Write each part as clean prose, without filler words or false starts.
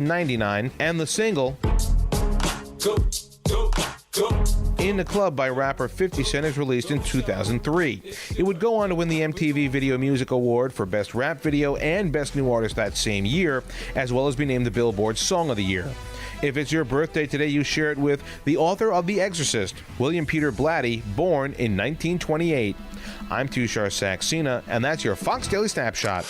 $99, and the single Go, go, go. In the Club by rapper 50 Cent is released in 2003. It would go on to win the MTV Video Music Award for Best Rap Video and Best New Artist that same year, as well as be named the Billboard Song of the Year. If it's your birthday today, you share it with the author of The Exorcist, William Peter Blatty, born in 1928. I'm Tushar Saxena, and that's your Fox Daily Snapshot.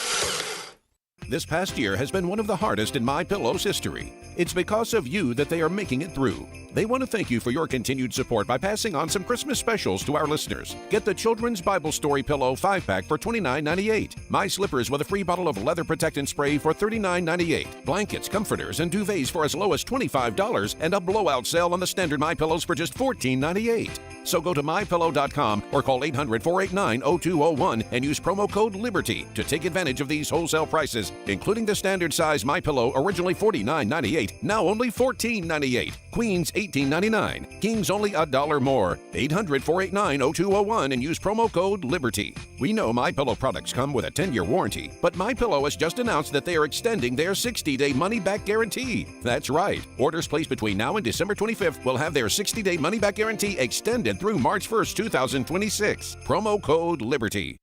This past year has been one of the hardest in MyPillow's history. It's because of you that they are making it through. They want to thank you for your continued support by passing on some Christmas specials to our listeners. Get the Children's Bible Story Pillow 5-pack for $29.98. My Slippers with a free bottle of leather protectant spray for $39.98. Blankets, comforters, and duvets for as low as $25, and a blowout sale on the standard MyPillows for just $14.98. So go to MyPillow.com or call 800-489-0201 and use promo code LIBERTY to take advantage of these wholesale prices, including the standard size MyPillow, originally $49.98, now only $14.98. Queens, $18.99. Kings, only $1 more. 800-489-0201 and use promo code LIBERTY. We know MyPillow products come with a 10-year warranty, but MyPillow has just announced that they are extending their 60-day money-back guarantee. That's right. Orders placed between now and December 25th will have their 60-day money-back guarantee extended through March 1st, 2026. Promo code LIBERTY.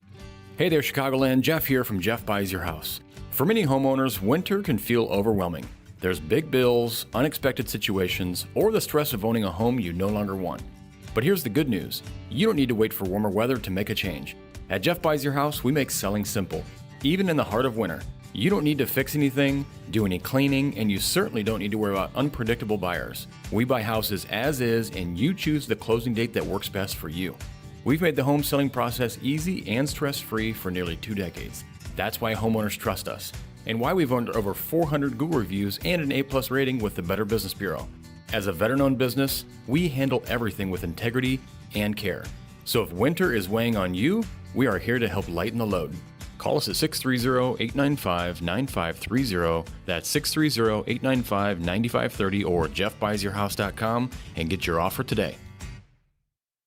Hey there, Chicagoland. Jeff here from Jeff Buys Your House. For many homeowners, winter can feel overwhelming. There's big bills, unexpected situations, or the stress of owning a home you no longer want. But here's the good news. You don't need to wait for warmer weather to make a change. At Jeff Buys Your House, we make selling simple. Even in the heart of winter, you don't need to fix anything, do any cleaning, and you certainly don't need to worry about unpredictable buyers. We buy houses as is, and you choose the closing date that works best for you. We've made the home selling process easy and stress-free for nearly 2 decades. That's why homeowners trust us, and why we've earned over 400 Google reviews and an A+ rating with the Better Business Bureau. As a veteran-owned business, we handle everything with integrity and care. So if winter is weighing on you, we are here to help lighten the load. Call us at 630-895-9530. That's 630-895-9530 or jeffbuysyourhouse.com and get your offer today.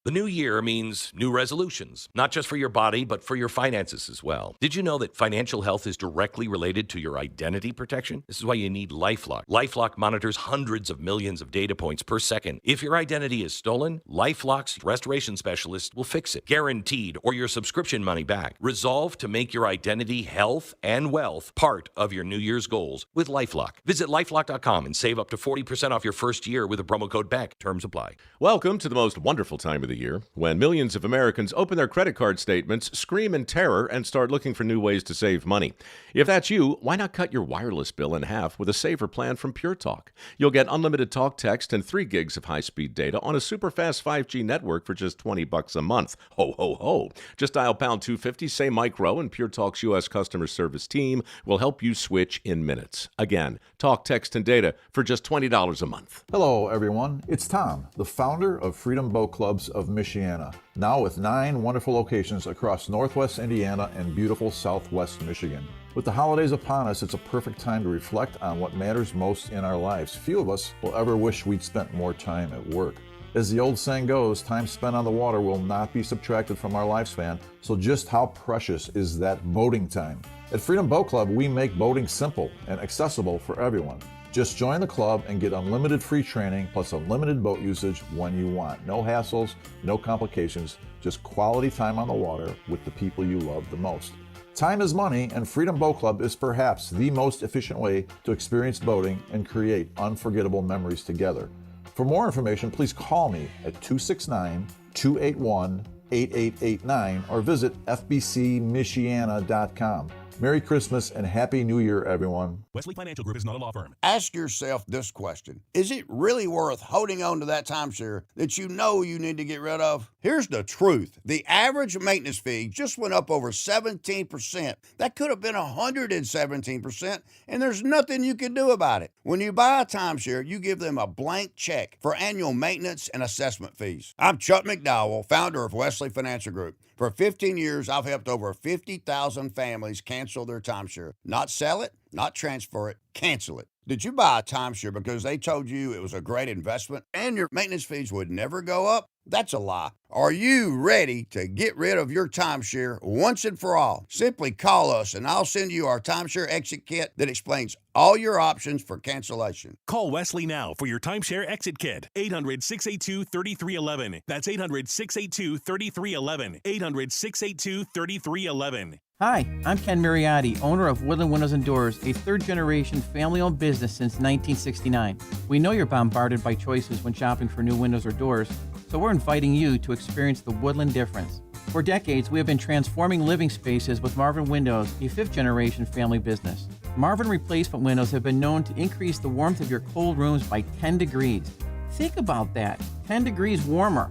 The new year means new resolutions, not just for your body, but for your finances as well. Did you know that financial health is directly related to your identity protection? This is why you need LifeLock. LifeLock monitors hundreds of millions of data points per second. If your identity is stolen, LifeLock's restoration specialist will fix it, guaranteed, or your subscription money back. Resolve to make your identity, health, and wealth part of your New Year's goals with LifeLock. Visit LifeLock.com and save up to 40% off your first year with a promo code BECK. Terms apply. Welcome to the most wonderful time of the year, when millions of Americans open their credit card statements, scream in terror, and start looking for new ways to save money. If that's you, why not cut your wireless bill in half with a saver plan from Pure Talk? You'll get unlimited talk, text, and 3 gigs of high-speed data on a super fast 5G network for just $20 a month. Ho, ho, ho. Just dial pound 250, say micro, and Pure Talk's U.S. customer service team will help you switch in minutes. Again, talk, text, and data for just $20 a month. Hello, everyone. It's Tom, the founder of Freedom Boat Clubs of Michiana, now with 9 wonderful locations across Northwest Indiana and beautiful Southwest Michigan. With the holidays upon us, it's a perfect time to reflect on what matters most in our lives. Few of us will ever wish we'd spent more time at work. As the old saying goes, time spent on the water will not be subtracted from our lifespan, so just how precious is that boating time? At Freedom Boat Club, we make boating simple and accessible for everyone. Just join the club and get unlimited free training plus unlimited boat usage when you want. No hassles, no complications, just quality time on the water with the people you love the most. Time is money, and Freedom Boat Club is perhaps the most efficient way to experience boating and create unforgettable memories together. For more information, please call me at 269-281-8889 or visit fbcmichiana.com. Merry Christmas and Happy New Year, everyone. Wesley Financial Group is not a law firm. Ask yourself this question. Is it really worth holding on to that timeshare that you know you need to get rid of? Here's the truth. The average maintenance fee just went up over 17%. That could have been 117%, and there's nothing you can do about it. When you buy a timeshare, you give them a blank check for annual maintenance and assessment fees. I'm Chuck McDowell, founder of Wesley Financial Group. For 15 years, I've helped over 50,000 families cancel their timeshare. Not sell it, not transfer it, cancel it. Did you buy a timeshare because they told you it was a great investment and your maintenance fees would never go up? That's a lie. Are you ready to get rid of your timeshare once and for all? Simply call us and I'll send you our timeshare exit kit that explains all your options for cancellation. Call Wesley now for your timeshare exit kit. 800-682-3311. That's 800-682-3311. 800-682-3311. Hi, I'm Ken Mariotti, owner of Woodland Windows and Doors, a third-generation family-owned business since 1969. We know you're bombarded by choices when shopping for new windows or doors, so we're inviting you to experience the Woodland difference. For decades, we have been transforming living spaces with Marvin Windows, a fifth-generation family business. Marvin replacement windows have been known to increase the warmth of your cold rooms by 10 degrees. Think about that, 10 degrees warmer.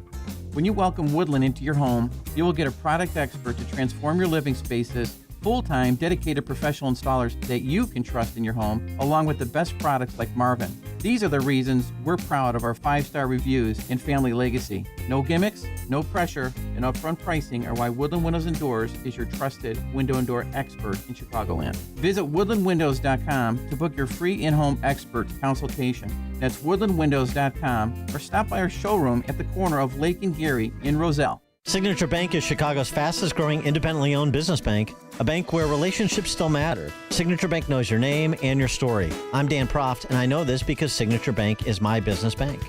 When you welcome Woodland into your home, you will get a product expert to transform your living spaces, full-time, dedicated professional installers that you can trust in your home, along with the best products like Marvin. These are the reasons we're proud of our 5-star reviews and family legacy. No gimmicks, no pressure, and upfront pricing are why Woodland Windows and Doors is your trusted window and door expert in Chicagoland. Visit woodlandwindows.com to book your free in-home expert consultation. That's woodlandwindows.com, or stop by our showroom at the corner of Lake and Geary in Roselle. Signature Bank is Chicago's fastest growing independently owned business bank, a bank where relationships still matter. Signature Bank knows your name and your story. I'm Dan Proft, and I know this because Signature Bank is my business bank.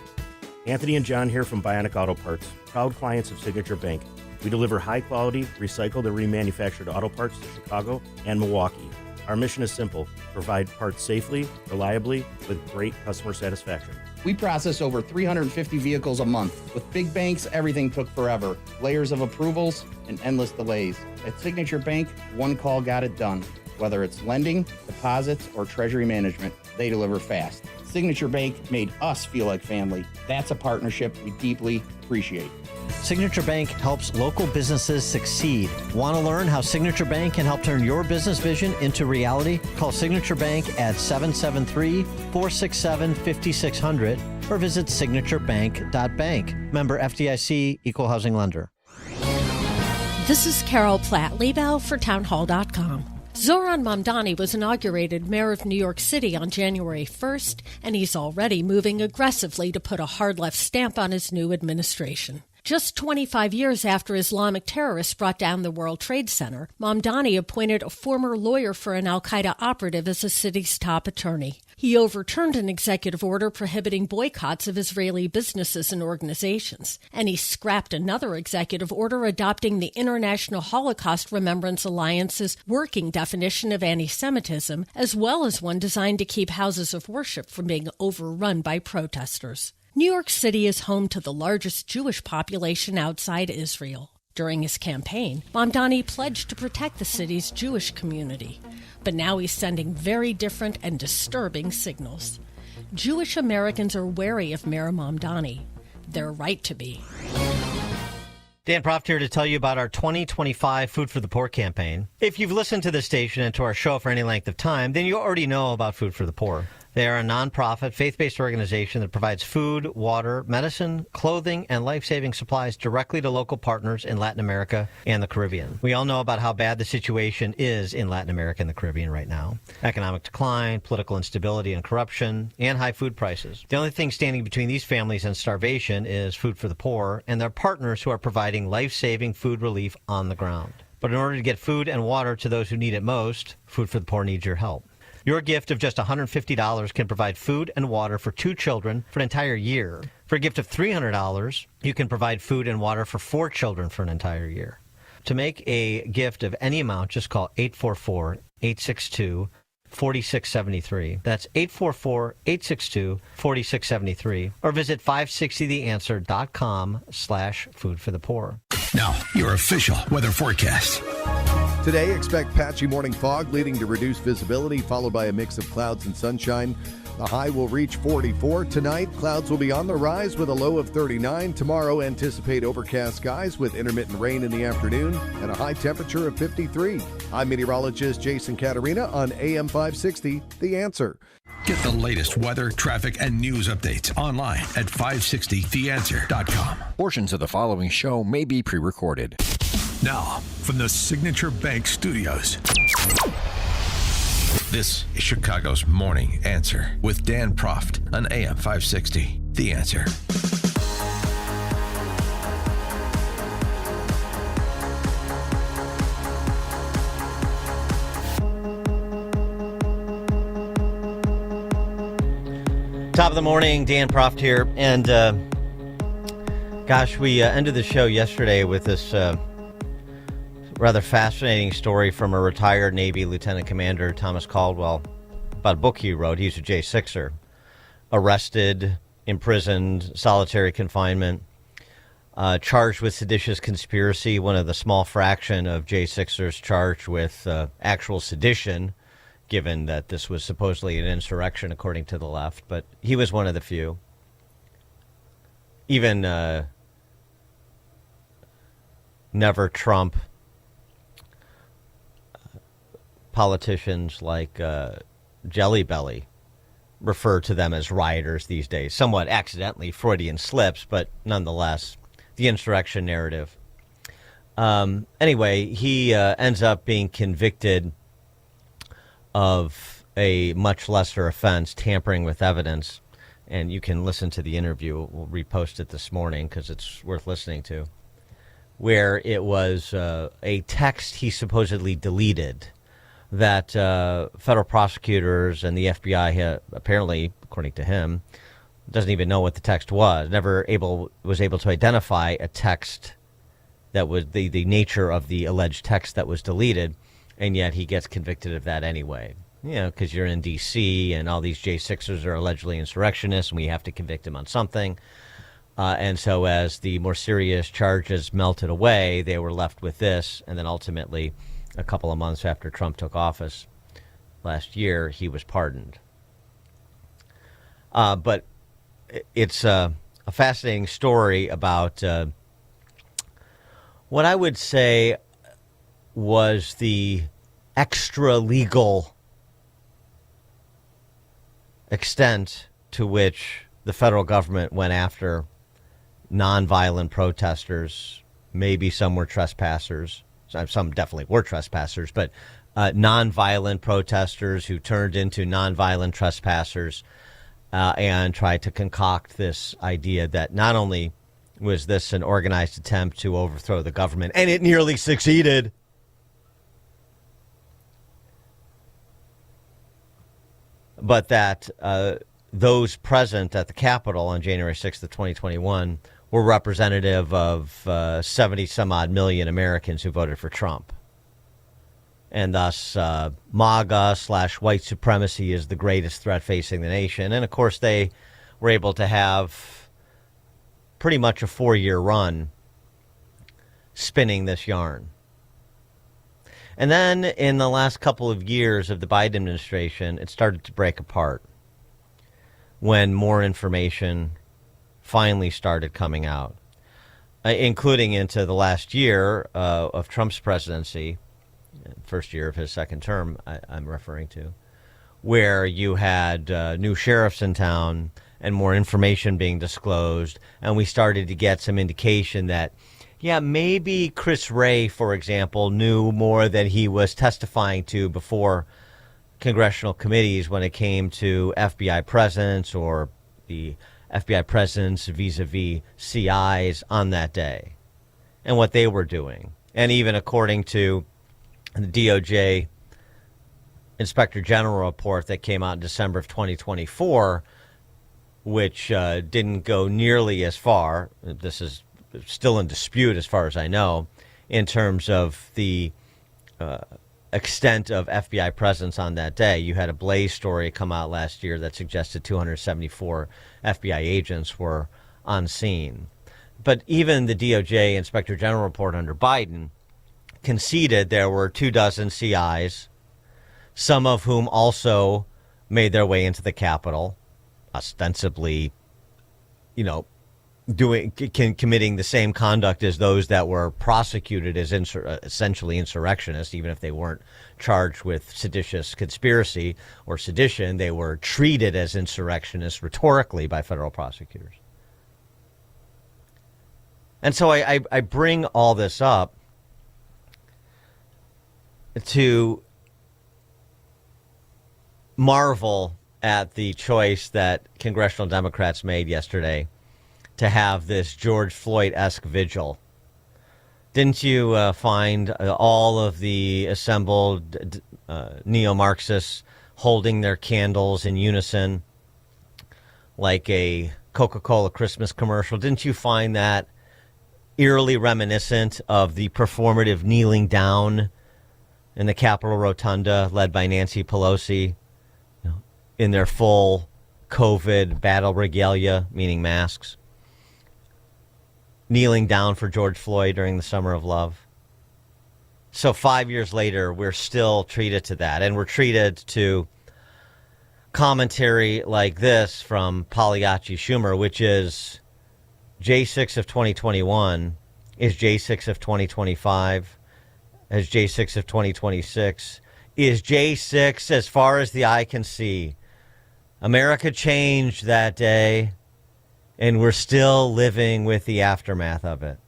Anthony and John here from Bionic Auto Parts, proud clients of Signature Bank. We deliver high quality, recycled and remanufactured auto parts to Chicago and Milwaukee. Our mission is simple: provide parts safely, reliably, with great customer satisfaction. We process over 350 vehicles a month. With big banks, everything took forever. Layers of approvals and endless delays. At Signature Bank, one call got it done. Whether it's lending, deposits, or treasury management, they deliver fast. Signature Bank made us feel like family. That's a partnership we deeply appreciate. Signature Bank helps local businesses succeed. Want to learn how Signature Bank can help turn your business vision into reality? Call Signature Bank at 773-467-5600 or visit signaturebank.bank. Member FDIC, Equal Housing Lender. This is Carol Platt-Liebau for townhall.com. Zoran Mamdani was inaugurated mayor of New York City on January 1st, and he's already moving aggressively to put a hard left stamp on his new administration. Just 25 years after Islamic terrorists brought down the World Trade Center, Mamdani appointed a former lawyer for an al-Qaeda operative as the city's top attorney. He overturned an executive order prohibiting boycotts of Israeli businesses and organizations, and he scrapped another executive order adopting the International Holocaust Remembrance Alliance's working definition of anti-Semitism, as well as one designed to keep houses of worship from being overrun by protesters. New York City is home to the largest Jewish population outside Israel. During his campaign, Mamdani pledged to protect the city's Jewish community. But now he's sending very different and disturbing signals. Jewish Americans are wary of Mayor Mamdani. They're right to be. Dan Proft here to tell you about our 2025 Food for the Poor campaign. If you've listened to this station and to our show for any length of time, then you already know about Food for the Poor. They are a nonprofit, faith-based organization that provides food, water, medicine, clothing, and life-saving supplies directly to local partners in Latin America and the Caribbean. We all know about how bad the situation is in Latin America and the Caribbean right now. Economic decline, political instability and corruption, and high food prices. The only thing standing between these families and starvation is Food for the Poor and their partners who are providing life-saving food relief on the ground. But in order to get food and water to those who need it most, Food for the Poor needs your help. Your gift of just $150 can provide food and water for 2 children for an entire year. For a gift of $300, you can provide food and water for 4 children for an entire year. To make a gift of any amount, just call 844-862-4673. That's 844-862-4673. Or visit 560theanswer.com/foodforthepoor. Now, your official weather forecast. Today, expect patchy morning fog leading to reduced visibility, followed by a mix of clouds and sunshine. The high will reach 44. Tonight, clouds will be on the rise with a low of 39. Tomorrow, anticipate overcast skies with intermittent rain in the afternoon and a high temperature of 53. I'm meteorologist Jason Caterina on AM 560, The Answer. Get the latest weather, traffic, and news updates online at 560theanswer.com. Portions of the following show may be pre-recorded. Now, from the Signature Bank Studios. This is Chicago's Morning Answer with Dan Proft on AM 560. The Answer. Top of the morning, Dan Proft here. And, gosh, we ended the show yesterday with this rather fascinating story from a retired Navy Lieutenant Commander, Thomas Caldwell, about a book he wrote. He's a J6er. Arrested, imprisoned, solitary confinement, charged with seditious conspiracy, one of the small fraction of J6ers charged with actual sedition, given that this was supposedly an insurrection according to the left, but he was one of the few. Even never Trump politicians like Jelly Belly refer to them as rioters these days, somewhat accidentally, Freudian slips, but nonetheless, the insurrection narrative. Anyway, he ends up being convicted of a much lesser offense, tampering with evidence, and you can listen to the interview. We'll repost it this morning because it's worth listening to, where it was a text he supposedly deleted that federal prosecutors and the FBI apparently, according to him, doesn't even know what the text was, was able to identify a text that was the nature of the alleged text that was deleted, and yet he gets convicted of that anyway. You know, because you're in D.C. and all these J6ers are allegedly insurrectionists, and we have to convict him on something. And so as the more serious charges melted away, they were left with this, and then ultimately, a couple of months after Trump took office last year, he was pardoned. But it's a fascinating story about what I would say was the extra-legal extent to which the federal government went after nonviolent protesters. Maybe some were trespassers. Some definitely were trespassers, but nonviolent protesters who turned into nonviolent trespassers and tried to concoct this idea that not only was this an organized attempt to overthrow the government, and it nearly succeeded, but that those present at the Capitol on January 6th of 2021 were representative of 70-some-odd million Americans who voted for Trump. And thus, MAGA/white supremacy is the greatest threat facing the nation. And, of course, they were able to have pretty much a 4-year run spinning this yarn. And then in the last couple of years of the Biden administration, it started to break apart when more information finally started coming out, including into the last year of Trump's presidency, first year of his second term, I'm referring to, where you had new sheriffs in town and more information being disclosed, and we started to get some indication that, yeah, maybe Chris Wray, for example, knew more than he was testifying to before congressional committees when it came to FBI presence or the FBI presence vis-a-vis CIs on that day and what they were doing. And even according to the DOJ Inspector General report that came out in December of 2024, which didn't go nearly as far, this is still in dispute as far as I know, in terms of the extent of FBI presence on that day. You had a Blaze story come out last year that suggested 274 FBI agents were on scene. But even the DOJ Inspector General report under Biden conceded there were 24 CIs, some of whom also made their way into the Capitol, ostensibly, committing the same conduct as those that were prosecuted as essentially insurrectionists, even if they weren't charged with seditious conspiracy or sedition. They were treated as insurrectionists rhetorically by federal prosecutors. And so I bring all this up to marvel at the choice that congressional Democrats made yesterday to have this George Floyd-esque vigil. Didn't you find all of the assembled neo-Marxists holding their candles in unison like a Coca-Cola Christmas commercial. Didn't you find that eerily reminiscent of the performative kneeling down in the Capitol Rotunda led by Nancy Pelosi, in their full COVID battle regalia, meaning masks, kneeling down for George Floyd during the Summer of Love? So 5 years later, we're still treated to that, and we're treated to commentary like this from Pagliacci Schumer, which is J6 of 2021 is J6 of 2025, as J6 of 2026 is J6 as far as the eye can see. America changed that day, and we're still living with the aftermath of it.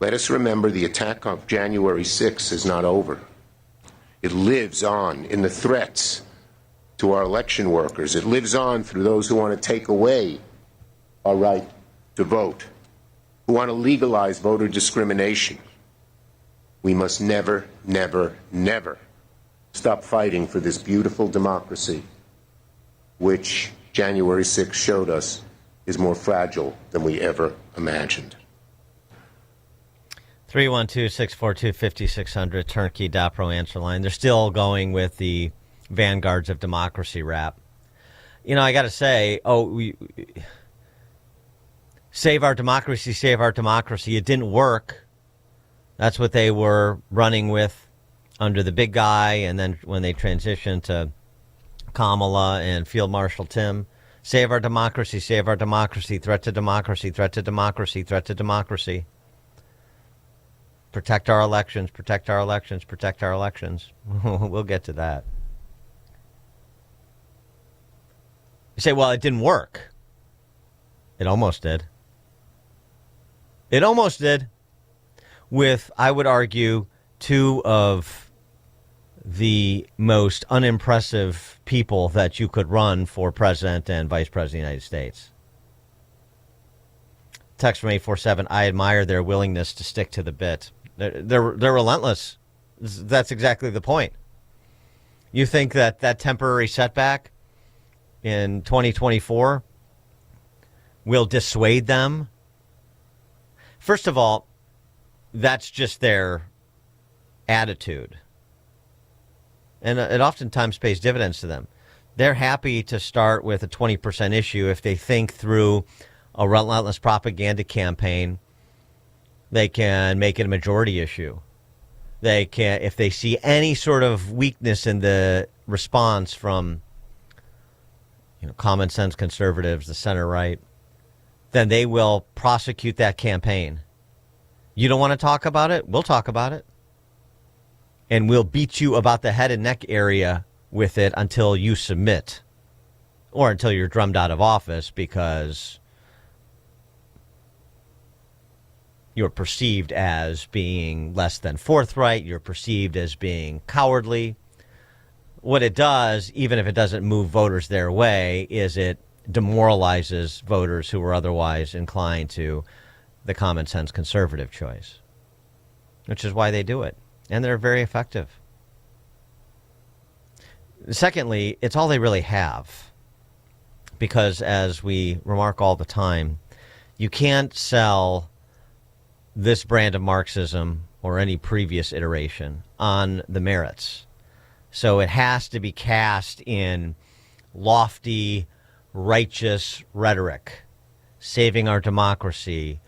Let us remember the attack of January 6th is not over. It lives on in the threats to our election workers. It lives on through those who want to take away our right to vote, who want to legalize voter discrimination. We must never, never, never stop fighting for this beautiful democracy, which January 6th showed us is more fragile than we ever imagined. 312-642-5600, turnkey.pro answer line. They're still going with the Vanguards of Democracy rap. You know, I got to say, save our democracy, save our democracy. It didn't work. That's what they were running with under the big guy, and then when they transitioned to Kamala and Field Marshal Tim. Save our democracy, threat to democracy, threat to democracy, threat to democracy. Protect our elections, protect our elections, protect our elections. We'll get to that. You say, well, it didn't work. It almost did. It almost did. With, I would argue, two of the most unimpressive people that you could run for president and vice president of the United States. Text from 847, I admire their willingness to stick to the bit. They're relentless. That's exactly the point. You think that temporary setback in 2024 will dissuade them? First of all, that's just their attitude. And it oftentimes pays dividends to them. They're happy to start with a 20% issue if they think through a relentless propaganda campaign, they can make it a majority issue. They can, if they see any sort of weakness in the response from, common sense conservatives, the center right, then they will prosecute that campaign. You don't want to talk about it? We'll talk about it. And we'll beat you about the head and neck area with it until you submit, or until you're drummed out of office because you're perceived as being less than forthright, you're perceived as being cowardly. What it does, even if it doesn't move voters their way, is it demoralizes voters who are otherwise inclined to the common sense conservative choice, which is why they do it. And they're very effective. Secondly, it's all they really have. Because as we remark all the time, you can't sell this brand of Marxism or any previous iteration on the merits. So it has to be cast in lofty, righteous rhetoric, saving our democracy,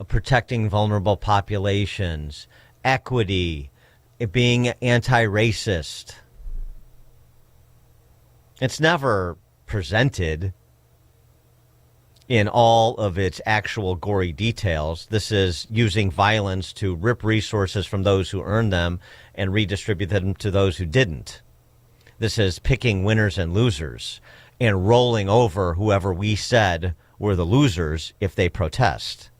protecting vulnerable populations, equity, it being anti-racist. It's never presented in all of its actual gory details. This is using violence to rip resources from those who earned them and redistribute them to those who didn't. This is picking winners and losers and rolling over whoever we said were the losers if they protest.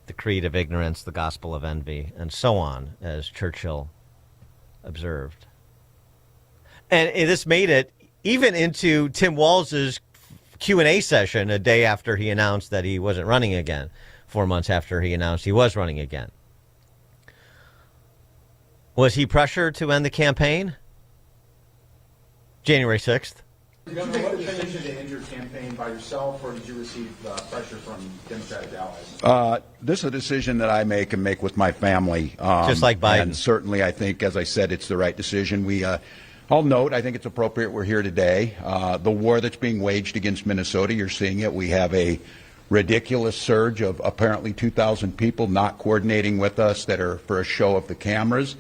The creed of ignorance, the gospel of envy, and so on, as Churchill observed. And this made it even into Tim Walz's Q&A session a day after he announced that he wasn't running again, 4 months after he announced he was running again. Was he pressured to end the campaign? January 6th. Governor, what decision to end your campaign by yourself, or did you receive pressure from Democratic allies? This is a decision that I make and make with my family. Just like Biden. And certainly, I think, as I said, it's the right decision. I'll note, I think it's appropriate we're here today. The war that's being waged against Minnesota, you're seeing it. We have a ridiculous surge of apparently 2,000 people not coordinating with us that are for a show of the cameras.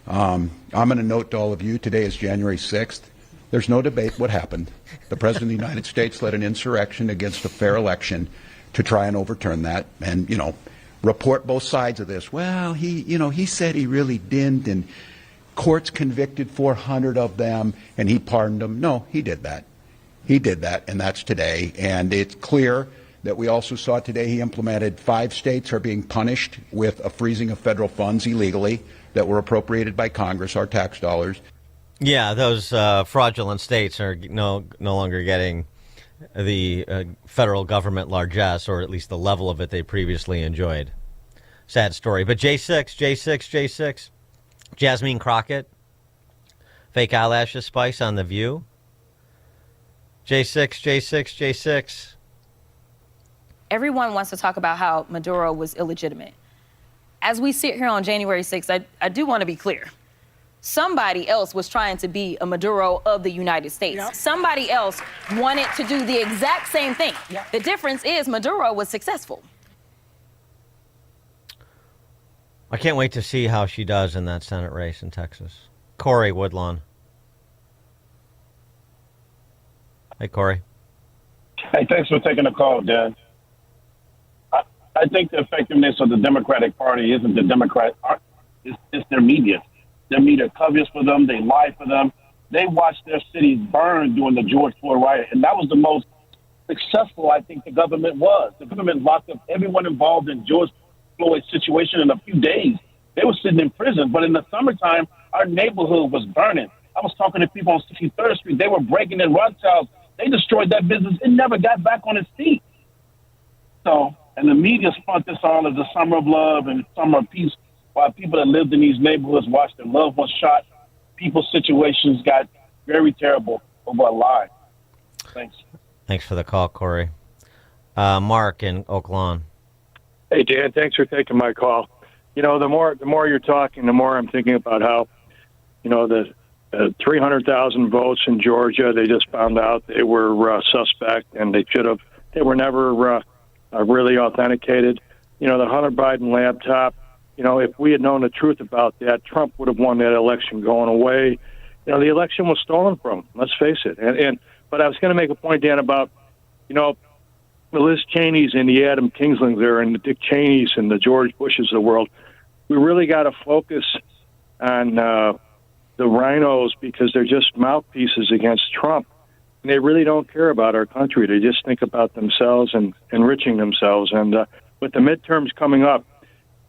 I'm going to note to all of you, today is January 6th. There's no debate what happened. The President of the United States led an insurrection against a fair election to try and overturn that and, report both sides of this. Well, he said he really didn't, and courts convicted 400 of them, and he pardoned them. No, he did that. He did that, and that's today. And it's clear that we also saw today he implemented 5 states are being punished with a freezing of federal funds illegally that were appropriated by Congress, our tax dollars. Yeah, those fraudulent states are no longer getting the federal government largesse, or at least the level of it they previously enjoyed. Sad story. But J6, Jasmine Crockett, fake eyelashes spice on The View. J6. Everyone wants to talk about how Maduro was illegitimate. As we sit here on January 6th, I do want to be clear. Somebody else was trying to be a Maduro of the United States. Yep. Somebody else wanted to do the exact same thing. Yep. The difference is Maduro was successful. I can't wait to see how she does in that Senate race in Texas. Corey Woodlawn. Hey, Corey. Hey, thanks for taking the call, Dan. I think the effectiveness of the Democratic Party isn't the Democrat. It's their media. Their media covers for them. They lie for them. They watched their cities burn during the George Floyd riot, and that was the most successful I think the government was. The government locked up everyone involved in George Floyd's situation in a few days. They were sitting in prison, but in the summertime, our neighborhood was burning. I was talking to people on 63rd Street. They were breaking in Rothschilds. They destroyed that business. It never got back on its feet. So, and the media spun this all as the summer of love and summer of peace, while people that lived in these neighborhoods watched their loved ones shot. People's situations got very terrible over a lie. Thanks. Thanks for the call, Corey. Mark in Oak Lawn. Hey, Dan, thanks for taking my call. The more you're talking, the more I'm thinking about how, the 300,000 votes in Georgia, they just found out they were suspect, and they were never really authenticated. The Hunter Biden laptop, if we had known the truth about that, Trump would have won that election going away. The election was stolen from him, let's face it. But I was going to make a point, Dan, about, the Liz Cheney's and the Adam Kingslings there and the Dick Cheneys and the George Bushes of the world. We really got to focus on the rhinos because they're just mouthpieces against Trump. And they really don't care about our country. They just think about themselves and enriching themselves. And with the midterms coming up,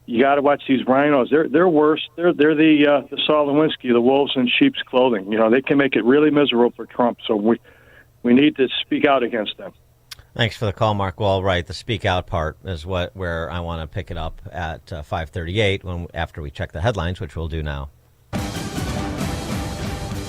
you got to watch these rhinos. They're worse. They're the Saul Lewinsky, the wolves in sheep's clothing. They can make it really miserable for Trump. So we need to speak out against them. Thanks for the call, Mark. Well, right, the speak out part is where I want to pick it up at 5:38 after we check the headlines, which we'll do now.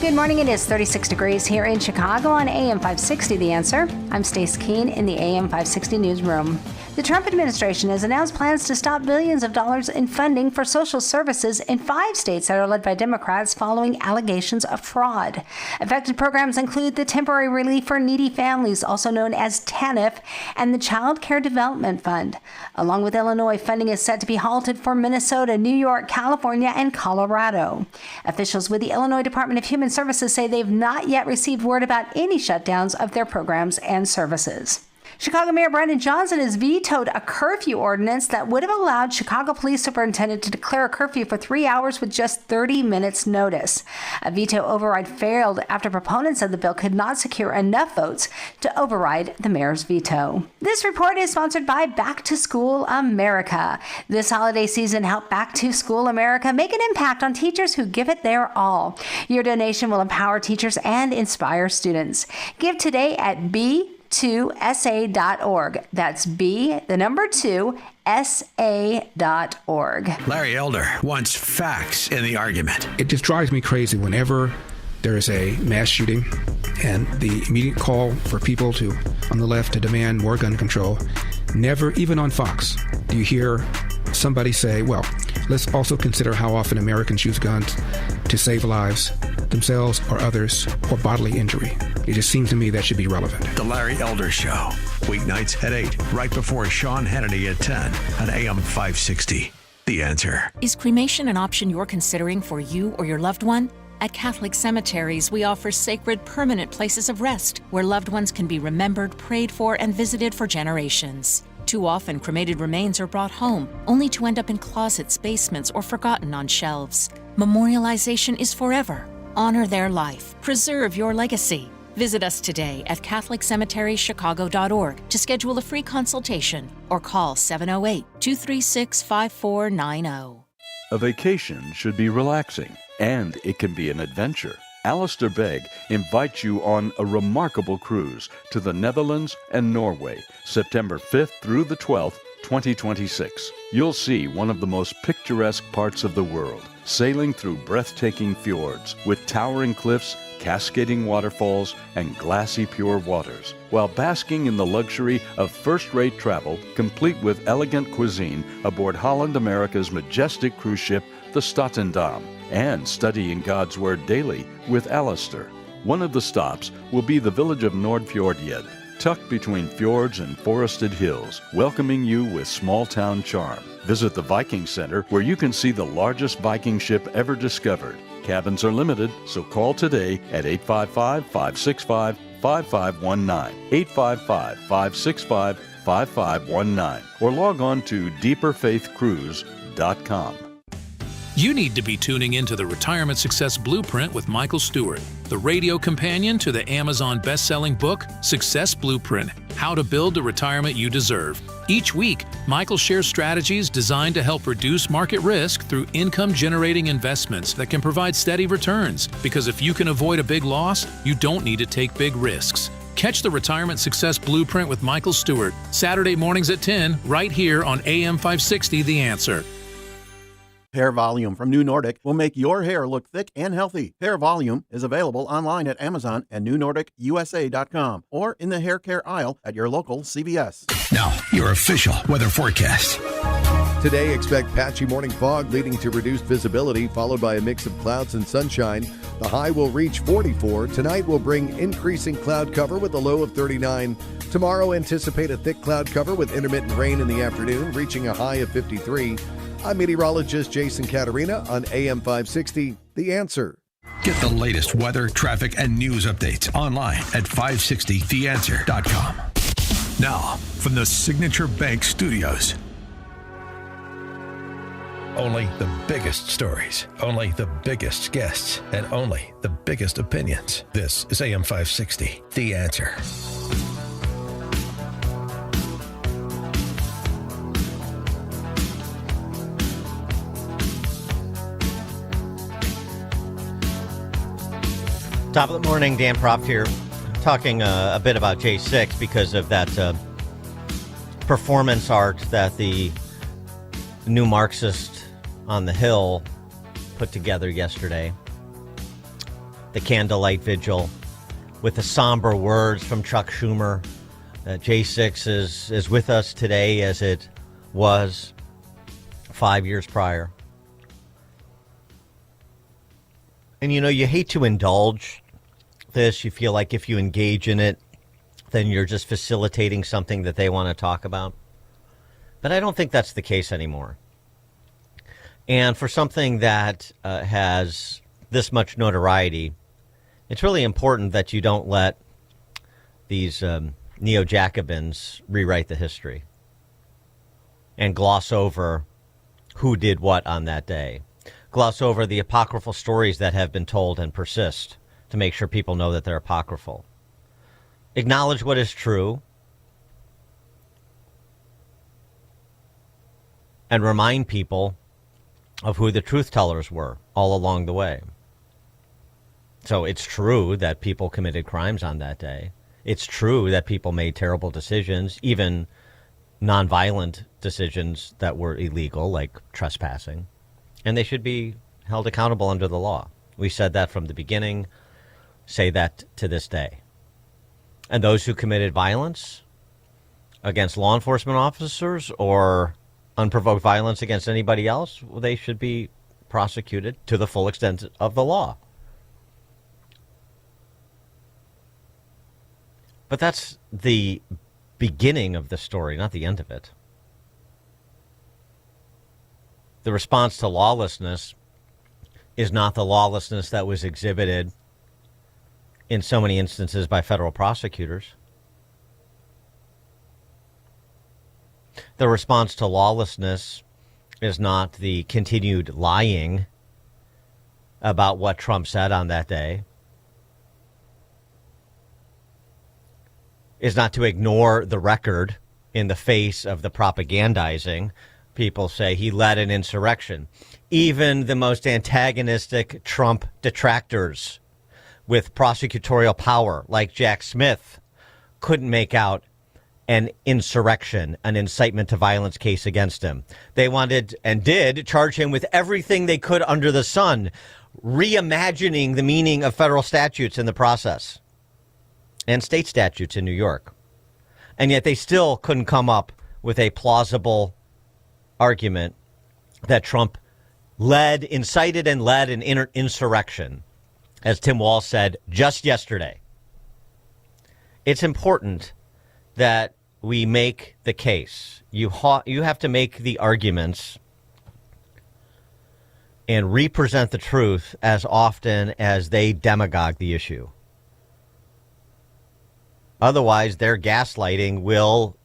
Good morning. It is 36 degrees here in Chicago on AM 560, The Answer. I'm Stace Keene in the AM 560 newsroom. The Trump administration has announced plans to stop billions of dollars in funding for social services in 5 states that are led by Democrats following allegations of fraud. Affected programs include the Temporary Relief for Needy Families, also known as TANF, and the Child Care Development Fund. Along with Illinois, funding is set to be halted for Minnesota, New York, California, and Colorado. Officials with the Illinois Department of Human Services say they've not yet received word about any shutdowns of their programs and services. Chicago Mayor Brandon Johnson has vetoed a curfew ordinance that would have allowed Chicago Police Superintendent to declare a curfew for 3 hours with just 30 minutes notice. A veto override failed after proponents of the bill could not secure enough votes to override the mayor's veto. This report is sponsored by Back to School America. This holiday season, help Back to School America make an impact on teachers who give it their all. Your donation will empower teachers and inspire students. Give today at B2SA.org. That's B2SA.org. Larry Elder wants facts in the argument. It just drives me crazy whenever there is a mass shooting and the immediate call for people on the left to demand more gun control, never, even on Fox, do you hear somebody say, well, let's also consider how often Americans use guns to save lives, themselves or others, or bodily injury. It just seems to me that should be relevant. The Larry Elder Show, weeknights at 8, right before Sean Hannity at 10 on AM 560. The Answer. Is cremation an option you're considering for you or your loved one? At Catholic Cemeteries, we offer sacred, permanent places of rest where loved ones can be remembered, prayed for, and visited for generations. Too often, cremated remains are brought home, only to end up in closets, basements, or forgotten on shelves. Memorialization is forever. Honor their life. Preserve your legacy. Visit us today at CatholicCemeteryChicago.org to schedule a free consultation or call 708-236-5490. A vacation should be relaxing, and it can be an adventure. Alistair Begg invites you on a remarkable cruise to the Netherlands and Norway, September 5th through the 12th, 2026. You'll see one of the most picturesque parts of the world, sailing through breathtaking fjords with towering cliffs, cascading waterfalls, and glassy pure waters, while basking in the luxury of first-rate travel, complete with elegant cuisine aboard Holland America's majestic cruise ship, the Statendam, and studying God's Word daily with Alistair. One of the stops will be the village of Nordfjordjed, tucked between fjords and forested hills, welcoming you with small-town charm. Visit the Viking Center, where you can see the largest Viking ship ever discovered. Cabins are limited, so call today at 855-565-5519, 855-565-5519, or log on to deeperfaithcruise.com. You need to be tuning into the Retirement Success Blueprint with Michael Stewart, the radio companion to the Amazon best-selling book, Success Blueprint, How to Build the Retirement You Deserve. Each week, Michael shares strategies designed to help reduce market risk through income-generating investments that can provide steady returns. Because if you can avoid a big loss, you don't need to take big risks. Catch the Retirement Success Blueprint with Michael Stewart, Saturday mornings at 10, right here on AM 560 The Answer. Hair Volume from New Nordic will make your hair look thick and healthy. Hair Volume is available online at Amazon and NewNordicUSA.com or in the hair care aisle at your local CVS. Now, your official weather forecast. Today, expect patchy morning fog leading to reduced visibility, followed by a mix of clouds and sunshine. The high will reach 44. Tonight will bring increasing cloud cover with a low of 39. Tomorrow, anticipate a thick cloud cover with intermittent rain in the afternoon, reaching a high of 53. I'm meteorologist Jason Caterina on AM 560, The Answer. Get the latest weather, traffic, and news updates online at 560theanswer.com. Now, from the Signature Bank Studios. Only the biggest stories, only the biggest guests, and only the biggest opinions. This is AM 560, The Answer. Top of the morning, Dan Proft here, talking a bit about J6 because of that performance art that the New Marxist on the Hill put together yesterday. The candlelight vigil with the somber words from Chuck Schumer. J6 is with us today as it was 5 years prior. And, you know, you hate to indulge this. You feel like if you engage in it, then you're just facilitating something that they want to talk about. But I don't think that's the case anymore. And for something that has this much notoriety, it's really important that you don't let these neo-Jacobins rewrite the history and gloss over who did what on that day. Gloss over the apocryphal stories that have been told and persist to make sure people know that they're apocryphal. Acknowledge what is true and remind people of who the truth tellers were all along the way. So it's true that people committed crimes on that day. It's true that people made terrible decisions, even nonviolent decisions that were illegal, like trespassing. And they should be held accountable under the law. We said that from the beginning. say that to this day. And those who committed violence against law enforcement officers or unprovoked violence against anybody else, well, they should be prosecuted to the full extent of the law. But that's the beginning of the story, not the end of it. The response to lawlessness is not the lawlessness that was exhibited in so many instances by federal prosecutors. The response to lawlessness is not the continued lying about what Trump said on that day. Is not to ignore the record in the face of the propagandizing. People say he led an insurrection. Even the most antagonistic Trump detractors with prosecutorial power, like Jack Smith, couldn't make out an insurrection, an incitement to violence case against him. They wanted and did charge him with everything they could under the sun, reimagining the meaning of federal statutes in the process and state statutes in New York. And yet they still couldn't come up with a plausible argument that Trump incited and led an insurrection, as Tim Walz said just yesterday. It's important that we make the case. You have to make the arguments and represent the truth as often as they demagogue the issue. Otherwise, their gaslighting will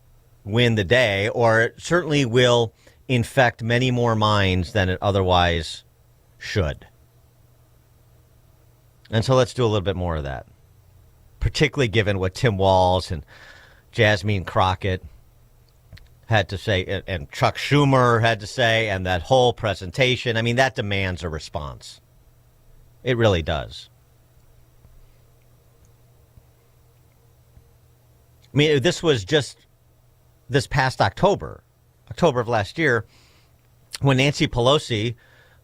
win the day, or it certainly will infect many more minds than it otherwise should. And so let's do a little bit more of that, particularly given what Tim Walz and Jasmine Crockett had to say, and Chuck Schumer had to say, and that whole presentation. I mean, that demands a response. It really does. I mean, this was just this past October of last year, when Nancy Pelosi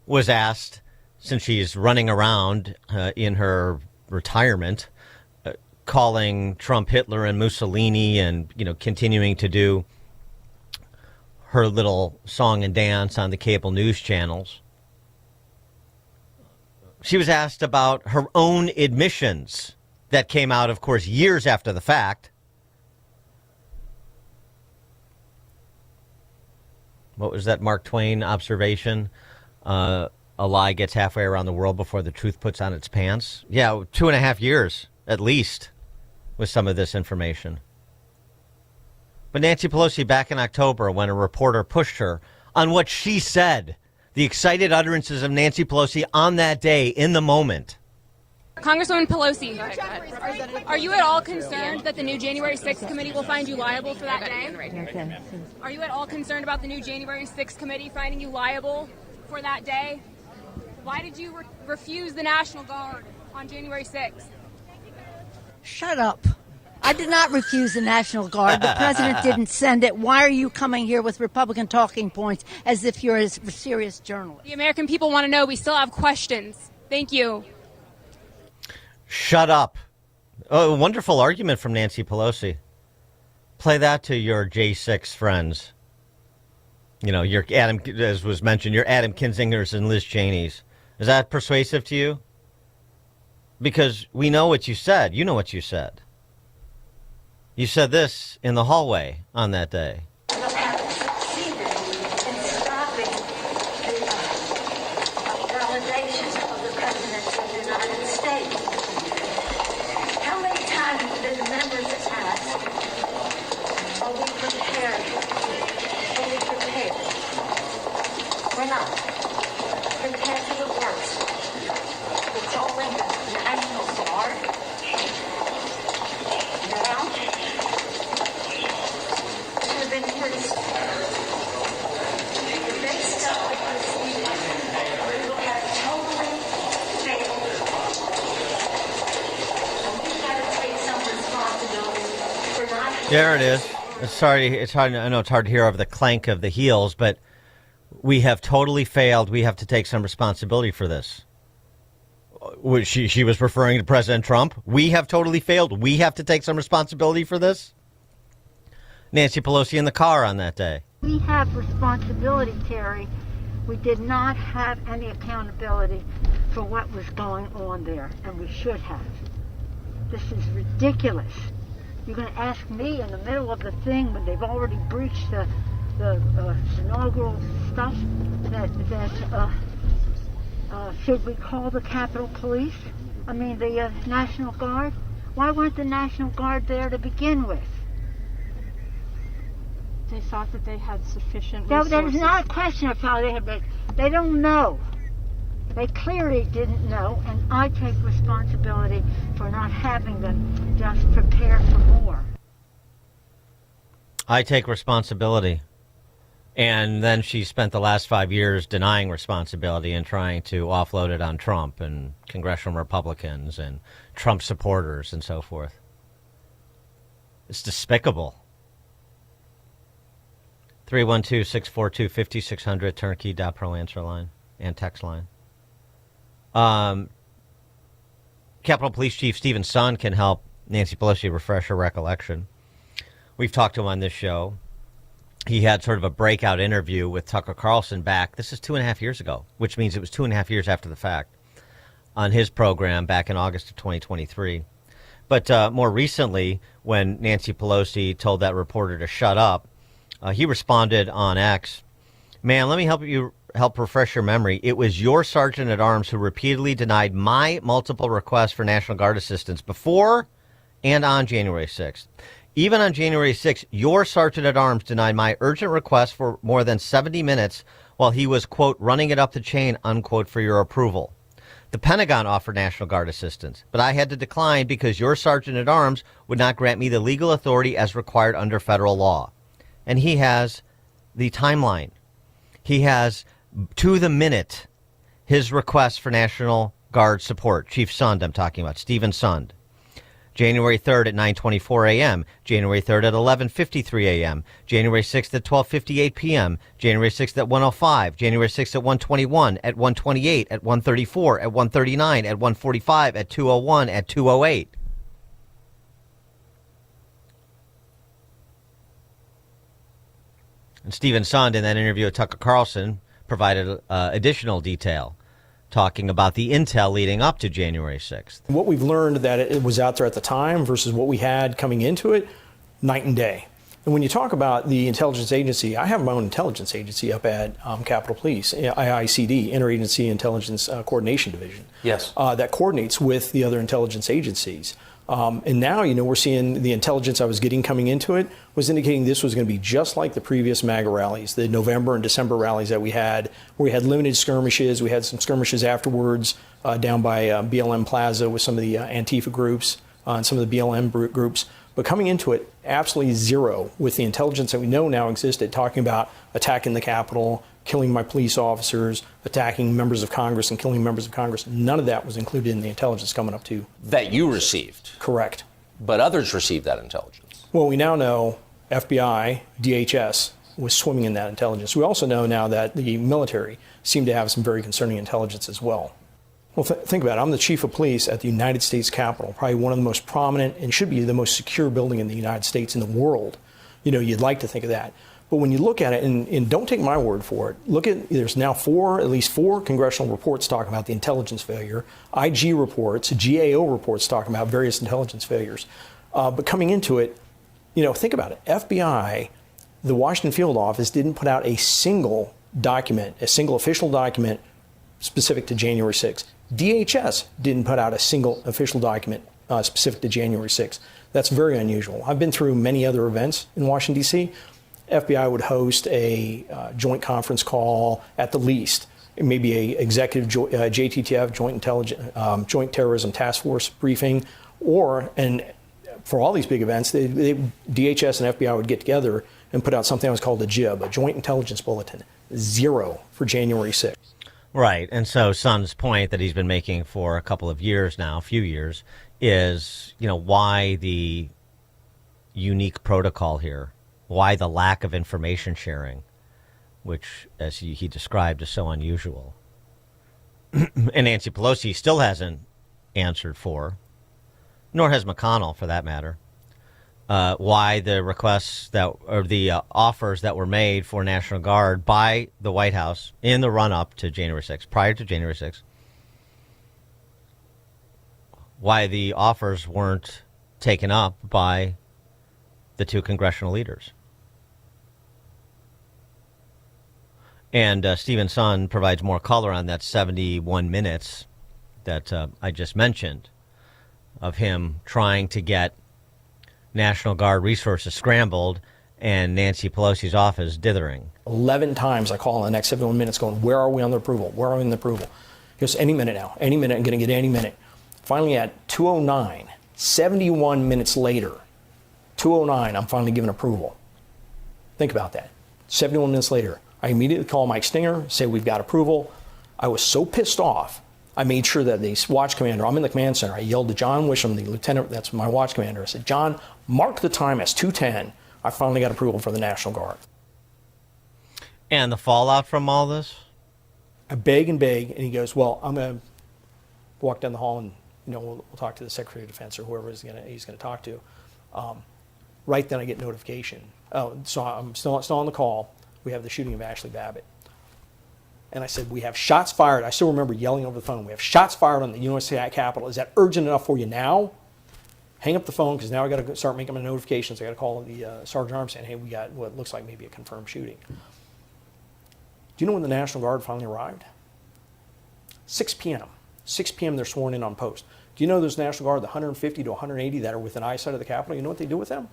was asked, since she's running around in her retirement, calling Trump Hitler and Mussolini and, continuing to do her little song and dance on the cable news channels. She was asked about her own admissions that came out, of course, years after the fact. What was that Mark Twain observation? A lie gets halfway around the world before the truth puts on its pants. Yeah, 2.5 years, at least, with some of this information. But Nancy Pelosi, back in October, when a reporter pushed her on what she said, the excited utterances of Nancy Pelosi on that day, in the moment. Congresswoman Pelosi, are you at all concerned that the new January 6th committee will find you liable for that day? Are you at all concerned about the new January 6th committee finding you liable for that day? Why did you refuse the National Guard on January 6th? Shut up. I did not refuse the National Guard. The president didn't send it. Why are you coming here with Republican talking points as if you're a serious journalist? The American people want to know. We still have questions. Thank you. Shut up. Oh, a wonderful argument from Nancy Pelosi. Play that to your J6 friends. Your Adam, as was mentioned, your Adam Kinzingers and Liz Cheneys. Is that persuasive to you? Because we know what you said. You know what you said. You said this in the hallway on that day. There it is. It's hard. I know it's hard to hear over the clank of the heels, but we have totally failed. We have to take some responsibility for this. She was referring to President Trump. We have totally failed. We have to take some responsibility for this. Nancy Pelosi in the car on that day. We have responsibility, Terry. We did not have any accountability for what was going on there, and we should have. This is ridiculous. You're going to ask me in the middle of the thing when they've already breached the inaugural stuff that should we call the Capitol Police? I mean, the National Guard? Why weren't the National Guard there to begin with? They thought that they had sufficient resources. That is not a question of how they had. They don't know. They clearly didn't know, and I take responsibility for not having them just prepare for more. I take responsibility. And then she spent the last 5 years denying responsibility and trying to offload it on Trump and congressional Republicans and Trump supporters and so forth. It's despicable. 312-642-5600, turnkey.pro answer line and text line. Capitol Police Chief Stephen Sund can help Nancy Pelosi refresh her recollection. We've talked to him on this show. He had sort of a breakout interview with Tucker Carlson back, this is 2.5 years ago, which means it was 2.5 years after the fact, on his program back in August of 2023. But more recently, when Nancy Pelosi told that reporter to shut up, he responded on X, "Man, let me help refresh your memory. It was your sergeant at arms who repeatedly denied my multiple requests for National Guard assistance before and on January 6th. Even on January 6th, your sergeant at arms denied my urgent request for more than 70 minutes while he was, quote, running it up the chain, unquote, for your approval. The Pentagon offered National Guard assistance, but I had to decline because your sergeant at arms would not grant me the legal authority as required under federal law." And he has the timeline. He has, to the minute, his request for National Guard support. Chief Sund, I'm talking about, Stephen Sund. January 3rd at 9:24 a.m., January 3rd at 11:53 a.m., January 6th at 12:58 p.m., January 6th at 1:05, January 6th at 1:21, at 1:28, at 1:34, at 1:39, at 1:45, at 2:01, at 2:08. And Stephen Sund, in that interview with Tucker Carlson, provided additional detail, talking about the intel leading up to January 6th. What we've learned that it was out there at the time versus what we had coming into it, night and day. And when you talk about the intelligence agency, I have my own intelligence agency up at Capitol Police, IICD, Interagency Intelligence Coordination Division. Yes. That coordinates with the other intelligence agencies. And now, we're seeing the intelligence I was getting coming into it was indicating this was going to be just like the previous MAGA rallies, the November and December rallies that we had, where we had limited skirmishes. We had some skirmishes afterwards down by BLM Plaza with some of the Antifa groups and some of the BLM groups. But coming into it, absolutely zero with the intelligence that we know now existed, talking about attacking the Capitol, killing my police officers, attacking members of Congress and killing members of Congress. None of that was included in the intelligence coming up to. That you received. Correct. But others received that intelligence. Well, we now know FBI, DHS was swimming in that intelligence. We also know now that the military seemed to have some very concerning intelligence as well. Well, think about it. I'm the chief of police at the United States Capitol, probably one of the most prominent and should be the most secure building in the United States in the world. You'd like to think of that. But when you look at it, and don't take my word for it, there's now at least four congressional reports talking about the intelligence failure, IG reports, GAO reports talking about various intelligence failures. But coming into it, think about it. FBI, the Washington Field Office didn't put out a single document, a single official document specific to January 6th. DHS didn't put out a single official document specific to January 6th. That's very unusual. I've been through many other events in Washington, D.C. FBI would host a joint conference call at the least, maybe a executive JTTF, Joint Terrorism Task Force briefing, and for all these big events, DHS and FBI would get together and put out something that was called a JIB, a Joint Intelligence Bulletin. Zero for January 6th. Right, and so Sund's point that he's been making for a couple of years now, a few years, is, why the unique protocol here? Why the lack of information sharing, which, as he described, is so unusual. and Nancy Pelosi still hasn't answered for, nor has McConnell for that matter, why the requests the offers that were made for National Guard by the White House in the run-up to January 6th, prior to January 6th, why the offers weren't taken up by the two congressional leaders. And Stephen Sun provides more color on that 71 minutes that I just mentioned of him trying to get National Guard resources scrambled and Nancy Pelosi's office dithering. 11 times I call in the next 71 minutes going, where are we on the approval? Where are we on the approval? Just any minute now. Any minute. I'm going to get any minute. Finally at 2:09, 71 minutes later, 2:09, I'm finally given approval. Think about that. 71 minutes later, I immediately call Mike Stinger, say we've got approval. I was so pissed off, I made sure that the watch commander, I'm in the command center, I yelled to John Wisham, the lieutenant, that's my watch commander. I said, John, mark the time as 2:10. I finally got approval for the National Guard. And the fallout from all this? I beg, and he goes, well, I'm going to walk down the hall and we'll talk to the Secretary of Defense or whoever he's going to talk to. Right then I get notification. Oh, so I'm still on the call. We have the shooting of Ashley Babbitt. And I said, we have shots fired. I still remember yelling over the phone. We have shots fired on the USC Capitol. Is that urgent enough for you now? Hang up the phone because now I got to start making my notifications. I got to call the Sergeant Arms saying, hey, we got what looks like maybe a confirmed shooting. Do you know when the National Guard finally arrived? 6 p.m. 6 p.m. they're sworn in on post. Do you know those National Guard, the 150 to 180 that are within eyesight of the Capitol? You know what they do with them?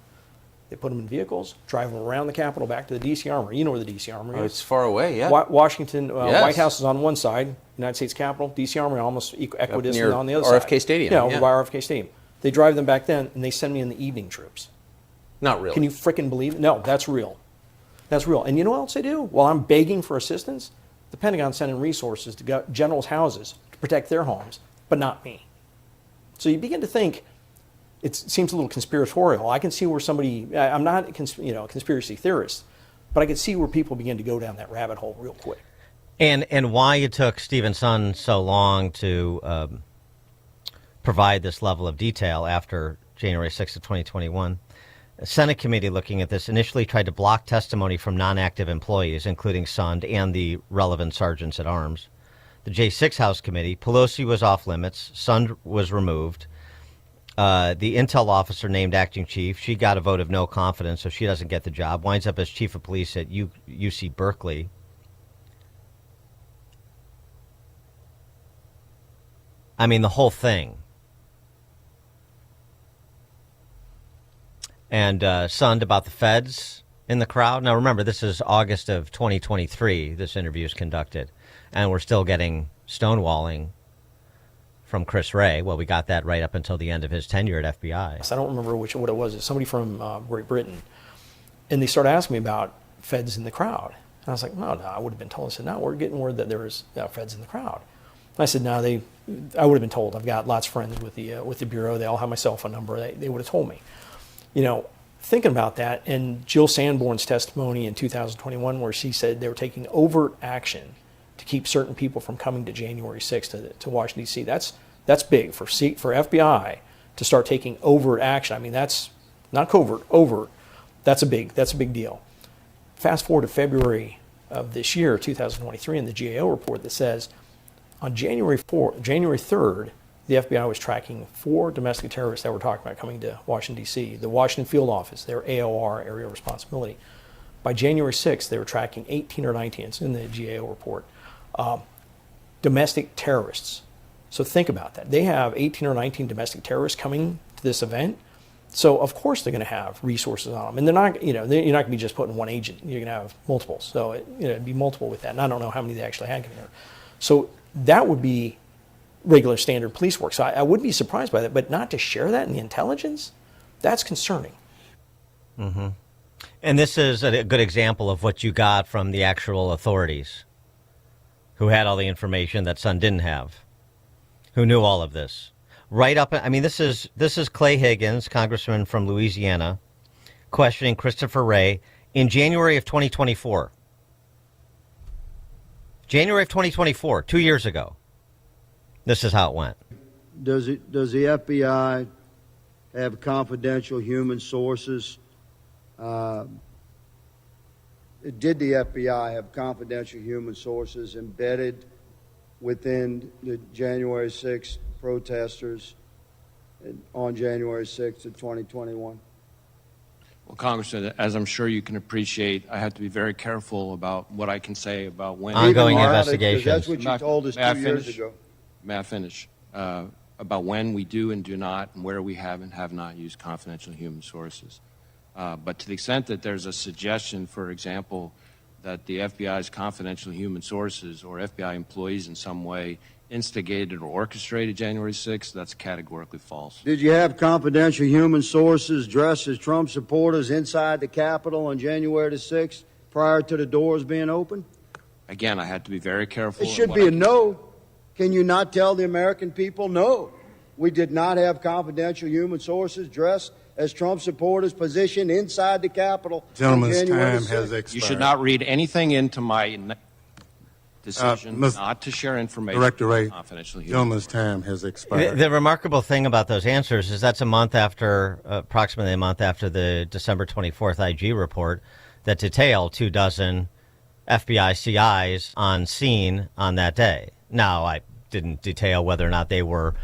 They put them in vehicles, drive them around the Capitol back to the D.C. Armory. You know where the D.C. Armory is. It's far away, yeah. Washington, Yes. White House is on one side, United States Capitol, D.C. Armory almost equidistant on the other RFK side. RFK Stadium. Yeah, over by RFK Stadium. They drive them back then, and they send me in the evening troops. Not really. Can you frickin' believe it? No, that's real. That's real. And you know what else they do? While I'm begging for assistance, the Pentagon sending resources to generals' houses to protect their homes, but not me. So you begin to think, it seems a little conspiratorial. I can see where somebody, I'm not a conspiracy theorist, but I can see where people begin to go down that rabbit hole real quick. And why it took Stephen Sun so long to provide this level of detail after January 6th of 2021. A Senate committee looking at this initially tried to block testimony from non-active employees, including Sund and the relevant sergeants at arms. The J6 House committee, Pelosi was off limits, Sund was removed. The intel officer named acting chief, she got a vote of no confidence, so she doesn't get the job, winds up as chief of police at UC Berkeley. I mean, the whole thing. And Sund about the feds in the crowd. Now, remember, this is August of 2023, this interview is conducted, and we're still getting stonewalling from Chris Wray. Well, we got that right up until the end of his tenure at FBI. I don't remember what it was. It's somebody from Great Britain. And they started asking me about feds in the crowd. And I was like, no, I would have been told. I said, no, we're getting word that there was feds in the crowd. And I said, no, I would have been told. I've got lots of friends with the Bureau. They all have my cell phone number. They would have told me. Thinking about that, and Jill Sanborn's testimony in 2021 where she said they were taking overt action to keep certain people from coming to January 6th to Washington, D.C. That's big for FBI to start taking overt action. I mean, that's not covert, overt. That's a big deal. Fast forward to February of this year, 2023, in the GAO report that says on January 3rd, the FBI was tracking 4 domestic terrorists that we're talking about coming to Washington, D.C. The Washington Field Office, their AOR, Area of Responsibility. By January 6th, they were tracking 18 or 19, it's in the GAO report, domestic terrorists. So think about that. They have 18 or 19 domestic terrorists coming to this event. So of course they're going to have resources on them. And they're not, you're not going to be just putting one agent. You're going to have multiples. So it'd be multiple with that. And I don't know how many they actually had coming there. So that would be regular standard police work. So I would be surprised by that, but not to share that in the intelligence, that's concerning. Mm-hmm. And this is a good example of what you got from the actual authorities who had all the information that Sun didn't have, who knew all of this. Right up, I mean, this is Clay Higgins, congressman from Louisiana, questioning Christopher Wray in January of 2024. January of 2024, 2 years ago. This is how it went. Does the FBI have confidential human sources? Did the FBI have confidential human sources embedded within the January 6th protesters on January 6th of 2021? Well, Congressman, as I'm sure you can appreciate, I have to be very careful about what I can say about when. Ongoing investigations. That's what you told us 2 years ago. May I finish? About when we do and do not, and where we have and have not used confidential human sources. But to the extent that there's a suggestion, for example, that the FBI's confidential human sources or FBI employees in some way instigated or orchestrated January 6th, that's categorically false. Did you have confidential human sources dressed as Trump supporters inside the Capitol on January the 6th prior to the doors being open? Again, I had to be very careful. It should be a no. Can you not tell the American people, no, we did not have confidential human sources dressed as Trump supporters positioned inside the Capitol? Gentleman's time has expired. You should not read anything into my decision not to share information. Director Ray, confidential human gentleman's time has expired. The remarkable thing about those answers is that's approximately a month after the December 24th IG report that detailed 24 FBI CIs on scene on that day. Now, I didn't detail whether or not they were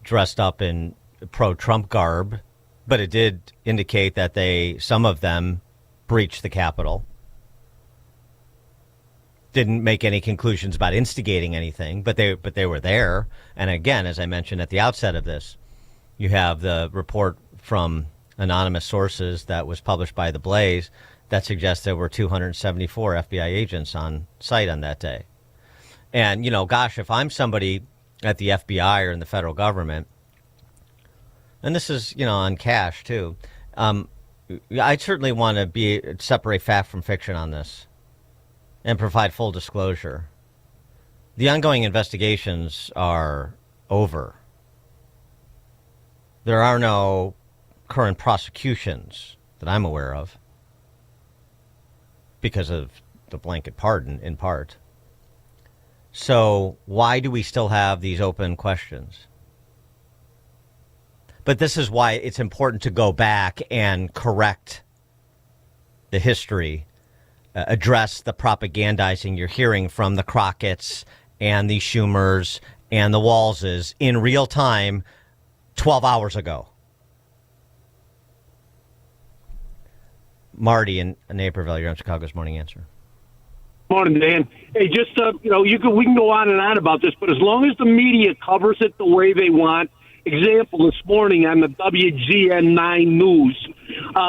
dressed up in pro-Trump garb, but it did indicate that some of them breached the Capitol. Didn't make any conclusions about instigating anything, but they were there. And again, as I mentioned at the outset of this, you have the report from anonymous sources that was published by The Blaze that suggests there were 274 FBI agents on site on that day. And, if I'm somebody at the FBI or in the federal government, and this is, on cash too, I certainly want to separate fact from fiction on this and provide full disclosure. The ongoing investigations are over. There are no current prosecutions that I'm aware of because of the blanket pardon, in part. So why do we still have these open questions? But this is why it's important to go back and correct the history, address the propagandizing you're hearing from the Crockett's and the Schumers and the Walzes in real time 12 hours ago. Marty in Naperville, you're on Chicago's Morning Answer. Morning, Dan. Hey, just we can go on and on about this, but as long as the media covers it the way they want. Example, this morning on the WGN9 News,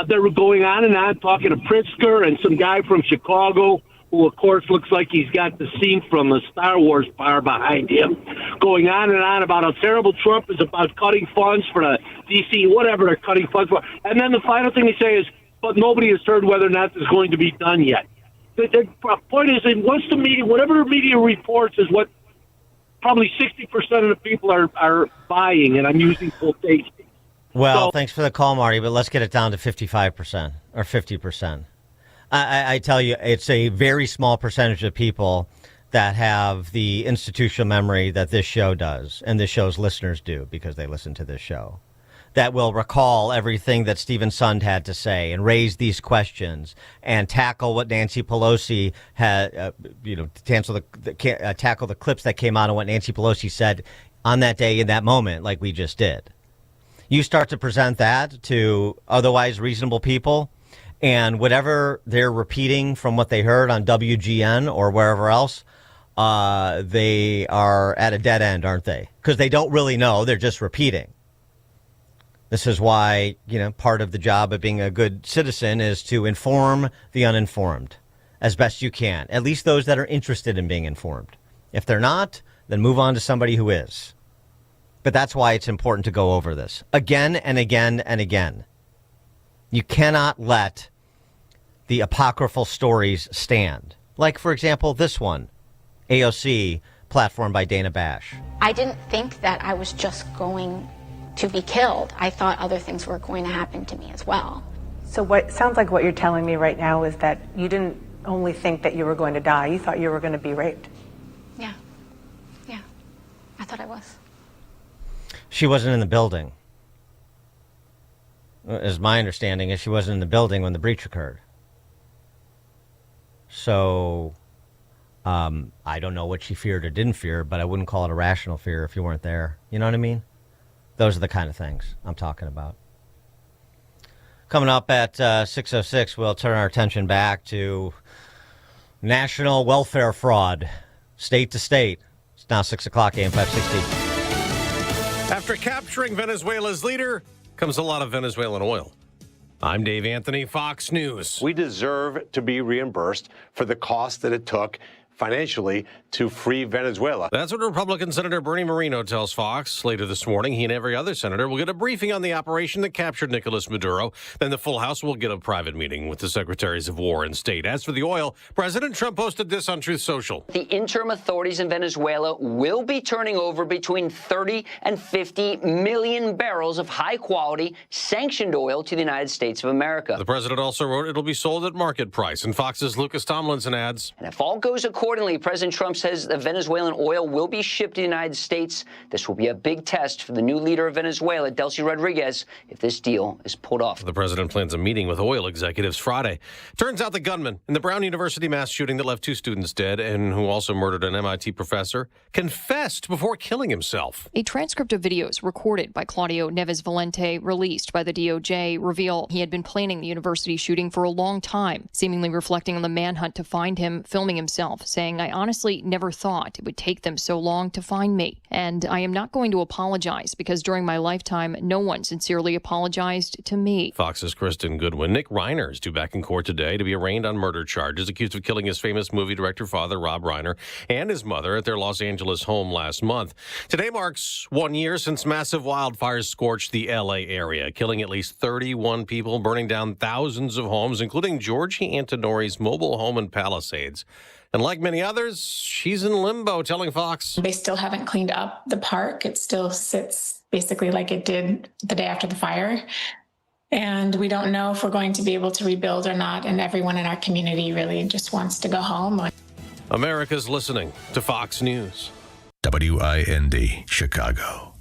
they were going on and on talking to Pritzker and some guy from Chicago, who of course looks like he's got the scene from the Star Wars bar behind him, going on and on about how terrible Trump is about cutting funds for the D.C., whatever they're cutting funds for. And then the final thing they say is, but nobody has heard whether or not this is going to be done yet. The point is, once the media, whatever the media reports is what probably 60% of the people are buying, and I'm using quotations. Well, thanks for the call, Marty, but let's get it down to 55% or 50%. I tell you, it's a very small percentage of people that have the institutional memory that this show does, and this show's listeners do because they listen to this show, that will recall everything that Stephen Sund had to say and raise these questions and tackle what Nancy Pelosi had, tackle the clips that came out of what Nancy Pelosi said on that day in that moment, like we just did. You start to present that to otherwise reasonable people, and whatever they're repeating from what they heard on WGN or wherever else, they are at a dead end, aren't they? Because they don't really know. They're just repeating. This is why, part of the job of being a good citizen is to inform the uninformed as best you can, at least those that are interested in being informed. If they're not, then move on to somebody who is. But that's why it's important to go over this again and again and again. You cannot let the apocryphal stories stand. Like, for example, this one, AOC, platformed by Dana Bash. I didn't think that I was just going to be killed. I thought other things were going to happen to me as well. So what sounds like what you're telling me right now is that you didn't only think that you were going to die, you thought you were going to be raped. Yeah. thought I was. She wasn't in the building. As my understanding is, she wasn't in the building when the breach occurred. So, I don't know what she feared or didn't fear, but I wouldn't call it a rational fear if you weren't there. You know what I mean? Those are the kind of things I'm talking about. Coming up at 6:06, we'll turn our attention back to national welfare fraud, state to state. It's now 6 o'clock, AM 560. After capturing Venezuela's leader comes a lot of Venezuelan oil. I'm Dave Anthony, Fox News. We deserve to be reimbursed for the cost that it took financially to free Venezuela. That's what Republican Senator Bernie Moreno tells Fox. Later this morning, he and every other senator will get a briefing on the operation that captured Nicolas Maduro. Then the full House will get a private meeting with the Secretaries of War and State. As for the oil, President Trump posted this on Truth Social. The interim authorities in Venezuela will be turning over between 30 and 50 million barrels of high-quality, sanctioned oil to the United States of America. The president also wrote it'll be sold at market price. And Fox's Lucas Tomlinson adds, and if all goes accordingly, President Trump says the Venezuelan oil will be shipped to the United States. This will be a big test for the new leader of Venezuela, Delcy Rodriguez, if this deal is pulled off. The president plans a meeting with oil executives Friday. Turns out the gunman in the Brown University mass shooting that left 2 students dead and who also murdered an MIT professor confessed before killing himself. A transcript of videos recorded by Claudio Neves Valente, released by the DOJ, reveal he had been planning the university shooting for a long time, seemingly reflecting on the manhunt to find him, filming himself, saying, I honestly never thought it would take them so long to find me. And I am not going to apologize because during my lifetime, no one sincerely apologized to me. Fox's Kristen Goodwin. Nick Reiner is due back in court today to be arraigned on murder charges, accused of killing his famous movie director father, Rob Reiner, and his mother at their Los Angeles home last month. Today marks 1 year since massive wildfires scorched the L.A. area, killing at least 31 people, burning down thousands of homes, including Georgie Antonori's mobile home in Palisades. And like many others, she's in limbo, telling Fox. They still haven't cleaned up the park. It still sits basically like it did the day after the fire. And we don't know if we're going to be able to rebuild or not. And everyone in our community really just wants to go home. America's listening to Fox News. WIND, Chicago.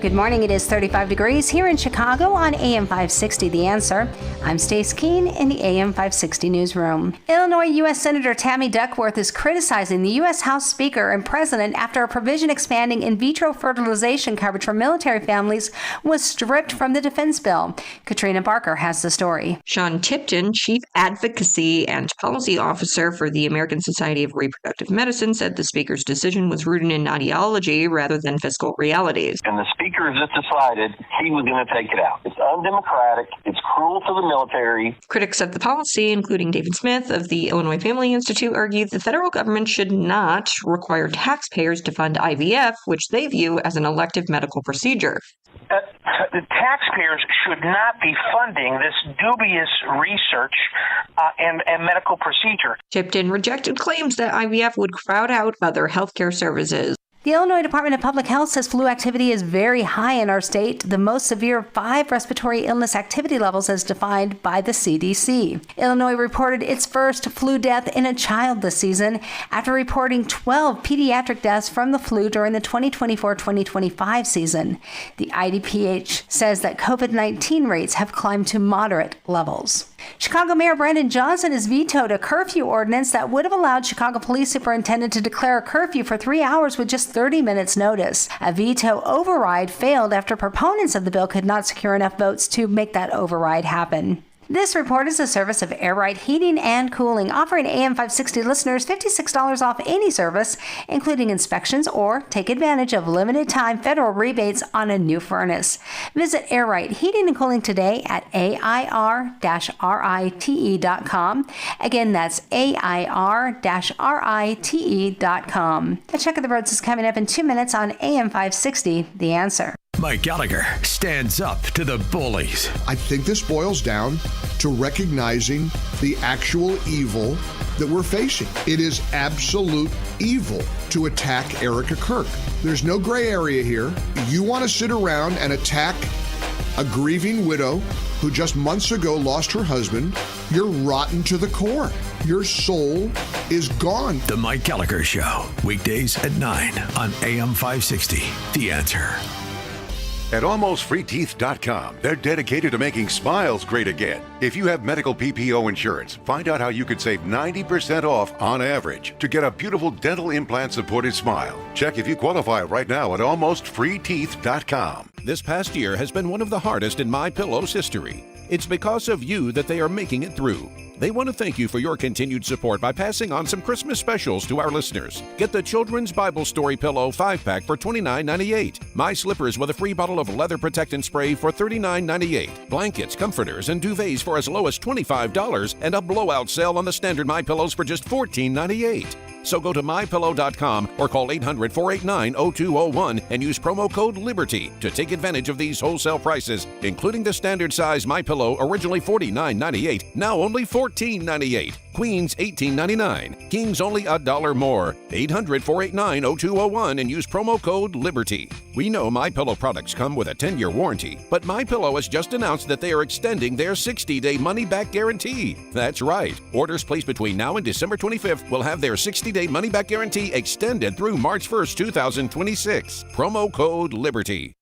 Good morning. It is 35 degrees here in Chicago on AM 560 The Answer. I'm Stace Keene in the AM 560 newsroom. Illinois U.S. Senator Tammy Duckworth is criticizing the U.S. House Speaker and President after a provision expanding in vitro fertilization coverage for military families was stripped from the defense bill. Katrina Barker has the story. Sean Tipton, Chief Advocacy and Policy Officer for the American Society of Reproductive Medicine, said the Speaker's decision was rooted in ideology rather than fiscal realities. And the Speaker just decided he was going to take it out. It's undemocratic. It's cruel to the military. Critics of the policy, including David Smith of the Illinois Family Institute, argued the federal government should not require taxpayers to fund IVF, which they view as an elective medical procedure. The taxpayers should not be funding this dubious research and medical procedure. Tipton rejected claims that IVF would crowd out other healthcare services. The Illinois Department of Public Health says flu activity is very high in our state, the most severe 5 respiratory illness activity levels as defined by the CDC. Illinois reported its first flu death in a child this season after reporting 12 pediatric deaths from the flu during the 2024-2025 season. The IDPH says that COVID-19 rates have climbed to moderate levels. Chicago Mayor Brandon Johnson has vetoed a curfew ordinance that would have allowed Chicago Police Superintendent to declare a curfew for 3 hours with just 30 minutes notice. A veto override failed after proponents of the bill could not secure enough votes to make that override happen. This report is a service of Air Right Heating and Cooling, offering AM 560 listeners $56 off any service, including inspections, or take advantage of limited-time federal rebates on a new furnace. Visit Air Right Heating and Cooling today at AIR-RITE.com. Again, that's AIR-RITE.com. A check of the roads is coming up in 2 minutes on AM 560, The Answer. Mike Gallagher stands up to the bullies. I think this boils down to recognizing the actual evil that we're facing. It is absolute evil to attack Erica Kirk. There's no gray area here. You want to sit around and attack a grieving widow who just months ago lost her husband. You're rotten to the core. your soul is gone. The Mike Gallagher Show, weekdays at 9 on AM 560. The Answer. At AlmostFreeTeeth.com, they're dedicated to making smiles great again. If you have medical PPO insurance, find out how you could save 90% off on average to get a beautiful dental implant-supported smile. Check if you qualify right now at AlmostFreeTeeth.com. This past year has been one of the hardest in MyPillow's history. It's because of you that they are making it through. They want to thank you for your continued support by passing on some Christmas specials to our listeners. Get the Children's Bible Story Pillow 5-pack for $29.98. My Slippers with a free bottle of leather protectant spray for $39.98. Blankets, comforters, and duvets for as low as $25, and a blowout sale on the standard MyPillows for just $14.98. So go to MyPillow.com or call 800-489-0201 and use promo code LIBERTY to take advantage of these wholesale prices, including the standard size MyPillow, originally $49.98, now only $14.98. Queens $18.99. Kings only $1 more. 800-489-0201 and use promo code LIBERTY. We know MyPillow products come with a 10-year warranty, but MyPillow has just announced that they are extending their 60-day money-back guarantee. That's right. Orders placed between now and December 25th will have their 60-day money-back guarantee extended through March 1st, 2026. Promo code LIBERTY.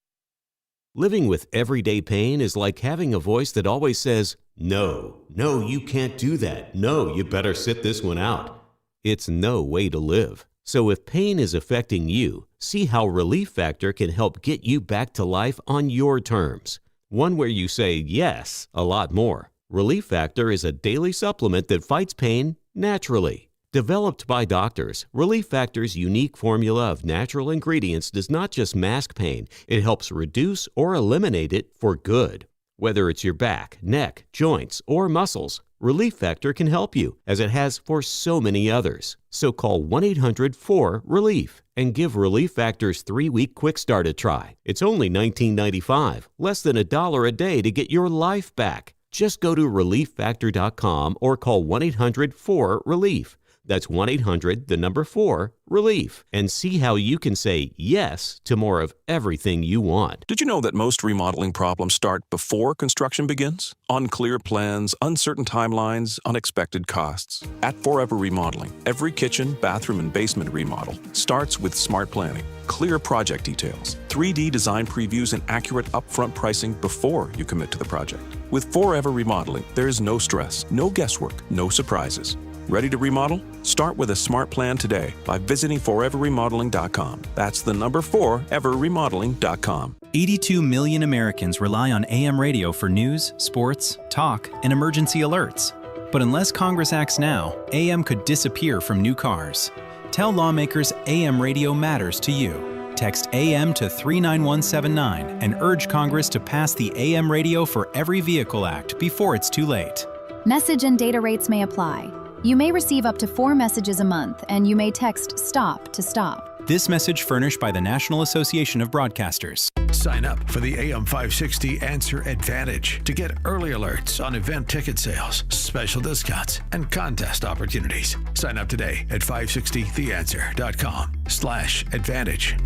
Living with everyday pain is like having a voice that always says, "No, you can't do that. No, you better sit this one out." It's no way to live. So if pain is affecting you, see how Relief Factor can help get you back to life on your terms. One where you say yes a lot more. Relief Factor is a daily supplement that fights pain naturally. Developed by doctors, Relief Factor's unique formula of natural ingredients does not just mask pain, it helps reduce or eliminate it for good. Whether it's your back, neck, joints, or muscles, Relief Factor can help you, as it has for so many others. So call 1-800-4RELIEF and give Relief Factor's 3-week quick start a try. It's only $19.95, less than $1 a day to get your life back. Just go to ReliefFactor.com or call 1-800-4RELIEF. That's 1-800-4-RELIEF, and see how you can say yes to more of everything you want. Did you know that most remodeling problems start before construction begins? Unclear plans, uncertain timelines, unexpected costs. At Forever Remodeling, every kitchen, bathroom, and basement remodel starts with smart planning, clear project details, 3D design previews, and accurate upfront pricing before you commit to the project. With Forever Remodeling, there is no stress, no guesswork, no surprises. Ready to remodel? Start with a smart plan today by visiting foreverremodeling.com. That's the number 4, everremodeling.com. 82 million Americans rely on AM radio for news, sports, talk, and emergency alerts. But unless Congress acts now, AM could disappear from new cars. Tell lawmakers AM radio matters to you. Text AM to 39179 and urge Congress to pass the AM Radio for Every Vehicle Act before it's too late. Message and data rates may apply. You may receive up to 4 messages a month, and you may text STOP to stop. This message furnished by the National Association of Broadcasters. Sign up for the AM 560 Answer Advantage to get early alerts on event ticket sales, special discounts, and contest opportunities. Sign up today at 560theanswer.com/advantage.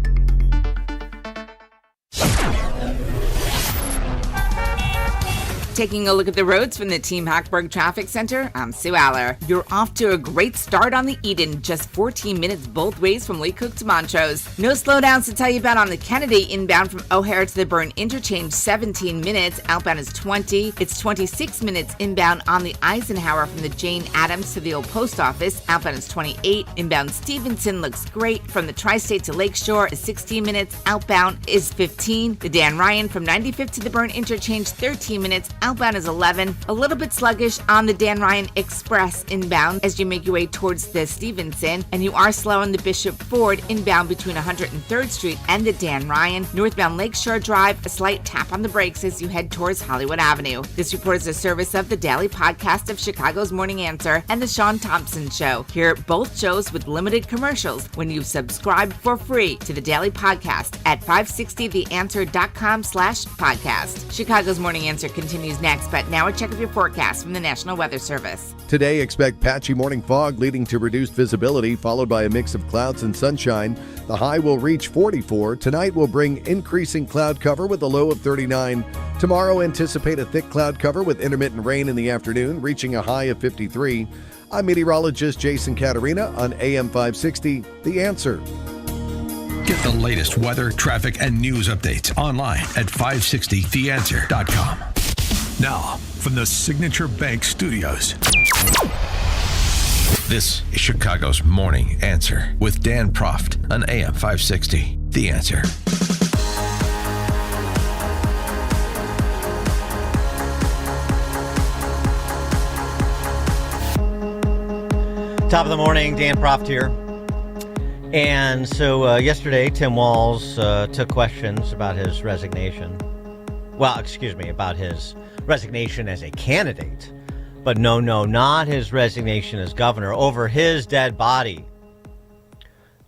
Taking a look at the roads from the Team Hackberg Traffic Center, I'm Sue Aller. You're off to a great start on the Eden, just 14 minutes both ways from Lee Cook to Montrose. No slowdowns to tell you about on the Kennedy, inbound from O'Hare to the Byrne Interchange, 17 minutes. Outbound is 20. It's 26 minutes inbound on the Eisenhower from the Jane Addams to the Old Post Office. Outbound is 28. Inbound Stevenson looks great. From the Tri-State to Lakeshore is 16 minutes. Outbound is 15. The Dan Ryan from 95th to the Byrne Interchange, 13 minutes. Outbound is 11. A little bit sluggish on the Dan Ryan Express inbound as you make your way towards the Stevenson, and you are slow on the Bishop Ford inbound between 103rd Street and the Dan Ryan. Northbound Lakeshore Drive, a slight tap on the brakes as you head towards Hollywood Avenue. This report is a service of the daily podcast of Chicago's Morning Answer and the Sean Thompson Show. Hear both shows with limited commercials when you subscribe for free to the daily podcast at 560theanswer.com/podcast. Chicago's Morning Answer continues next, but now a check of your forecast from the National Weather Service. Today, expect patchy morning fog leading to reduced visibility, followed by a mix of clouds and sunshine. The high will reach 44. Tonight will bring increasing cloud cover with a low of 39. Tomorrow, anticipate a thick cloud cover with intermittent rain in the afternoon, reaching a high of 53. I'm meteorologist Jason Caterina on AM 560, The Answer. Get the latest weather, traffic, and news updates online at 560theanswer.com. Now, from the Signature Bank Studios, this is Chicago's Morning Answer with Dan Proft on AM 560, The Answer. Top of the morning, Dan Proft here. And so yesterday, Tim Walz took questions about his resignation. Well, excuse me, about his resignation as a candidate. But no, not his resignation as governor, over his dead body.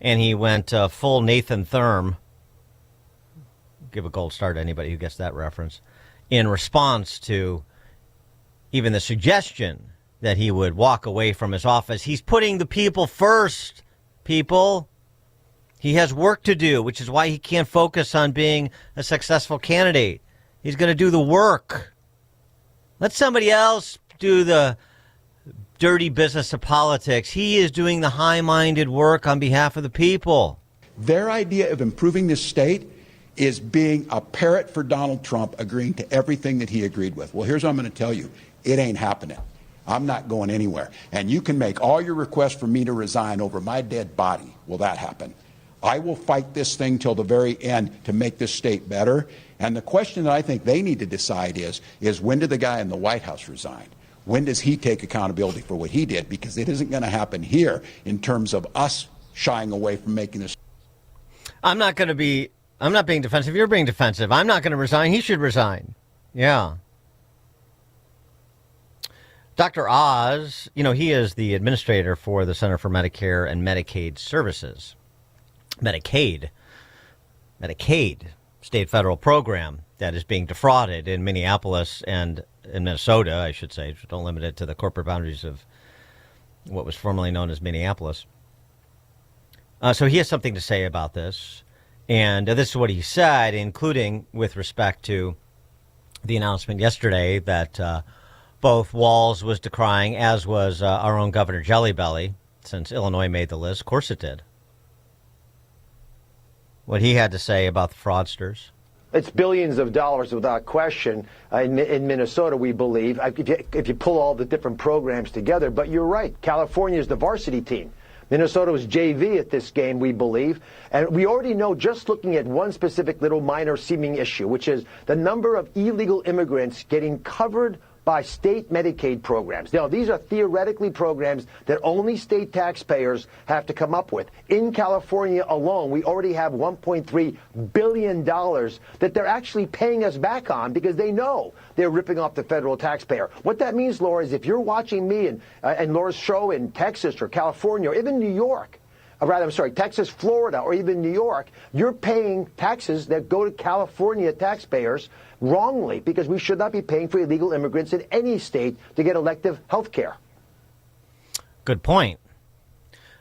And he went full Nathan Thurm. Give a gold star to anybody who gets that reference. In response to even the suggestion that he would walk away from his office. He's putting the people first, people. He has work to do, which is why he can't focus on being a successful candidate. He's going to do the work. Let somebody else do the dirty business of politics. He is doing the high-minded work on behalf of the people. Their idea of improving this state is being a parrot for Donald Trump, agreeing to everything that he agreed with. Well, here's what I'm going to tell you. It ain't happening. I'm not going anywhere. And you can make all your requests for me to resign over my dead body. Will that happen? I will fight this thing till the very end to make this state better. And the question that I think they need to decide is when did the guy in the White House resign? When does he take accountability for what he did? Because it isn't going to happen here in terms of us shying away from making this. I'm not being defensive. You're being defensive. I'm not going to resign. He should resign. Yeah. Dr. Oz, he is the administrator for the Center for Medicare and Medicaid Services. Medicaid, state federal program that is being defrauded in Minneapolis and in Minnesota, I should say. Don't limit it to the corporate boundaries of what was formerly known as Minneapolis. So he has something to say about this. And this is what he said, including with respect to the announcement yesterday that both Walz was decrying, as was our own Governor Jellybelly, since Illinois made the list. Of course it did. What he had to say about the fraudsters. It's billions of dollars without question in Minnesota, we believe, if you pull all the different programs together. But you're right. California is the varsity team. Minnesota was JV at this game, we believe. And we already know, just looking at one specific little minor seeming issue, which is the number of illegal immigrants getting covered by state Medicaid programs. Now, these are theoretically programs that only state taxpayers have to come up with. In California alone, we already have $1.3 billion that they're actually paying us back on because they know they're ripping off the federal taxpayer. What that means, Laura, is if you're watching me and Laura's show in Texas or California or even New York, Texas, Florida, or even New York, you're paying taxes that go to California taxpayers wrongly, because we should not be paying for illegal immigrants in any state to get elective health care. Good point.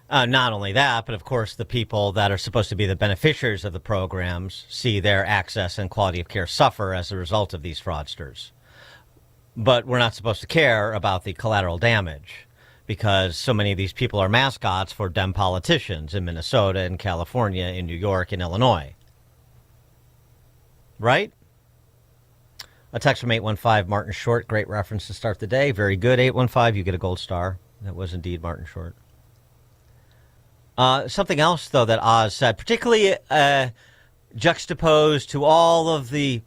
Not only that, but of course the people that are supposed to be the beneficiaries of the programs see their access and quality of care suffer as a result of these fraudsters. But we're not supposed to care about the collateral damage, because so many of these people are mascots for Dem politicians in Minnesota, in California, in New York, in Illinois. Right? A text from 815, Martin Short. Great reference to start the day. Very good, 815. You get a gold star. That was indeed Martin Short. Something else, though, that Oz said, particularly juxtaposed to all of the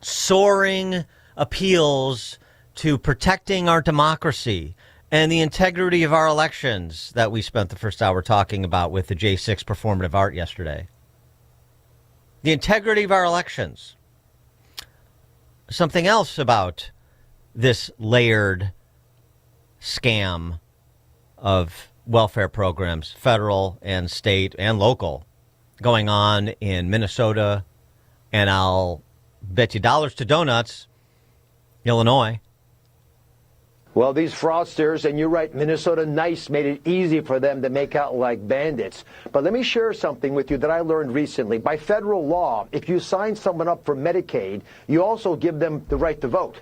soaring appeals to protecting our democracy and the integrity of our elections that we spent the first hour talking about with the J6 performative art yesterday. The integrity of our elections. Something else about this layered scam of welfare programs, federal and state and local, going on in Minnesota, and I'll bet you dollars to donuts, Illinois. Well, these fraudsters, and you're right, Minnesota Nice made it easy for them to make out like bandits. But let me share something with you that I learned recently. By federal law, if you sign someone up for Medicaid, you also give them the right to vote.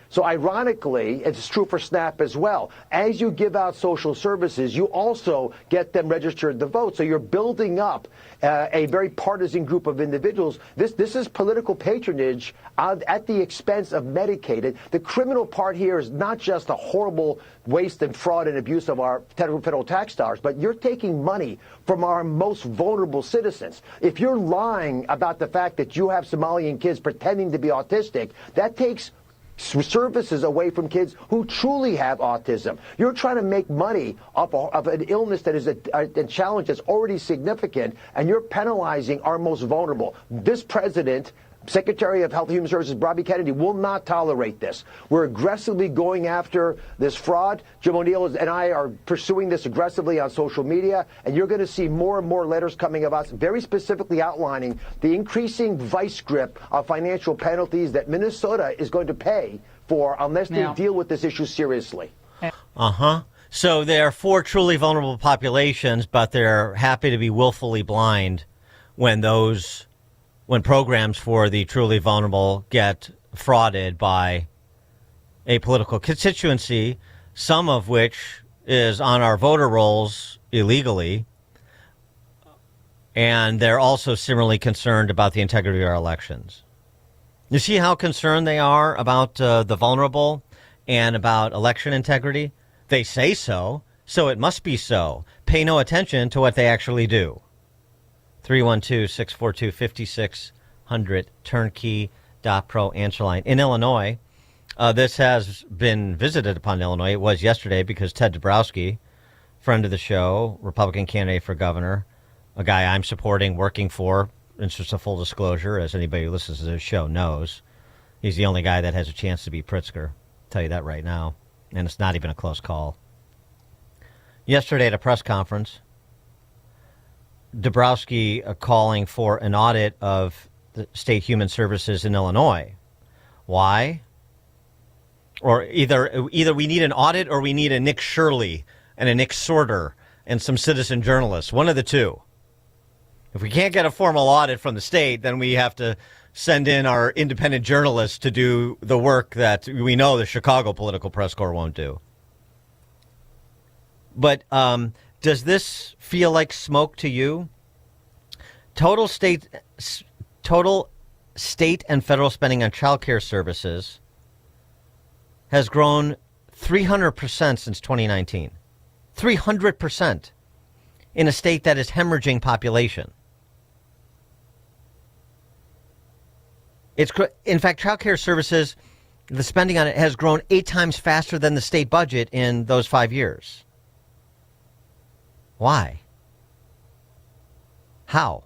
So ironically, it's true for SNAP as well. As you give out social services, you also get them registered to vote. So you're building up a very partisan group of individuals. This is political patronage at the expense of Medicaid. The criminal part here is not just a horrible waste and fraud and abuse of our federal tax dollars, but you're taking money from our most vulnerable citizens. If you're lying about the fact that you have Somalian kids pretending to be autistic, that takes services away from kids who truly have autism. You're trying to make money off of an illness that is a challenge that's already significant, and you're penalizing our most vulnerable. This president, Secretary of Health and Human Services Bobby Kennedy, will not tolerate this. We're aggressively going after this fraud. Jim O'Neill and I are pursuing this aggressively on social media, and you're going to see more and more letters coming of us very specifically outlining the increasing vice grip of financial penalties that Minnesota is going to pay for unless they deal with this issue seriously. So they're for truly vulnerable populations, but they're happy to be willfully blind when programs for the truly vulnerable get frauded by a political constituency, some of which is on our voter rolls illegally. And they're also similarly concerned about the integrity of our elections. You see how concerned they are about the vulnerable and about election integrity? They say so it must be so. Pay no attention to what they actually do. 312-642-5600, turnkey.pro answer line. In Illinois, this has been visited upon Illinois. It was yesterday because Ted Dabrowski, friend of the show, Republican candidate for governor, a guy I'm supporting, working for, in just a full disclosure, as anybody who listens to this show knows, he's the only guy that has a chance to beat Pritzker. I'll tell you that right now. And it's not even a close call. Yesterday at a press conference, Dabrowski calling for an audit of the state human services in Illinois. Why? Or either we need an audit or we need a Nick Shirley and a Nick Sorter and some citizen journalists. One of the two. If we can't get a formal audit from the state, then we have to send in our independent journalists to do the work that we know the Chicago Political Press Corps won't do. But does this feel like smoke to you? Total state and federal spending on child care services has grown 300% since 2019. 300% in a state that is hemorrhaging population. In fact, child care services, the spending on it has grown 8 times faster than the state budget in those 5 years. Why? How?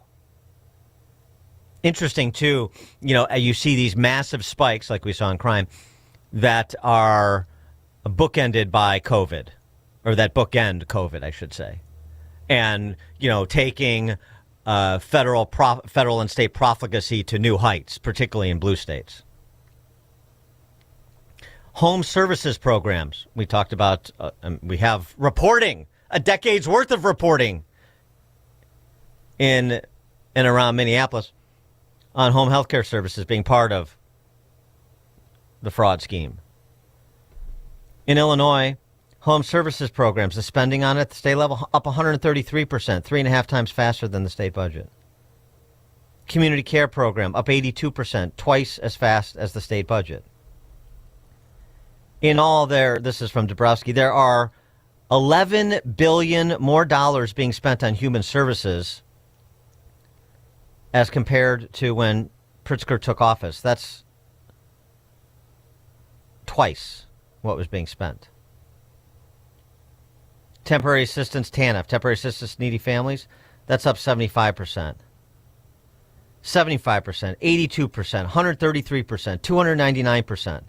Interesting, too, you see these massive spikes like we saw in crime that are bookended by COVID, or that bookend COVID, I should say. And, taking federal and state profligacy to new heights, particularly in blue states. Home services programs. We talked about, we have reporting, a decade's worth of reporting in and around Minneapolis on home health care services being part of the fraud scheme. In Illinois, home services programs, the spending on it at the state level up 133%, 3.5 times faster than the state budget. Community care program up 82%, twice as fast as the state budget. In all this is from Dabrowski, there are $11 billion more dollars being spent on human services as compared to when Pritzker took office. That's twice what was being spent. Temporary assistance, TANF, temporary assistance to needy families, that's up 75%. 75%, 82%, 133%, 299%.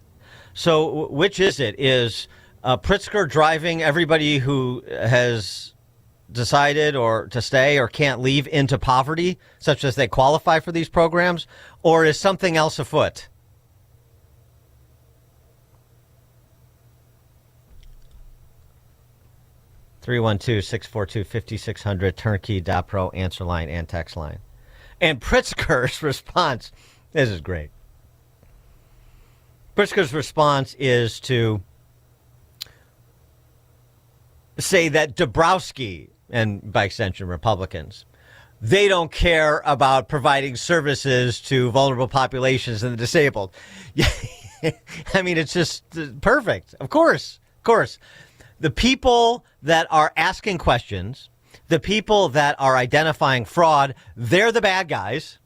So which is it? Is Pritzker driving everybody who has decided or to stay or can't leave into poverty, such as they qualify for these programs, or is something else afoot? (312-642-5600) turnkey.pro answer line and text line. And Pritzker's response, this is great. Pritzker's response is to say that Dabrowski, and by extension Republicans, they don't care about providing services to vulnerable populations and the disabled. I mean, it's just perfect. Of course. The people that are asking questions, the people that are identifying fraud, they're the bad guys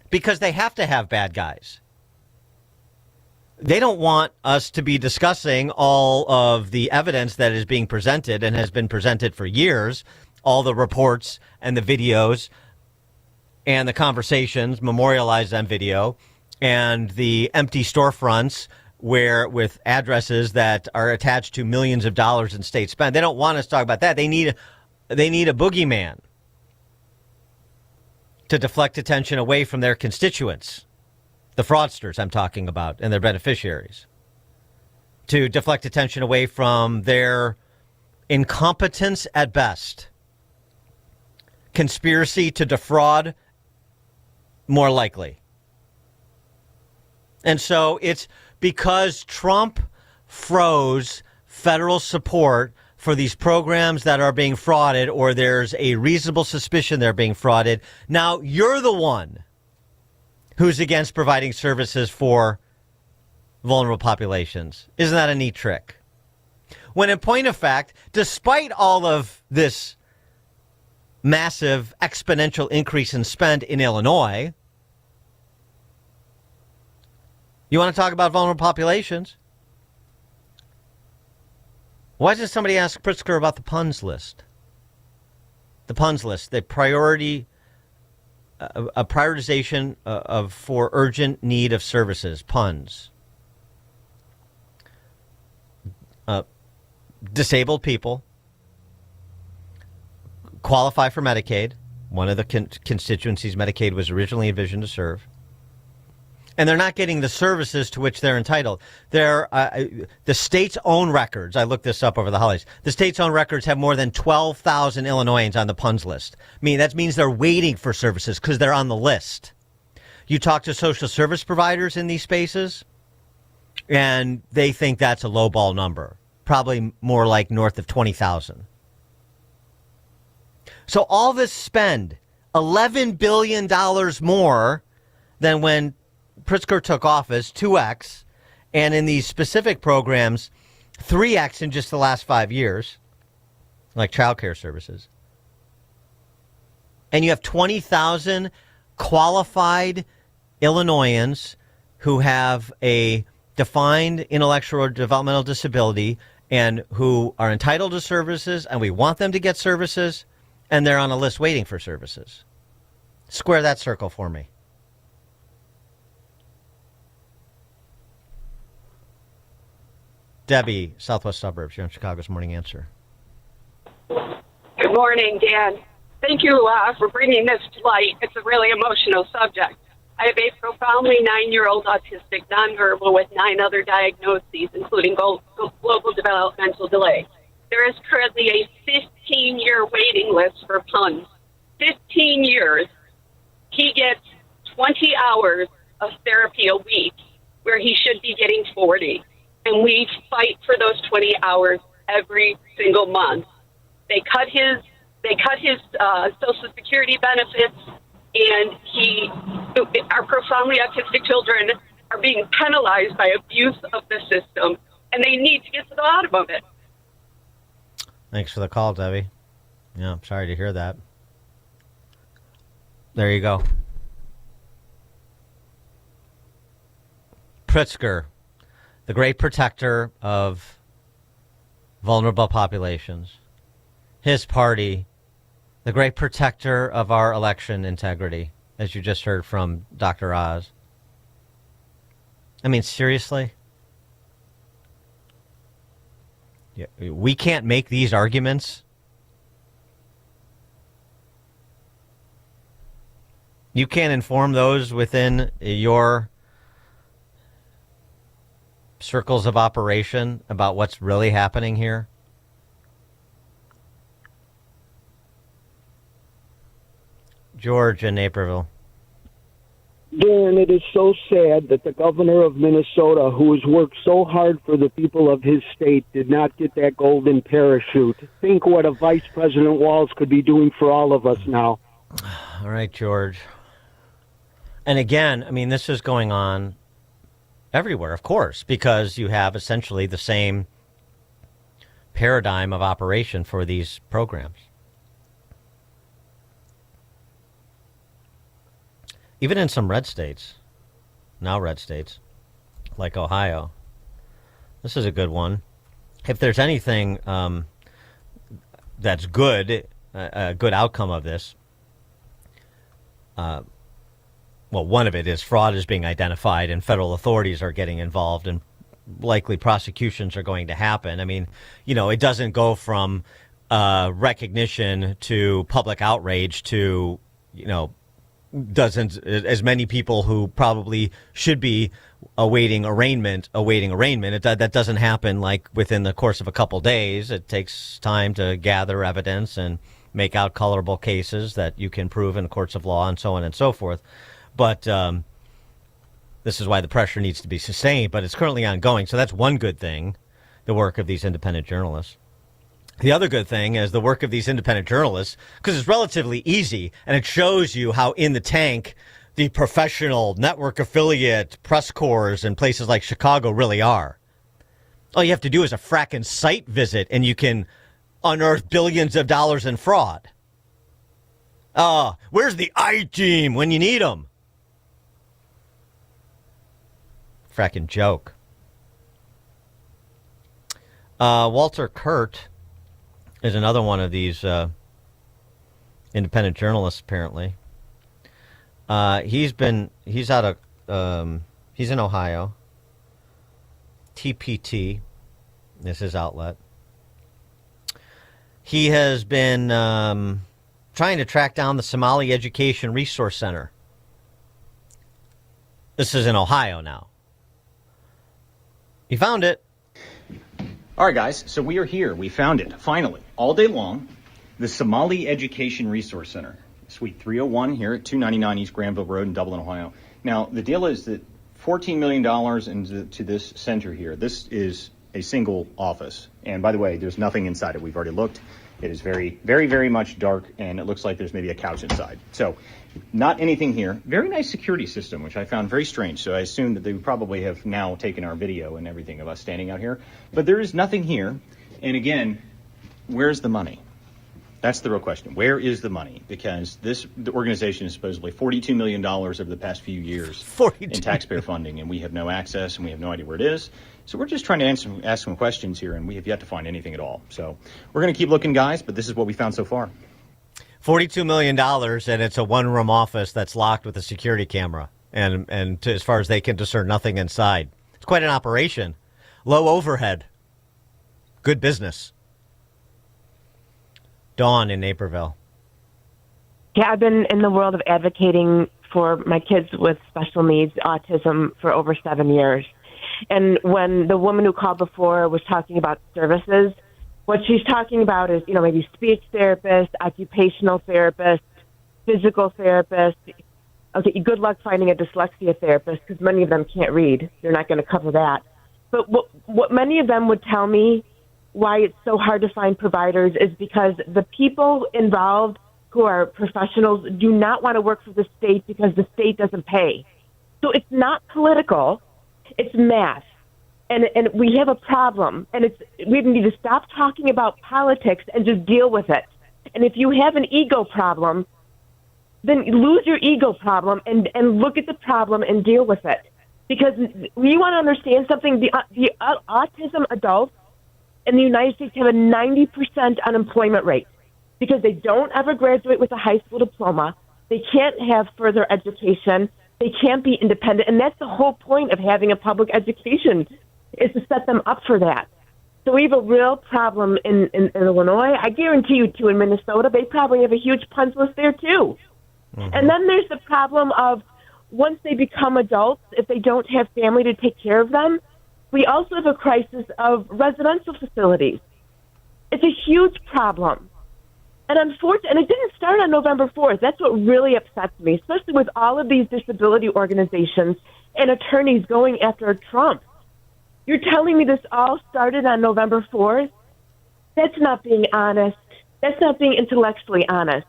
because they have to have bad guys. They don't want us to be discussing all of the evidence that is being presented and has been presented for years, all the reports and the videos and the conversations memorialized on video and the empty storefronts where with addresses that are attached to millions of dollars in state spend. They don't want us to talk about that. They need a boogeyman to deflect attention away from their constituents. The fraudsters I'm talking about and their beneficiaries, to deflect attention away from their incompetence at best, conspiracy to defraud more likely. And so it's because Trump froze federal support for these programs that are being frauded, or there's a reasonable suspicion they're being frauded. Now you're the one who's against providing services for vulnerable populations. Isn't that a neat trick? When in point of fact, despite all of this massive exponential increase in spend in Illinois, you want to talk about vulnerable populations? Why doesn't somebody ask Pritzker about the PUNS list? The PUNS list, the priority a prioritization of for urgent need of services, PUNS. Disabled people qualify for Medicaid, one of the constituencies Medicaid was originally envisioned to serve. And they're not getting the services to which they're entitled. They're, the state's own records, I looked this up over the holidays, the state's own records have more than 12,000 Illinoisans on the PUNS list. I mean, that means they're waiting for services because they're on the list. You talk to social service providers in these spaces, and they think that's a lowball number, probably more like north of 20,000. So all this spend, $11 billion more than when Pritzker took office, 2x, and in these specific programs, 3x in just the last 5 years, like child care services. And you have 20,000 qualified Illinoisans who have a defined intellectual or developmental disability and who are entitled to services, and we want them to get services, and they're on a list waiting for services. Square that circle for me. Debbie, Southwest Suburbs, you're on Chicago's Morning Answer. Good morning, Dan. Thank you for bringing this to light. It's a really emotional subject. I have a profoundly 9-year-old autistic nonverbal with 9 other diagnoses, including global developmental delay. There is currently a 15-year waiting list for PUNS. 15 years. He gets 20 hours of therapy a week, where he should be getting 40. And we fight for those 20 hours every single month. They cut his Social Security benefits, and our profoundly autistic children are being penalized by abuse of the system, and they need to get to the bottom of it. Thanks for the call, Debbie. Yeah, I'm sorry to hear that. There you go. Pritzker, the great protector of vulnerable populations. His party, the great protector of our election integrity, as you just heard from Dr. Oz. I mean, seriously? We can't make these arguments. You can't inform those within your circles of operation about what's really happening here. George in Naperville. Darren, it is so sad that the governor of Minnesota, who has worked so hard for the people of his state, did not get that golden parachute. Think what a Vice President Walz could be doing for all of us now. All right, George. And again, I mean, this is going on everywhere, of course, because you have essentially the same paradigm of operation for these programs. Even in some red states, like Ohio, this is a good one. If there's anything that's good, a good outcome of this, well, one of it is fraud is being identified and federal authorities are getting involved and likely prosecutions are going to happen. I mean, you know, it doesn't go from recognition to public outrage to, you know, dozens, as many people who probably should be awaiting arraignment. That doesn't happen like within the course of a couple days. It takes time to gather evidence and make out colorable cases that you can prove in courts of law and so on and so forth. But this is why the pressure needs to be sustained, but it's currently ongoing. So that's one good thing, the work of these independent journalists. The other good thing is the work of these independent journalists, because it's relatively easy, and it shows you how in the tank the professional network affiliate press corps in places like Chicago really are. All you have to do is a fracking site visit, and you can unearth billions of dollars in fraud. Where's the I-team when you need them? Fracking joke. Walter Kurt is another one of these independent journalists, apparently. He's in Ohio. TPT is his outlet. He has been trying to track down the Somali Education Resource Center. This is in Ohio now. He found it. All right, guys, so we are here. We found it, finally, all day long, the Somali Education Resource Center, Suite 301 here at 299 East Granville Road in Dublin, Ohio. Now, the deal is that $14 million into this center here. This is a single office. And by the way, there's nothing inside it. We've already looked. It is very, very, very much dark, and it looks like there's maybe a couch inside. So not anything here. Very nice security system, which I found very strange. So I assume that they probably have now taken our video and everything of us standing out here. But there is nothing here. And again, where's the money? That's the real question. Where is the money? Because the organization is supposedly $42 million over the past few years in taxpayer funding, and we have no access, and we have no idea where it is. So we're just trying to ask some questions here, and we have yet to find anything at all. So we're going to keep looking, guys, but this is what we found so far. $42 million, and it's a one-room office that's locked with a security camera, and as far as they can discern, nothing inside. It's quite an operation. Low overhead. Good business. Dawn in Naperville. Yeah, I've been in the world of advocating for my kids with special needs, autism, for over 7 years. And when the woman who called before was talking about services, what she's talking about is, maybe speech therapist, occupational therapist, physical therapist. Okay, good luck finding a dyslexia therapist because many of them can't read. They're not going to cover that. But what many of them would tell me why it's so hard to find providers is because the people involved who are professionals do not want to work for the state because the state doesn't pay. So it's not political. It's math. And we have a problem. And we need to stop talking about politics and just deal with it. And if you have an ego problem, then lose your ego problem and look at the problem and deal with it. Because you want to understand something, the autism adults in the United States have a 90% unemployment rate because they don't ever graduate with a high school diploma. They can't have further education. They can't be independent. And that's the whole point of having a public education is to set them up for that. So we have a real problem in Illinois. I guarantee you, too, in Minnesota, they probably have a huge punch list there, too. Mm-hmm. And then there's the problem of once they become adults, if they don't have family to take care of them, we also have a crisis of residential facilities. It's a huge problem. And unfortunately, and it didn't start on November 4th. That's what really upsets me, especially with all of these disability organizations and attorneys going after Trump. You're telling me this all started on November 4th? That's not being honest. That's not being intellectually honest.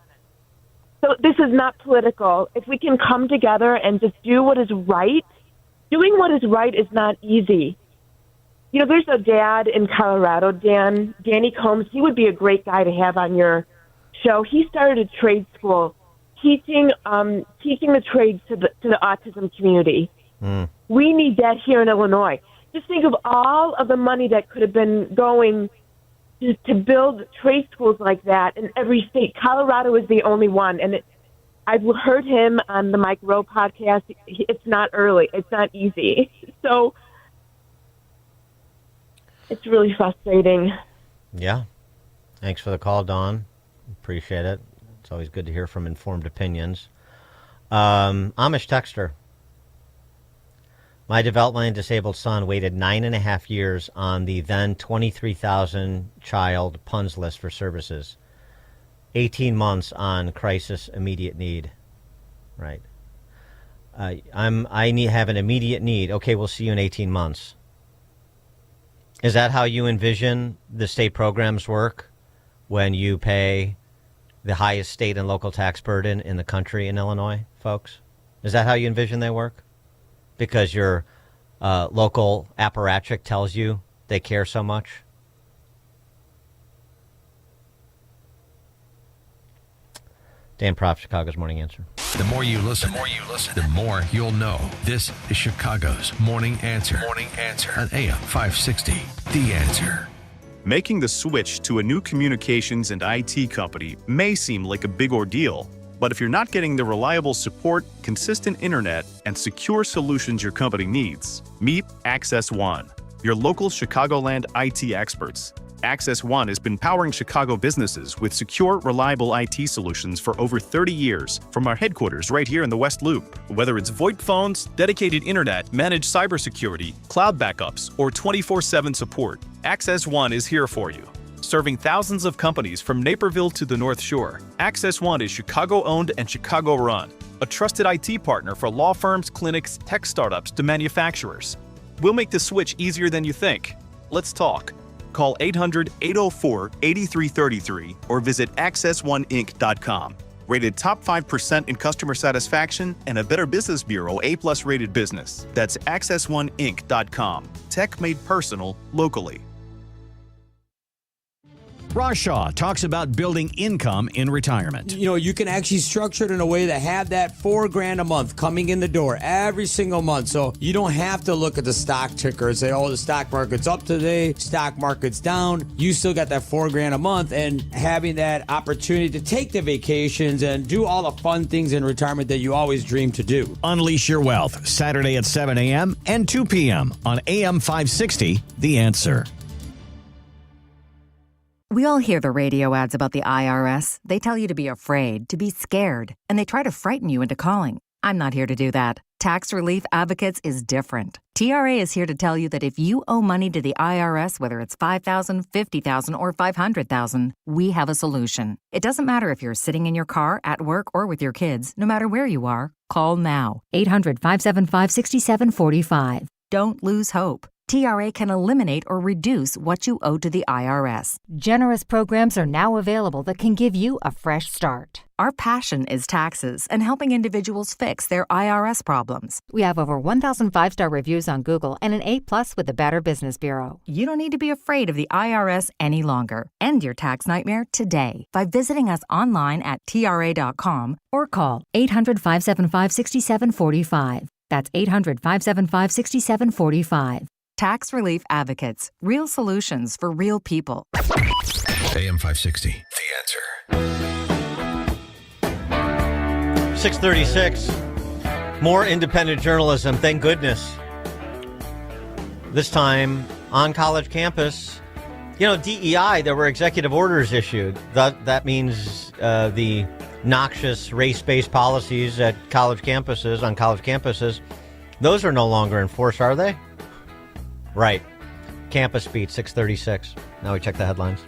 So this is not political. If we can come together and just do what is right, doing what is right is not easy. You know, there's a dad in Colorado, Danny Combs. He would be a great guy to have on your show. He started a trade school teaching the trades to the autism community. We need that here in Illinois. Just think of all of the money that could have been going to build trade schools like that in every state. Colorado is the only one, and I've heard him on the Mike Rowe podcast. It's not early. It's not easy. So it's really frustrating. Yeah. Thanks for the call, Dawn. Appreciate it. It's always good to hear from informed opinions. Amish texter. My developmentally disabled son waited 9.5 years on the then 23,000 child PUNS list for services. 18 months on crisis immediate need. Right. I have an immediate need. Okay, we'll see you in 18 months. Is that how you envision the state programs work when you pay the highest state and local tax burden in the country in Illinois, folks? Is that how you envision they work? Because your local apparatchik tells you they care so much? Dan Proft, Chicago's Morning Answer. The more you listen, the more you'll know. This is Chicago's Morning Answer. Morning Answer on AM 560. The Answer. Making the switch to a new communications and IT company may seem like a big ordeal, but if you're not getting the reliable support, consistent internet, and secure solutions your company needs, meet Access One, your local Chicagoland IT experts. Access One has been powering Chicago businesses with secure, reliable IT solutions for over 30 years from our headquarters right here in the West Loop. Whether it's VoIP phones, dedicated internet, managed cybersecurity, cloud backups, or 24/7 support, Access One is here for you. Serving thousands of companies from Naperville to the North Shore, Access One is Chicago-owned and Chicago-run, a trusted IT partner for law firms, clinics, tech startups to manufacturers. We'll make the switch easier than you think. Let's talk. Call 800-804-8333 or visit accessoneInc.com. Rated top 5% in customer satisfaction and a Better Business Bureau A+ rated business. That's accessoneInc.com. Tech made personal, locally. Ross Shaw talks about building income in retirement. You know, you can actually structure it in a way to have that $4,000 a month coming in the door every single month. So you don't have to look at the stock ticker and say, oh, the stock market's up today, stock market's down. You still got that $4,000 a month, and having that opportunity to take the vacations and do all the fun things in retirement that you always dream to do. Unleash your wealth, Saturday at 7 a.m. and 2 p.m. on AM 560, The Answer. We all hear the radio ads about the IRS. They tell you to be afraid, to be scared, and they try to frighten you into calling. I'm not here to do that. Tax Relief Advocates is different. TRA is here to tell you that if you owe money to the IRS, whether it's $5,000, $50,000, or $500,000, we have a solution. It doesn't matter if you're sitting in your car, at work, or with your kids. No matter where you are, call now. 800-575-6745. Don't lose hope. TRA can eliminate or reduce what you owe to the IRS. Generous programs are now available that can give you a fresh start. Our passion is taxes and helping individuals fix their IRS problems. We have over 1,000 5-star reviews on Google and an A+ with the Better Business Bureau. You don't need to be afraid of the IRS any longer. End your tax nightmare today by visiting us online at TRA.com or call 800-575-6745. That's 800-575-6745. Tax Relief Advocates. Real solutions for real people. AM 560, The Answer. 636. More independent journalism, thank goodness. This time on college campus. You know, DEI, there were executive orders issued. That means the noxious race-based policies at on college campuses, those are no longer in force, are they? Right. Campus Beat, 636. Now we check the headlines.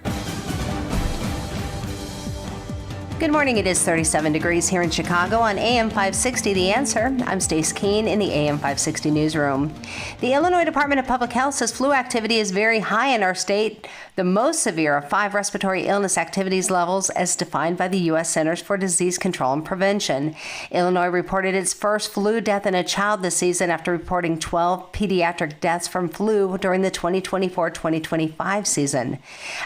Good morning. It is 37 degrees here in Chicago on AM 560 The Answer. I'm Stace Keene in the AM 560 newsroom. The Illinois Department of Public Health says flu activity is very high in our state, the most severe of 5 respiratory illness activities levels as defined by the U.S. Centers for Disease Control and Prevention. Illinois reported its first flu death in a child this season after reporting 12 pediatric deaths from flu during the 2024-2025 season.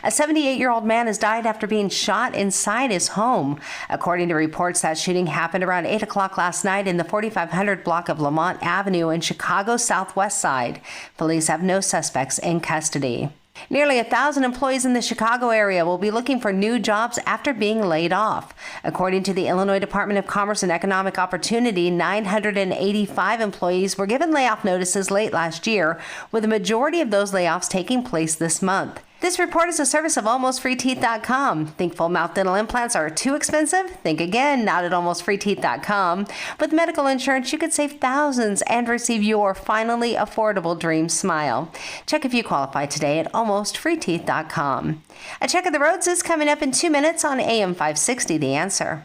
A 78-year-old man has died after being shot inside his home. According to reports, that shooting happened around 8 o'clock last night in the 4500 block of Lamont Avenue in Chicago's southwest side. Police have no suspects in custody. Nearly 1,000 employees in the Chicago area will be looking for new jobs after being laid off. According to the Illinois Department of Commerce and Economic Opportunity, 985 employees were given layoff notices late last year, with the majority of those layoffs taking place this month. This report is a service of AlmostFreeTeeth.com. Think full mouth dental implants are too expensive? Think again, not at AlmostFreeTeeth.com. With medical insurance, you could save thousands and receive your finally affordable dream smile. Check if you qualify today at AlmostFreeTeeth.com. A check of the roads is coming up in 2 minutes on AM 560 The Answer.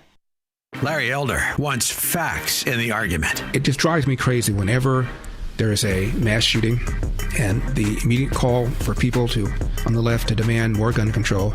Larry Elder wants facts in the argument. It just drives me crazy whenever there is a mass shooting and the immediate call for people on the left to demand more gun control.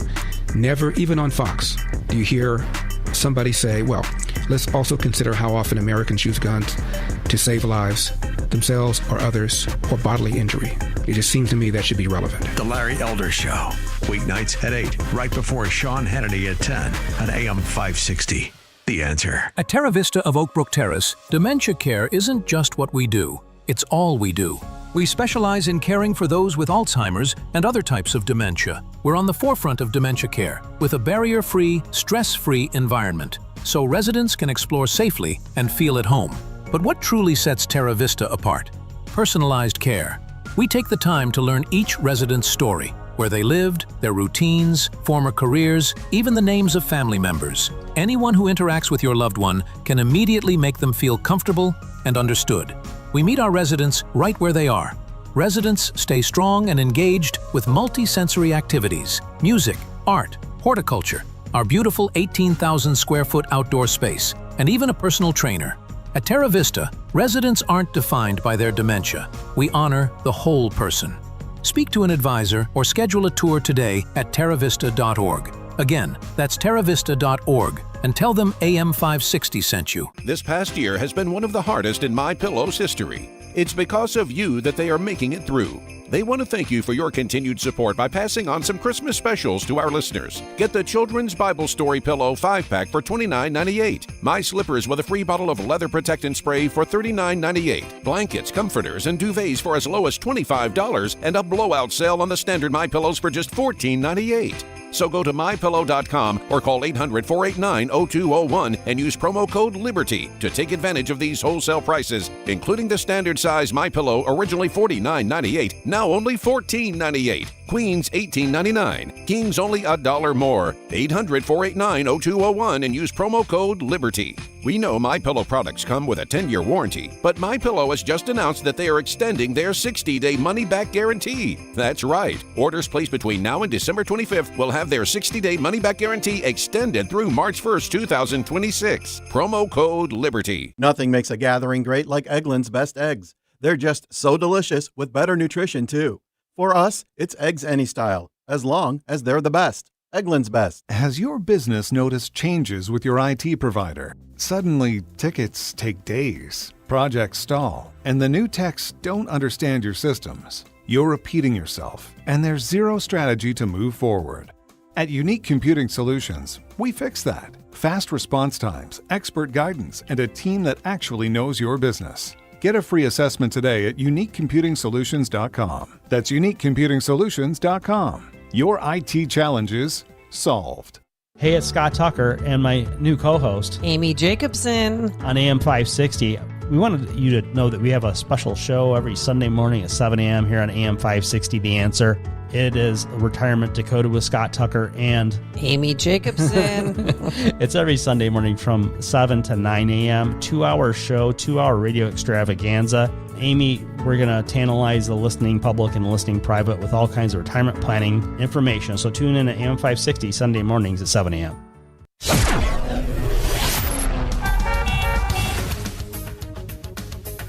Never, even on Fox, do you hear somebody say, well, let's also consider how often Americans use guns to save lives, themselves or others, or bodily injury. It just seems to me that should be relevant. The Larry Elder Show, weeknights at 8, right before Sean Hannity at 10 on AM 560. The Answer. At Terra Vista of Oak Brook Terrace, dementia care isn't just what we do. It's all we do. We specialize in caring for those with Alzheimer's and other types of dementia. We're on the forefront of dementia care with a barrier-free, stress-free environment, so residents can explore safely and feel at home. But what truly sets Terra Vista apart? Personalized care. We take the time to learn each resident's story, where they lived, their routines, former careers, even the names of family members. Anyone who interacts with your loved one can immediately make them feel comfortable and understood. We meet our residents right where they are. Residents stay strong and engaged with multi-sensory activities, music, art, horticulture, our beautiful 18,000 square foot outdoor space, and even a personal trainer. At Terra Vista, residents aren't defined by their dementia. We honor the whole person. Speak to an advisor or schedule a tour today at terravista.org. Again, that's terravista.org, and tell them AM 560 sent you. This past year has been one of the hardest in MyPillow's history. It's because of you that they are making it through. They want to thank you for your continued support by passing on some Christmas specials to our listeners. Get the Children's Bible Story Pillow 5-pack for $29.98. My Slippers with a free bottle of leather protectant spray for $39.98. Blankets, comforters, and duvets for as low as $25, and a blowout sale on the standard MyPillows for just $14.98. So go to MyPillow.com or call 800-489-0201 and use promo code LIBERTY to take advantage of these wholesale prices, including the standard size MyPillow, originally $49.98, now only $14.98. Queens $18.99. Kings only $1 more. 800-489-0201 and use promo code LIBERTY. We know MyPillow products come with a 10-year warranty, but MyPillow has just announced that they are extending their 60-day money-back guarantee. That's right. Orders placed between now and December 25th will have their 60-day money-back guarantee extended through March 1st, 2026. Promo code LIBERTY. Nothing makes a gathering great like Eggland's Best Eggs. They're just so delicious with better nutrition, too. For us, it's eggs any style, as long as they're the best. Eggland's Best. Has your business noticed changes with your IT provider? Suddenly, tickets take days, projects stall, and the new techs don't understand your systems. You're repeating yourself, and there's zero strategy to move forward. At Unique Computing Solutions, we fix that. Fast response times, expert guidance, and a team that actually knows your business. Get a free assessment today at uniquecomputing.solutions.com. That's uniquecomputing.solutions.com. Your IT challenges solved. Hey, it's Scott Tucker and my new co-host, Amy Jacobson, on AM 560. We wanted you to know that we have a special show every Sunday morning at 7 a.m. here on AM 560, The Answer. It is Retirement Dakota with Scott Tucker and Amy Jacobson. It's every Sunday morning from 7 to 9 a.m. 2-hour show, 2-hour radio extravaganza. Amy, we're going to tantalize the listening public and listening private with all kinds of retirement planning information. So tune in at AM 560 Sunday mornings at 7 a.m.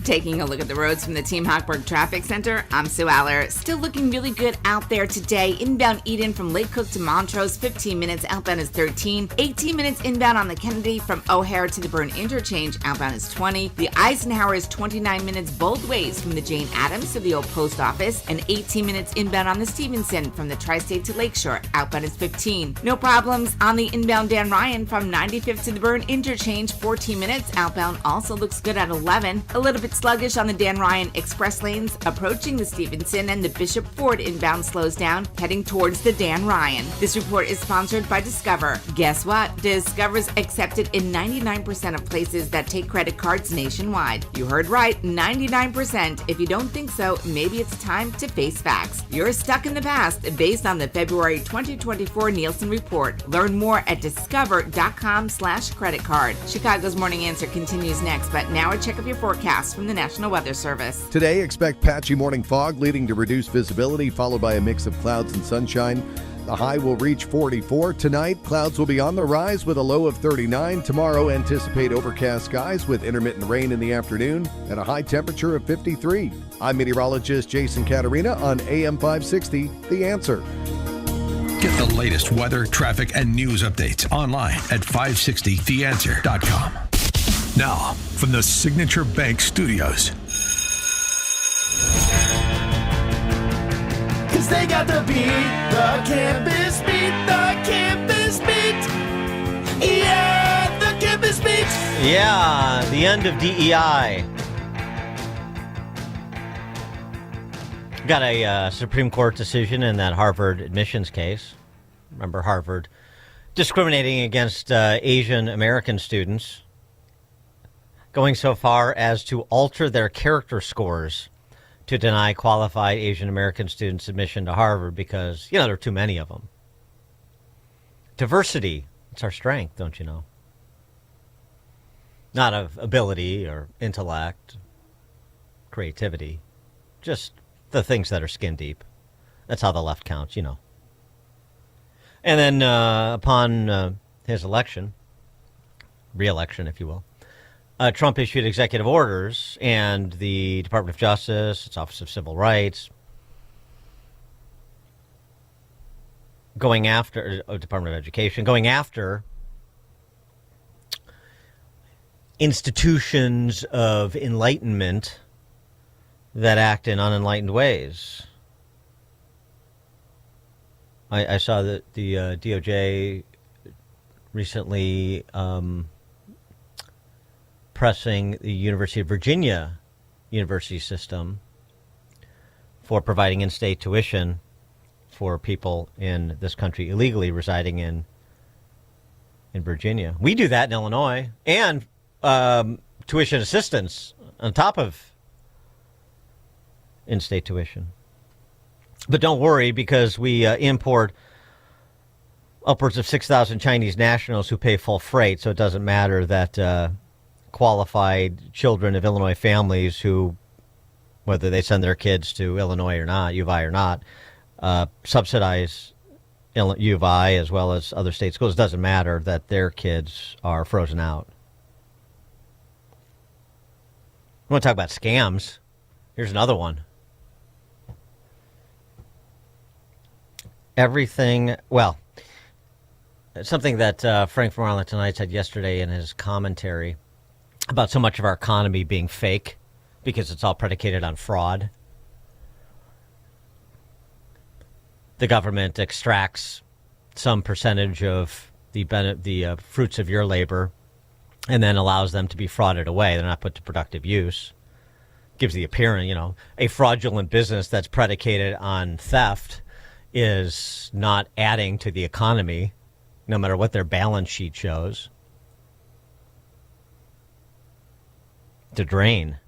Taking a look at the roads from the Team Hochberg Traffic Center, I'm Sue Aller. Still looking really good out there today. Inbound Eden from Lake Cook to Montrose, 15 minutes. Outbound is 13. 18 minutes inbound on the Kennedy from O'Hare to the Byrne Interchange. Outbound is 20. The Eisenhower is 29 minutes both ways from the Jane Addams to the old post office. And 18 minutes inbound on the Stevenson from the Tri-State to Lakeshore. Outbound is 15. No problems on the inbound Dan Ryan from 95th to the Byrne Interchange, 14 minutes. Outbound also looks good at 11. A little bit sluggish on the Dan Ryan express lanes approaching the Stevenson, and the Bishop Ford inbound slows down heading towards the Dan Ryan. This report is sponsored by Discover. Guess what? Discover's accepted in 99% of places that take credit cards nationwide. You heard right, 99%. If you don't think so, maybe it's time to face facts. You're stuck in the past based on the February 2024 Nielsen report. Learn more at discover.com/credit card. Chicago's Morning Answer continues next, but now a check of your forecast from the National Weather Service. Today, expect patchy morning fog leading to reduced visibility, followed by a mix of clouds and sunshine. The high will reach 44. Tonight, clouds will be on the rise with a low of 39. Tomorrow, anticipate overcast skies with intermittent rain in the afternoon and a high temperature of 53. I'm meteorologist Jason Caterina on AM 560, The Answer. Get the latest weather, traffic, and news updates online at 560theanswer.com. Now, from the Signature Bank Studios. Cause they got the campus beat, yeah, the campus beat. Yeah, the end of DEI. Got a Supreme Court decision in that Harvard admissions case. Remember Harvard discriminating against Asian American students, going so far as to alter their character scores to deny qualified Asian American students admission to Harvard because, there are too many of them. Diversity, it's our strength, don't you know? Not of ability or intellect, creativity, just the things that are skin deep. That's how the left counts, And then upon his election, re-election, if you will, Trump issued executive orders, and the Department of Justice, its Office of Civil Rights, Department of Education, going after institutions of enlightenment that act in unenlightened ways. I saw that the DOJ recently pressing the University of Virginia university system for providing in-state tuition for people in this country illegally residing in Virginia. We do that in Illinois, and tuition assistance on top of in-state tuition. But don't worry, because we import upwards of 6,000 Chinese nationals who pay full freight, so it doesn't matter that qualified children of Illinois families who, whether they send their kids to Illinois or not, U of I or not, subsidize U of I as well as other state schools. It doesn't matter that their kids are frozen out. I want to talk about scams. Here's another one. Something that Frank from Arlington Tonight said yesterday in his commentary about so much of our economy being fake because it's all predicated on fraud. The government extracts some percentage of the fruits of your labor and then allows them to be frauded away. They're not put to productive use. Gives the appearance, a fraudulent business that's predicated on theft is not adding to the economy, no matter what their balance sheet shows. To drain.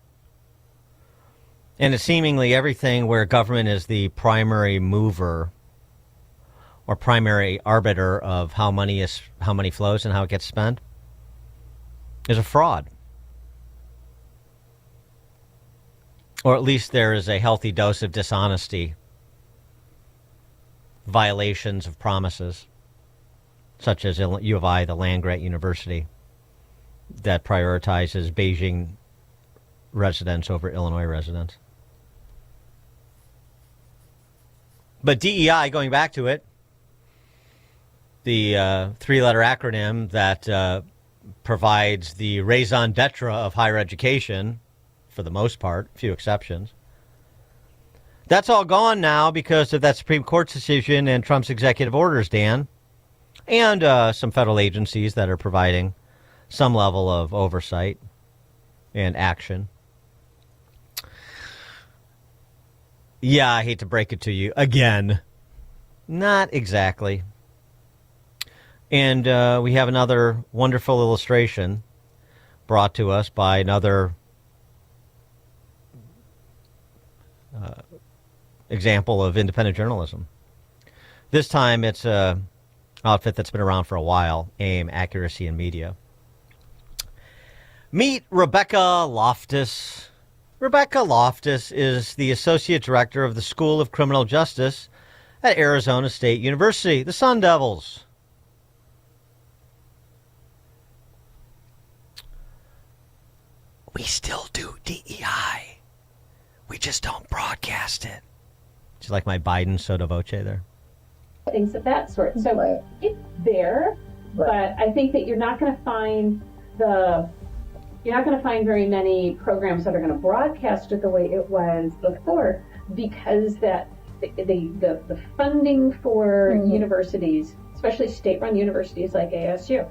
And it's seemingly everything where government is the primary mover or primary arbiter of how money flows and how it gets spent is a fraud. Or at least there is a healthy dose of dishonesty, violations of promises, such as U of I, the land-grant university, that prioritizes Beijing residents over Illinois residents. But DEI, going back to it, the three-letter acronym that provides the raison d'etre of higher education, for the most part, a few exceptions. That's all gone now because of that Supreme Court's decision and Trump's executive orders, Dan, and some federal agencies that are providing some level of oversight and action. Yeah, I hate to break it to you again. Not exactly. And we have another wonderful illustration brought to us by another example of independent journalism. This time it's an outfit that's been around for a while, AIM, Accuracy in Media. Meet Rebecca Loftus. Rebecca Loftus is the Associate Director of the School of Criminal Justice at Arizona State University, the Sun Devils. We still do DEI. We just don't broadcast it. Do you like my Biden sotto voce there? Things of that sort. So it's there, but I think that you're not going to find very many programs that are going to broadcast it the way it was before, because that the funding for universities, especially state-run universities like ASU,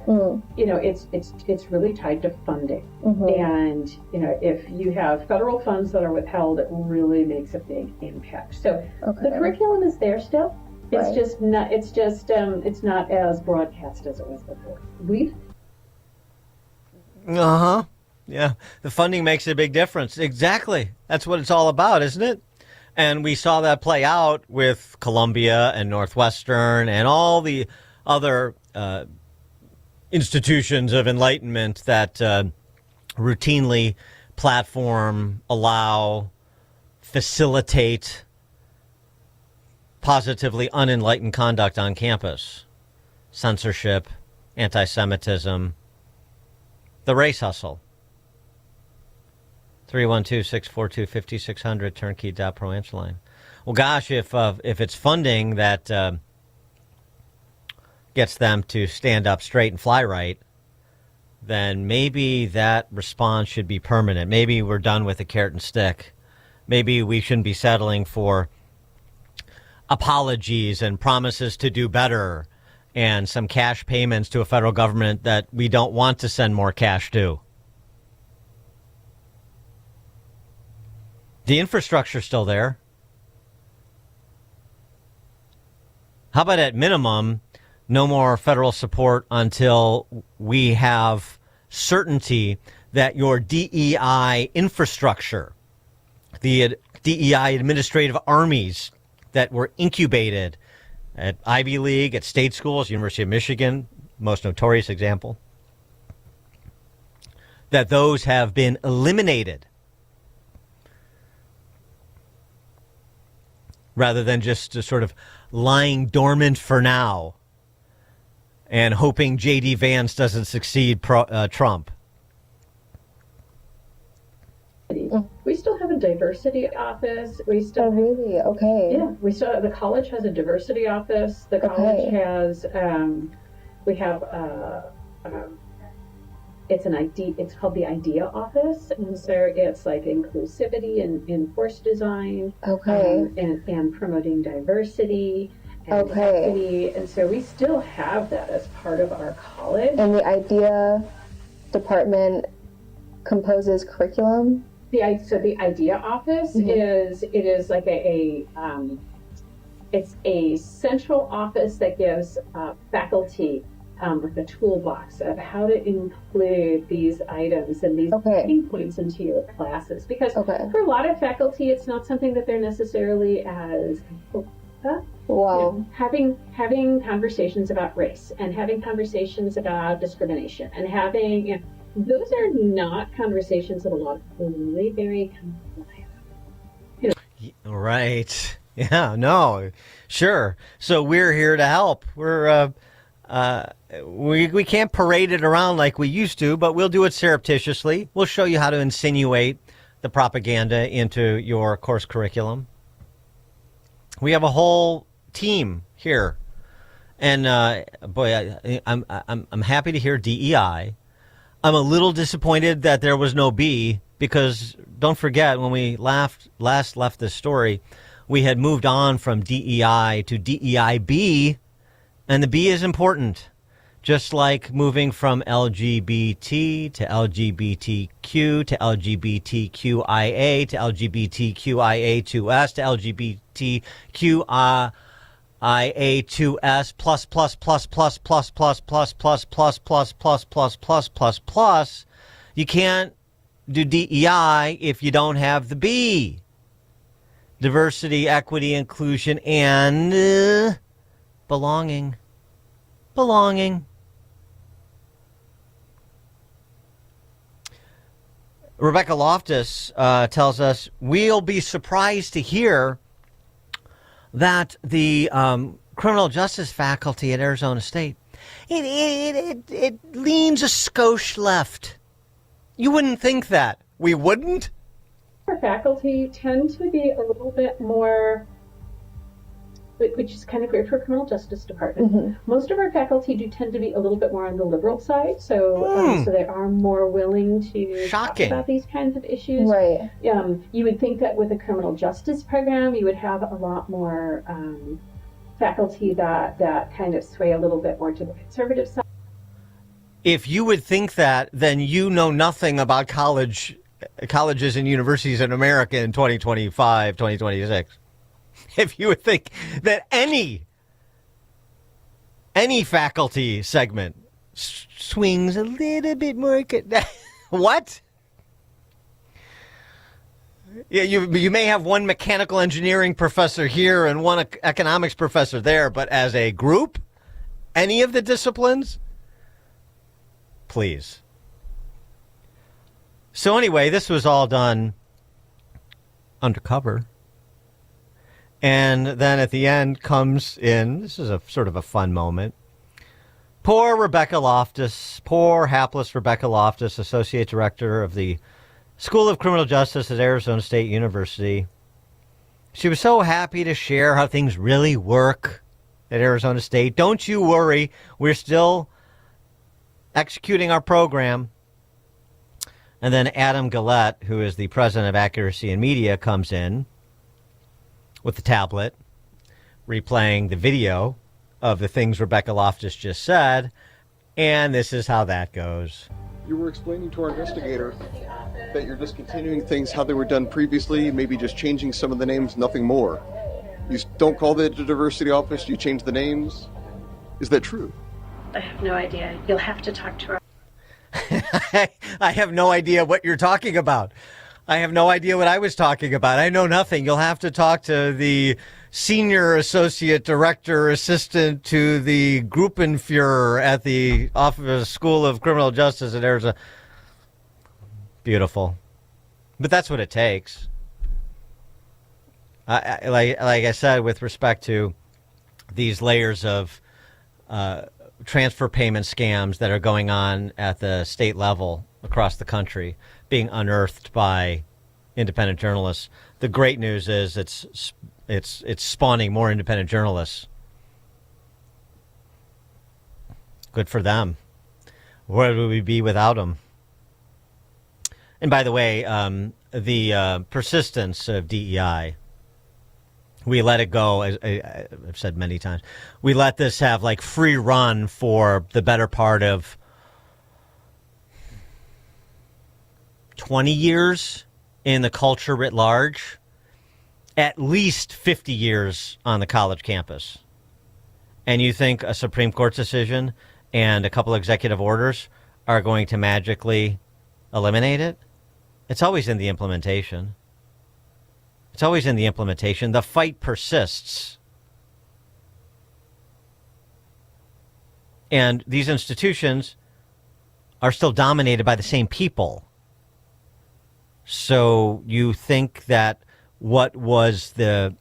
it's really tied to funding. And if you have federal funds that are withheld, it really makes a big impact. So the curriculum is there still. It's just not. It's not as broadcast as it was before. Yeah, the funding makes a big difference. Exactly. That's what it's all about, isn't it? And we saw that play out with Columbia and Northwestern and all the other institutions of enlightenment that routinely platform, allow, facilitate positively unenlightened conduct on campus. Censorship, anti-Semitism, the race hustle. 312-642-5600, turnkey.pro answer line. Well, gosh, if it's funding that gets them to stand up straight and fly right, then maybe that response should be permanent. Maybe we're done with the carrot and stick. Maybe we shouldn't be settling for apologies and promises to do better and some cash payments to a federal government that we don't want to send more cash to. The infrastructure's still there. How about at minimum, no more federal support until we have certainty that your DEI infrastructure, the DEI administrative armies that were incubated at Ivy League, at state schools, University of Michigan, most notorious example, that those have been eliminated rather than just sort of lying dormant for now and hoping J.D. Vance doesn't succeed Trump. We still have a diversity office. We still really? Okay. Yeah, we still. The college has a diversity office. The college has. We have. It's called the IDEA office, and so it's like inclusivity and course design. And promoting diversity. And equity, and so we still have that as part of our college. And the IDEA department composes curriculum. The IDEA office is like it's a central office that gives faculty like a toolbox of how to include these items and these pain points into your classes. Because for a lot of faculty, it's not something that they're necessarily as having conversations about race and having conversations about discrimination and having those are not conversations that a lot of people really very Right. Yeah, no, sure. So we're here to help. We're we can't parade it around like we used to, but we'll do it surreptitiously. We'll show you how to insinuate the propaganda into your course curriculum. We have a whole team here, and I'm happy to hear DEI. I'm a little disappointed that there was no B, because don't forget, when we last left this story, we had moved on from DEI to DEIB, and the B is important. Just like moving from LGBT to LGBTQ to LGBTQIA to LGBTQIA2S to LGBTQIA2S plus plus plus plus plus plus plus plus plus plus plus plus plus plus plus. You can't do DEI if you don't have the B. Diversity, equity, inclusion, and belonging. Belonging. Rebecca Loftus tells us, we'll be surprised to hear that the criminal justice faculty at Arizona State, it leans a skosh left. You wouldn't think that. We wouldn't? Our faculty tend to be a little bit more, which is kind of great for a criminal justice department. Mm-hmm. Most of our faculty do tend to be a little bit more on the liberal side, so they are more willing to talk about these kinds of issues. Right. You would think that with a criminal justice program, you would have a lot more faculty that kind of sway a little bit more to the conservative side. If you would think that, then you know nothing about colleges and universities in America in 2025, 2026. If you would think that any faculty segment swings a little bit more, what? Yeah, you may have one mechanical engineering professor here and one economics professor there, but as a group, any of the disciplines, please. So anyway, this was all done undercover. And then at the end comes in, this is a sort of a fun moment. Poor Rebecca Loftus, poor hapless Rebecca Loftus, Associate Director of the School of Criminal Justice at Arizona State University. She was so happy to share how things really work at Arizona State. Don't you worry, we're still executing our program. And then Adam Gillette, who is the president of Accuracy in Media, comes in with the tablet, replaying the video of the things Rebecca Loftus just said, and this is how that goes. You were explaining to our investigator that you're discontinuing things how they were done previously, maybe just changing some of the names, nothing more. You don't call it the diversity office, you change the names. Is that true? I have no idea. You'll have to talk to her. I have no idea what you're talking about. I have no idea what I was talking about. I know nothing. You'll have to talk to the senior associate director assistant to the Gruppenführer at the Office School of Criminal Justice at Arizona. Beautiful. But that's what it takes. Like I said, with respect to these layers of transfer payment scams that are going on at the state level across the country, being unearthed by independent journalists. The great news is it's spawning more independent journalists. Good for them. Where would we be without them? And by the way, the persistence of DEI, we let it go, as I've said many times. We let this have like free run for the better part of 20 years in the culture writ large, at least 50 years on the college campus. And you think a Supreme Court decision and a couple executive orders are going to magically eliminate it? It's always in the implementation. It's always in the implementation. The fight persists. And these institutions are still dominated by the same people. So you think that what was the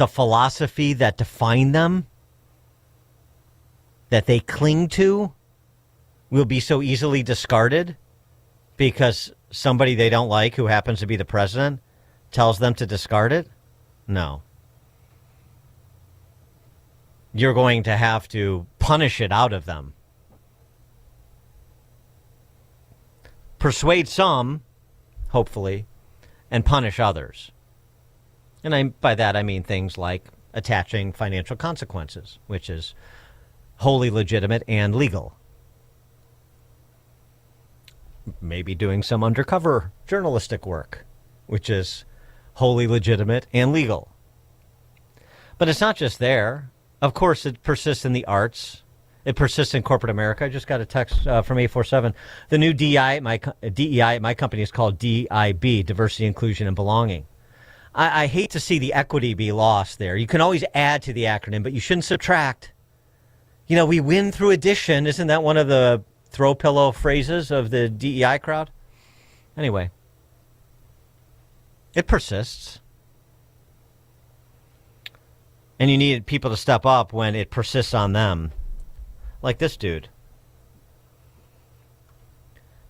philosophy that defined them, that they cling to, will be so easily discarded because somebody they don't like who happens to be the president tells them to discard it? No. You're going to have to punish it out of them. Persuade some, hopefully, and punish others. And by that I mean things like attaching financial consequences, which is wholly legitimate and legal. Maybe doing some undercover journalistic work, which is wholly legitimate and legal. But it's not just there. Of course, it persists in the arts. It persists in corporate America. I just got a text from 847. The new DEI at my company is called DIB, Diversity, Inclusion, and Belonging. I hate to see the equity be lost there. You can always add to the acronym, but you shouldn't subtract. You know, we win through addition. Isn't that one of the throw pillow phrases of the DEI crowd? Anyway, it persists. And you need people to step up when it persists on them. Like this dude.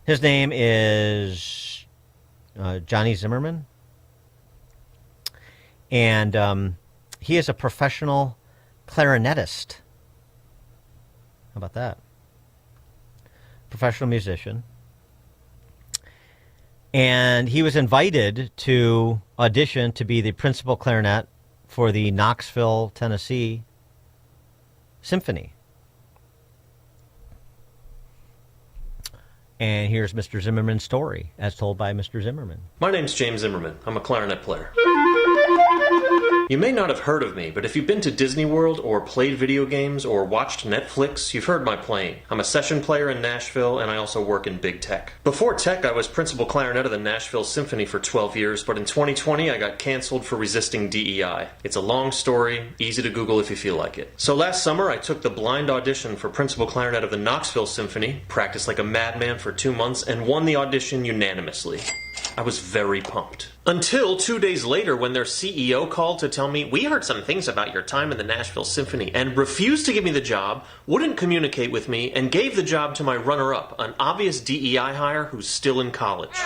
His name is Johnny Zimmerman. And he is a professional clarinetist. How about that? Professional musician. And he was invited to audition to be the principal clarinet for the Knoxville, Tennessee Symphony. And here's Mr. Zimmerman's story, as told by Mr. Zimmerman. My name's James Zimmerman. I'm a clarinet player. You may not have heard of me, but if you've been to Disney World or played video games or watched Netflix, you've heard my playing. I'm a session player in Nashville, and I also work in big tech. Before tech, I was principal clarinet of the Nashville Symphony for 12 years, but in 2020, I got canceled for resisting DEI. It's a long story, easy to Google if you feel like it. So last summer, I took the blind audition for principal clarinet of the Knoxville Symphony, practiced like a madman for 2 months, and won the audition unanimously. I was very pumped. Until 2 days later when their CEO called to tell me, we heard some things about your time in the Nashville Symphony, and refused to give me the job, wouldn't communicate with me, and gave the job to my runner-up, an obvious DEI hire who's still in college.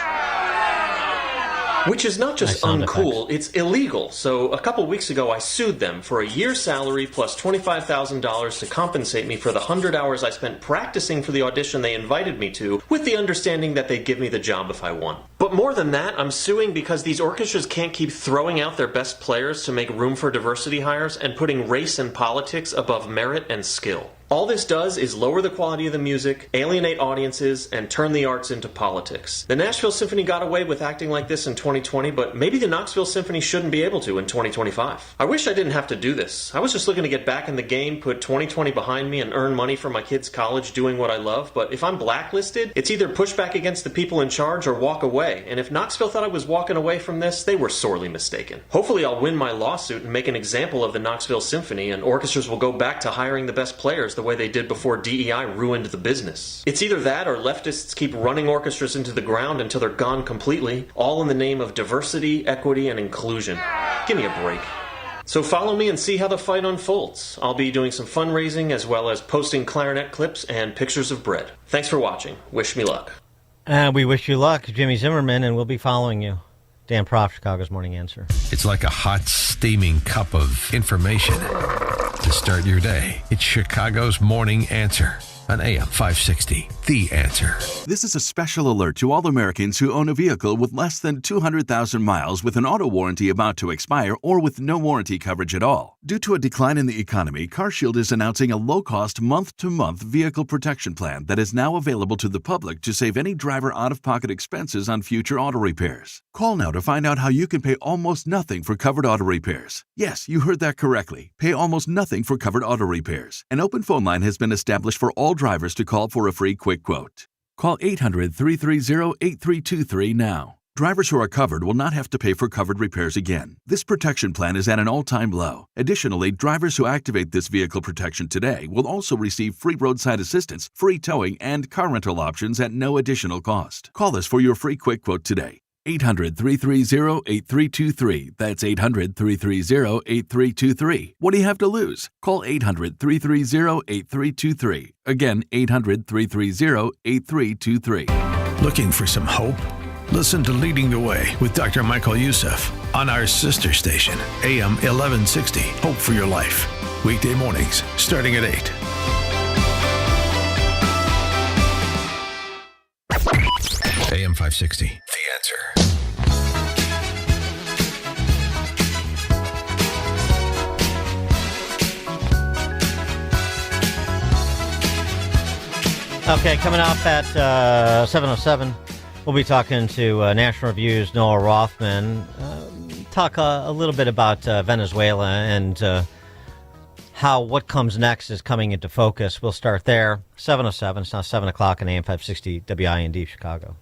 Which is not just uncool, it's illegal. So a couple weeks ago I sued them for a year's salary plus $25,000 to compensate me for the 100 hours I spent practicing for the audition they invited me to, with the understanding that they'd give me the job if I won. But more than that, I'm suing because these orchestras can't keep throwing out their best players to make room for diversity hires and putting race and politics above merit and skill. All this does is lower the quality of the music, alienate audiences, and turn the arts into politics. The Nashville Symphony got away with acting like this in 2020, but maybe the Knoxville Symphony shouldn't be able to in 2025. I wish I didn't have to do this. I was just looking to get back in the game, put 2020 behind me, and earn money for my kids' college doing what I love, but if I'm blacklisted, it's either push back against the people in charge or walk away, and if Knoxville thought I was walking away from this, they were sorely mistaken. Hopefully I'll win my lawsuit and make an example of the Knoxville Symphony, and orchestras will go back to hiring the best players the way they did before DEI ruined the business. It's either that or leftists keep running orchestras into the ground until they're gone completely, all in the name of diversity, equity, and inclusion. Give me a break. So follow me and see how the fight unfolds. I'll be doing some fundraising as well as posting clarinet clips and pictures of bread. Thanks for watching. Wish me luck. We wish you luck, Jimmy Zimmerman, and we'll be following you. Dan Proft, Chicago's Morning Answer. It's like a hot, steaming cup of information to start your day. It's Chicago's Morning Answer on AM 560, The Answer. This is a special alert to all Americans who own a vehicle with less than 200,000 miles with an auto warranty about to expire or with no warranty coverage at all. Due to a decline in the economy, CarShield is announcing a low-cost month-to-month vehicle protection plan that is now available to the public to save any driver out-of-pocket expenses on future auto repairs. Call now to find out how you can pay almost nothing for covered auto repairs. Yes, you heard that correctly. Pay almost nothing for covered auto repairs. An open phone line has been established for all drivers to call for a free quick quote. Call 800-330-8323 now. Drivers who are covered will not have to pay for covered repairs again. This protection plan is at an all-time low. Additionally, drivers who activate this vehicle protection today will also receive free roadside assistance, free towing, and car rental options at no additional cost. Call us for your free quick quote today. 800-330-8323. That's 800-330-8323. What do you have to lose? Call 800-330-8323. Again, 800-330-8323. Looking for some hope? Listen to Leading the Way with Dr. Michael Youssef on our sister station, AM 1160, Hope for Your Life. Weekday mornings starting at 8. AM 560, The Answer. Okay, coming up at 7:07, we'll be talking to National Review's Noah Rothman. Talk a little bit about Venezuela and how what comes next is coming into focus. We'll start there. 7:07. It's now 7 o'clock on AM 560 WIND Chicago.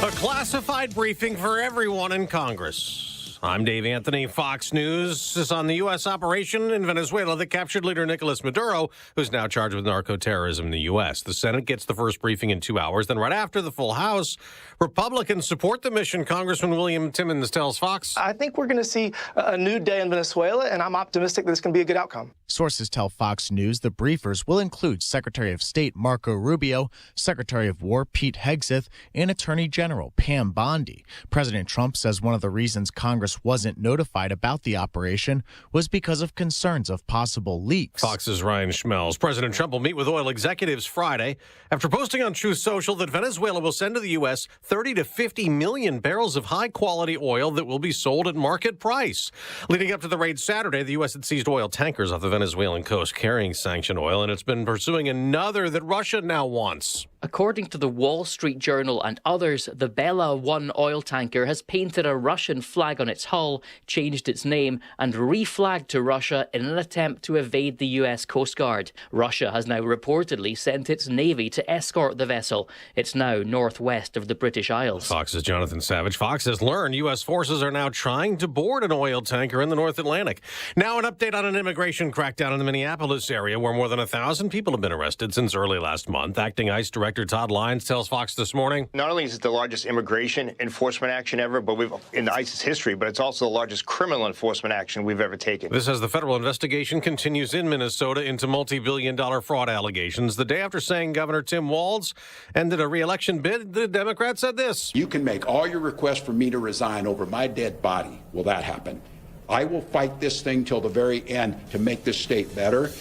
A classified briefing for everyone in Congress. I'm Dave Anthony. Fox News is on the U.S. operation in Venezuela that captured leader Nicolas Maduro, who's now charged with narco-terrorism in the U.S. The Senate gets the first briefing in 2 hours. Then right after, the full House. Republicans support the mission. Congressman William Timmons tells Fox. I think we're going to see a new day in Venezuela, and I'm optimistic that it's going to be a good outcome. Sources tell Fox News the briefers will include Secretary of State Marco Rubio, Secretary of War Pete Hegseth, and Attorney General Pam Bondi. President Trump says one of the reasons Congress wasn't notified about the operation was because of concerns of possible leaks. Fox's Ryan Schmelz. President Trump will meet with oil executives Friday after posting on Truth Social that Venezuela will send to the U.S. 30 to 50 million barrels of high-quality oil that will be sold at market price. Leading up to the raid Saturday, the U.S. had seized oil tankers off the Venezuelan coast carrying sanctioned oil, and it's been pursuing another that Russia now wants. According to the Wall Street Journal and others, the Bella 1 oil tanker has painted a Russian flag on its hull, changed its name, and reflagged to Russia in an attempt to evade the U.S. Coast Guard. Russia has now reportedly sent its Navy to escort the vessel. It's now northwest of the British Isles. Fox's Jonathan Savage. Fox has learned U.S. forces are now trying to board an oil tanker in the North Atlantic. Now an update on an immigration crackdown in the Minneapolis area where more than 1,000 people have been arrested since early last month. Acting ICE Director Todd Lyons tells Fox this morning. Not only is it the largest immigration enforcement action ever, but in ICE's history, but it's also the largest criminal enforcement action we've ever taken. This as the federal investigation continues in Minnesota into multi-billion-dollar fraud allegations. The day after saying Governor Tim Walz ended a re-election bid, the Democrat said this. You can make all your requests for me to resign over my dead body. Will that happen? I will fight this thing till the very end to make this state better.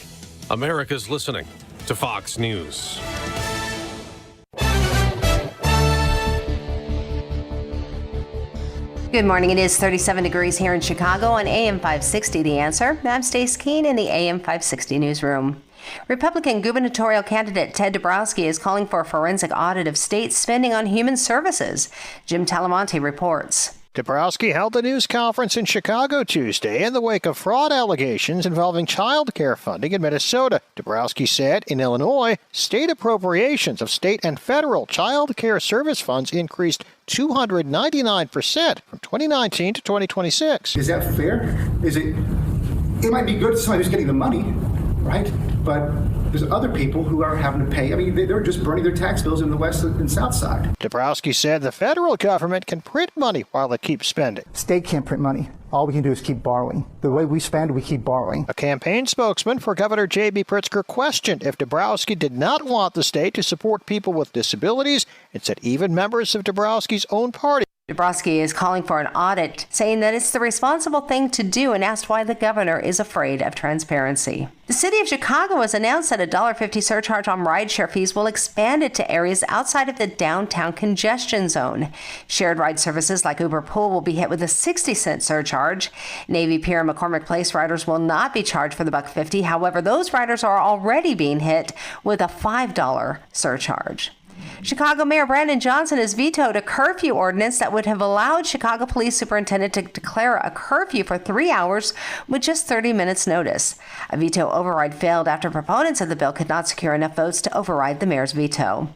America's listening to Fox News. Good morning. It is 37 degrees here in Chicago on AM 560, The Answer. I'm Stace Keene in the AM 560 newsroom. Republican gubernatorial candidate Ted Dabrowski is calling for a forensic audit of state spending on human services. Jim Talamonte reports. Dabrowski held a news conference in Chicago Tuesday in the wake of fraud allegations involving child care funding in Minnesota. Dabrowski said in Illinois, state appropriations of state and federal child care service funds increased 299% from 2019 to 2026. Is that fair? It might be good to somebody who's getting the money, right? But there's other people who are having to pay. I mean, they're just burning their tax bills in the west and south side. Dabrowski said the federal government can print money while it keeps spending. State can't print money. All we can do is keep borrowing. The way we spend, we keep borrowing. A campaign spokesman for Governor J.B. Pritzker questioned if Dabrowski did not want the state to support people with disabilities and said even members of Dabrowski's own party. Dabrowski is calling for an audit, saying that it's the responsible thing to do, and asked why the governor is afraid of transparency. The city of Chicago has announced that a $1.50 surcharge on rideshare fees will expand it to areas outside of the downtown congestion zone. Shared ride services like Uber Pool will be hit with a 60-cent surcharge. Navy Pier and McCormick Place riders will not be charged for the $1.50. However, those riders are already being hit with a $5 surcharge. Chicago Mayor Brandon Johnson has vetoed a curfew ordinance that would have allowed Chicago Police Superintendent to declare a curfew for 3 hours with just 30 minutes notice. A veto override failed after proponents of the bill could not secure enough votes to override the mayor's veto.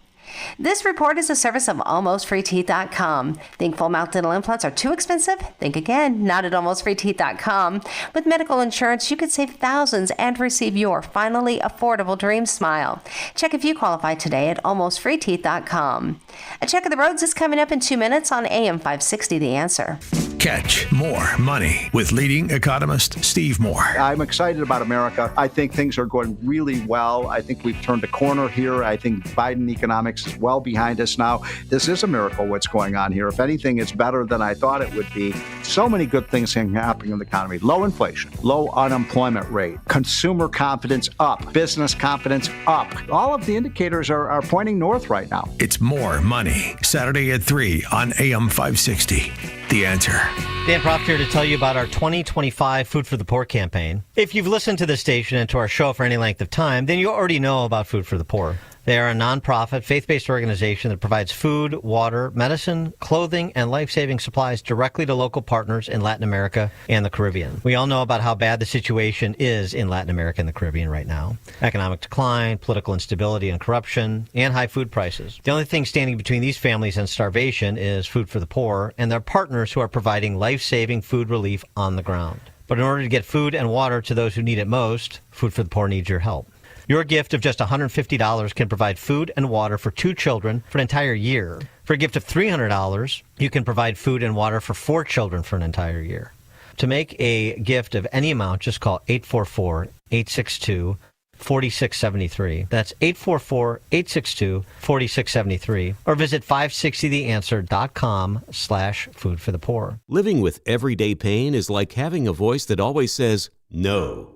This report is a service of AlmostFreeTeeth.com. Think full mouth dental implants are too expensive? Think again, not at AlmostFreeTeeth.com. With medical insurance, you could save thousands and receive your finally affordable dream smile. Check if you qualify today at AlmostFreeTeeth.com. A check of the roads is coming up in 2 minutes on AM 560, The Answer. Catch more money with leading economist Steve Moore. I'm excited about America. I think things are going really well. I think we've turned a corner here. I think Biden economics is well behind us now. This is a miracle what's going on here. If anything, it's better than I thought it would be. So many good things happening in the economy. Low inflation, low unemployment rate, consumer confidence up, business confidence up. All of the indicators are pointing north right now. It's More Money, Saturday at 3 on AM 560. The Answer. Dan Proft here to tell you about our 2025 Food for the Poor campaign. If you've listened to this station and to our show for any length of time, then you already know about Food for the Poor. They are a nonprofit, faith-based organization that provides food, water, medicine, clothing, and life-saving supplies directly to local partners in Latin America and the Caribbean. We all know about how bad the situation is in Latin America and the Caribbean right now. Economic decline, political instability and corruption, and high food prices. The only thing standing between these families and starvation is Food for the Poor and their partners who are providing life-saving food relief on the ground. But in order to get food and water to those who need it most, Food for the Poor needs your help. Your gift of just $150 can provide food and water for 2 children for an entire year. For a gift of $300, you can provide food and water for 4 children for an entire year. To make a gift of any amount, just call 844-862-4673. That's 844-862-4673. Or visit 560theanswer.com/foodforthepoor. Living with everyday pain is like having a voice that always says, no,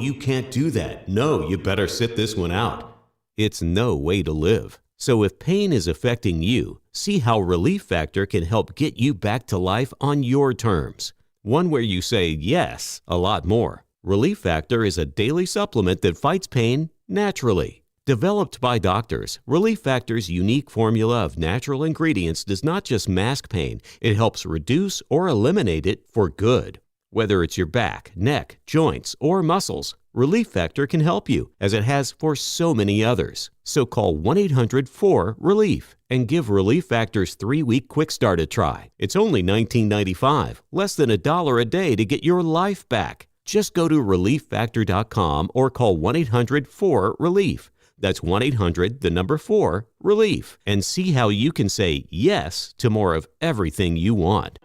you can't do that. No, you better sit this one out. It's no way to live. So if pain is affecting you, see how Relief Factor can help get you back to life on your terms. One where you say yes a lot more. Relief Factor is a daily supplement that fights pain naturally. Developed by doctors, Relief Factor's unique formula of natural ingredients does not just mask pain, it helps reduce or eliminate it for good. Whether it's your back, neck, joints, or muscles, Relief Factor can help you, as it has for so many others. So call 1-800-4RELIEF and give Relief Factor's 3-week quick start a try. It's only $19.95, less than $1 a day to get your life back. Just go to ReliefFactor.com or call 1-800-4RELIEF. That's 1-800-4RELIEF, and see how you can say yes to more of everything you want.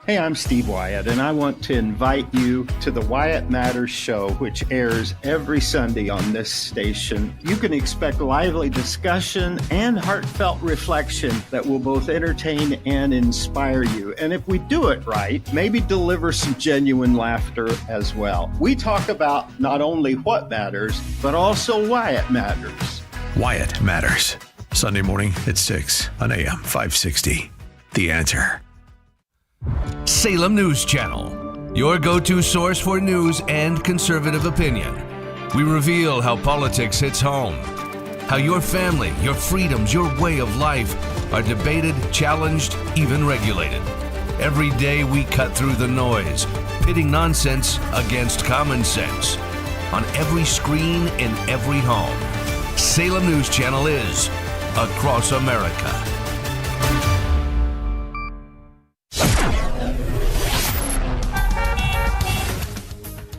Hey, I'm Steve Wyatt, and I want to invite you to the Wyatt Matters Show, which airs every Sunday on this station. You can expect lively discussion and heartfelt reflection that will both entertain and inspire you. And if we do it right, maybe deliver some genuine laughter as well. We talk about not only what matters, but also why it matters. Wyatt Matters, Sunday morning at 6 on AM 560. The Answer. Salem News Channel, your go-to source for news and conservative opinion. We reveal how politics hits home, how your family, your freedoms, your way of life are debated, challenged, even regulated. Every day we cut through the noise, pitting nonsense against common sense. On every screen, in every home, Salem News Channel is across America.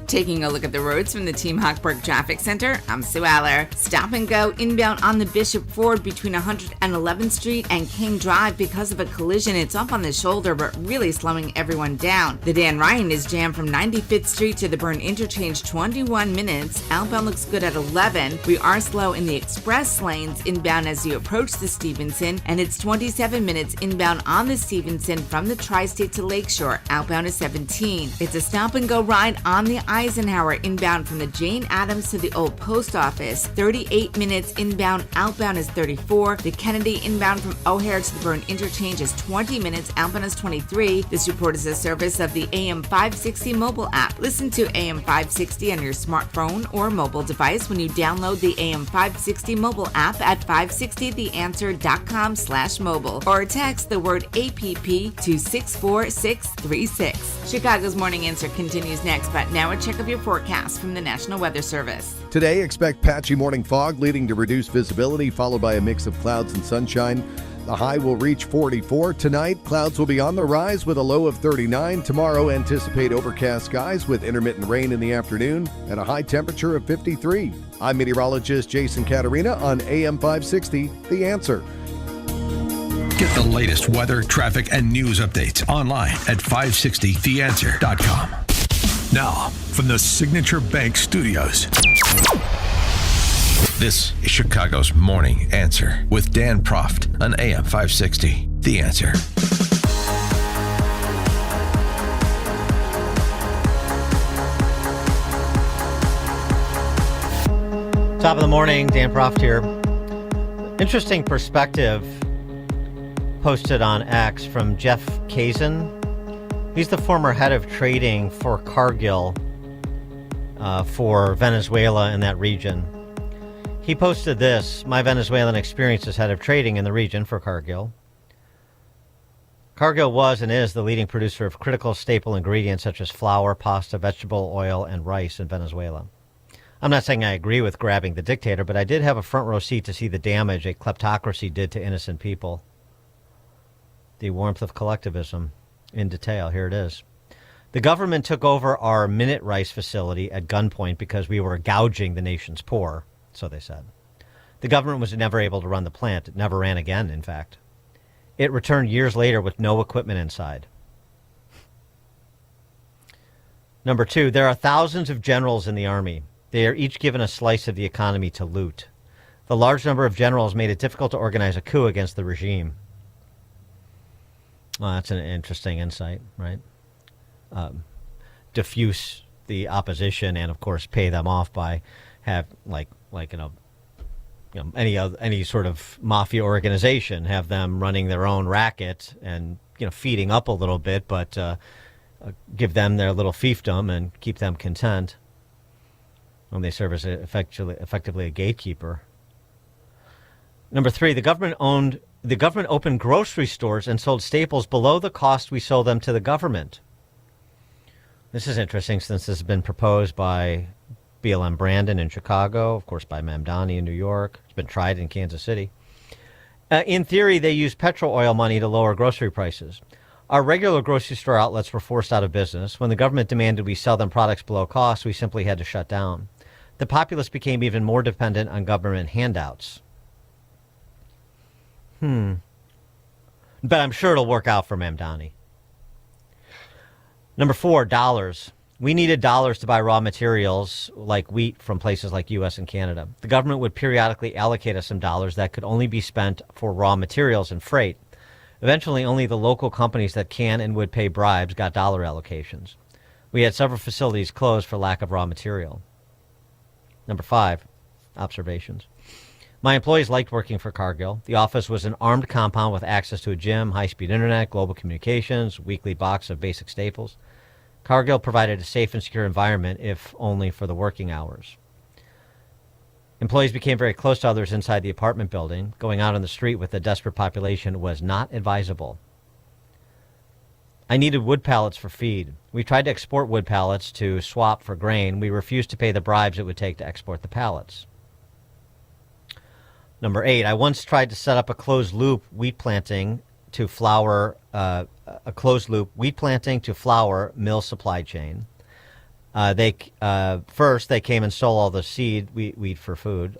Taking a look at the roads from the Team Hochberg Traffic Center, I'm Sue Aller. Stop and go inbound on the Bishop Ford between 111th Street and King Drive because of a collision. It's up on the shoulder, but really slowing everyone down. The Dan Ryan is jammed from 95th Street to the Byrne Interchange, 21 minutes. Outbound looks good at 11. We are slow in the express lanes inbound as you approach the Stevenson, and it's 27 minutes inbound on the Stevenson from the Tri-State to Lakeshore. Outbound is 17. It's a stop and go ride on the Eisenhower inbound from the Jane Addams to the Old Post Office. 38 minutes inbound. Outbound is 34. The Kennedy inbound from O'Hare to the Byrne Interchange is 20 minutes. Outbound is 23. This report is a service of the AM 560 mobile app. Listen to AM 560 on your smartphone or mobile device when you download the AM 560 mobile app at 560theanswer.com/mobile or text the word APP to 64636. Chicago's Morning Answer continues next, but now a check of your forecast from the National Weather Service. Today, expect patchy morning fog leading to reduced visibility, followed by a mix of clouds and sunshine. The high will reach 44. Tonight, clouds will be on the rise with a low of 39. Tomorrow, anticipate overcast skies with intermittent rain in the afternoon and a high temperature of 53. I'm meteorologist Jason Caterina on AM 560, The Answer. Get the latest weather, traffic, and news updates online at 560theanswer.com. Now, from the Signature Bank Studios, this is Chicago's Morning Answer with Dan Proft on AM 560. The Answer. Top of the morning, Dan Proft here. Interesting perspective posted on X from Jeff Kazin. He's the former head of trading for Cargill for Venezuela in that region. He posted this: my Venezuelan experience as head of trading in the region for Cargill. Cargill was and is the leading producer of critical staple ingredients such as flour, pasta, vegetable oil, and rice in Venezuela. I'm not saying I agree with grabbing the dictator, but I did have a front row seat to see the damage a kleptocracy did to innocent people. The warmth of collectivism in detail. Here it is. The government took over our Minute Rice facility at gunpoint because we were gouging the nation's poor, so they said. The government was never able to run the plant. It never ran again, in fact. It returned years later with no equipment inside. Number two, there are thousands of generals in the Army. They are each given a slice of the economy to loot. The large number of generals made it difficult to organize a coup against the regime. Well, that's an interesting insight, right? Diffuse the opposition and, of course, pay them off by any sort of mafia organization, have them running their own racket and feeding up a little bit, but give them their little fiefdom and keep them content. When they serve as effectively a gatekeeper. Number three, the government opened grocery stores and sold staples below the cost we sold them to the government. This is interesting since this has been proposed by BLM Brandon in Chicago, of course by Mamdani in New York. It's been tried in Kansas City. In theory, they used petrol oil money to lower grocery prices. Our regular grocery store outlets were forced out of business. When the government demanded we sell them products below cost, we simply had to shut down. The populace became even more dependent on government handouts. But I'm sure it'll work out for Mamdani. Number four, dollars. We needed dollars to buy raw materials like wheat from places like U.S. and Canada. The government would periodically allocate us some dollars that could only be spent for raw materials and freight. Eventually, only the local companies that can and would pay bribes got dollar allocations. We had several facilities closed for lack of raw material. Number five, observations. My employees liked working for Cargill. The office was an armed compound with access to a gym, high-speed internet, global communications, weekly box of basic staples. Cargill provided a safe and secure environment, if only for the working hours. Employees became very close to others inside the apartment building. Going out on the street with a desperate population was not advisable. I needed wood pallets for feed. We tried to export wood pallets to swap for grain. We refused to pay the bribes it would take to export the pallets. Number eight, I once tried to set up a closed-loop wheat planting to flour mill supply chain. First, they came and stole all the seed for food.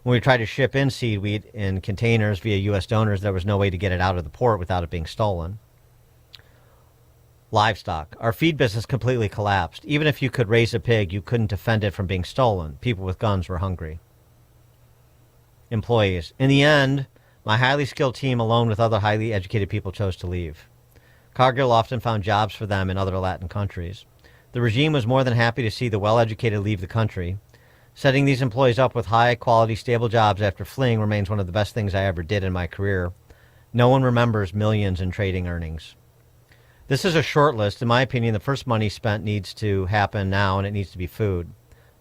When we tried to ship in seaweed in containers via U.S. donors, there was no way to get it out of the port without it being stolen. Livestock. Our feed business completely collapsed. Even if you could raise a pig, you couldn't defend it from being stolen. People with guns were hungry. Employees. In the end, my highly skilled team, alone with other highly educated people, chose to leave. Cargill often found jobs for them in other Latin countries. The regime was more than happy to see the well-educated leave the country. Setting these employees up with high-quality, stable jobs after fleeing remains one of the best things I ever did in my career. No one remembers millions in trading earnings. This is a short list. In my opinion, the first money spent needs to happen now, and it needs to be food.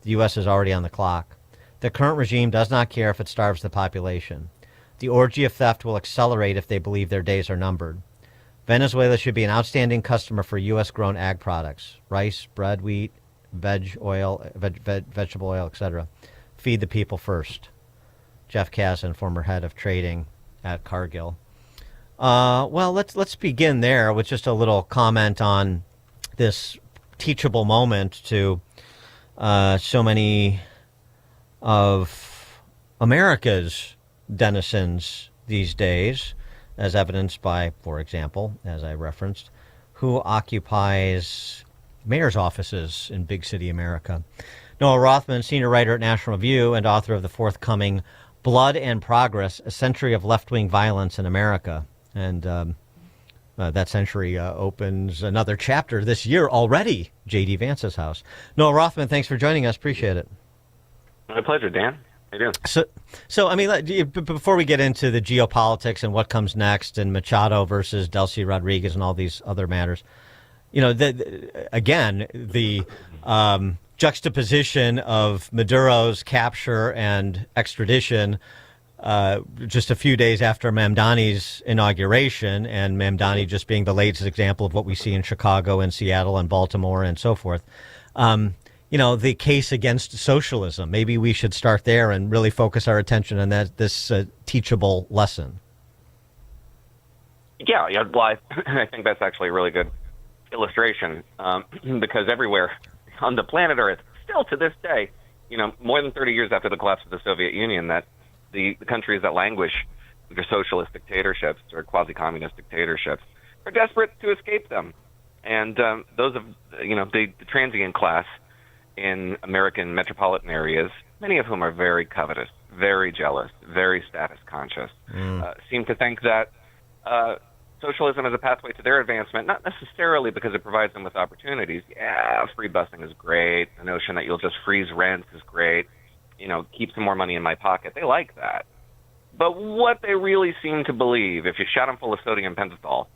The U.S. is already on the clock. The current regime does not care if it starves the population. The orgy of theft will accelerate if they believe their days are numbered. Venezuela should be an outstanding customer for U.S.-grown ag products: rice, bread, wheat, vegetable oil, etc. Feed the people first. Jeff Kazin, former head of trading at Cargill. Well, let's begin there with just a little comment on this teachable moment to so many of America's denizens, these days, as evidenced by, for example, as I referenced, who occupies mayor's offices in big city America. Noah Rothman, senior writer at National Review and author of the forthcoming Blood and Progress, A Century of Left-Wing Violence in America. And that century opens another chapter this year already, J.D. Vance's house. Noah Rothman, thanks for joining us. Appreciate it. My pleasure, Dan. How you doing? So I mean, before we get into the geopolitics and what comes next and Machado versus Delcy Rodriguez and all these other matters, you know, the juxtaposition of Maduro's capture and extradition just a few days after Mamdani's inauguration, and Mamdani just being the latest example of what we see in Chicago and Seattle and Baltimore and so forth. You know, the case against socialism. Maybe we should start there and really focus our attention on this teachable lesson. Yeah, well, I think that's actually a really good illustration because everywhere on the planet Earth, still to this day, you know, more than 30 years after the collapse of the Soviet Union, that the countries that languish under socialist dictatorships or quasi-communist dictatorships are desperate to escape them. And those of, you know, the transient class in American metropolitan areas, many of whom are very covetous, very jealous, very status conscious, seem to think that socialism is a pathway to their advancement, not necessarily because it provides them with opportunities. Yeah, free busing is great. The notion that you'll just freeze rents is great. You know, keep some more money in my pocket. They like that. But what they really seem to believe, if you shot them full of sodium pentothal,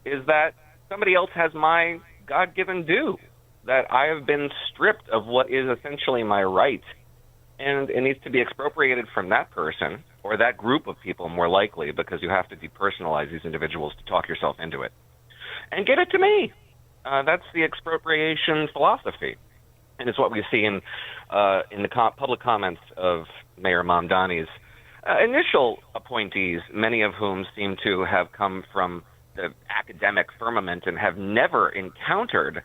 is that somebody else has my God-given due, that I have been stripped of what is essentially my right, and it needs to be expropriated from that person or that group of people, more likely, because you have to depersonalize these individuals to talk yourself into it. And get it to me. That's the expropriation philosophy. And it's what we see in the public comments of Mayor Mamdani's initial appointees, many of whom seem to have come from the academic firmament and have never encountered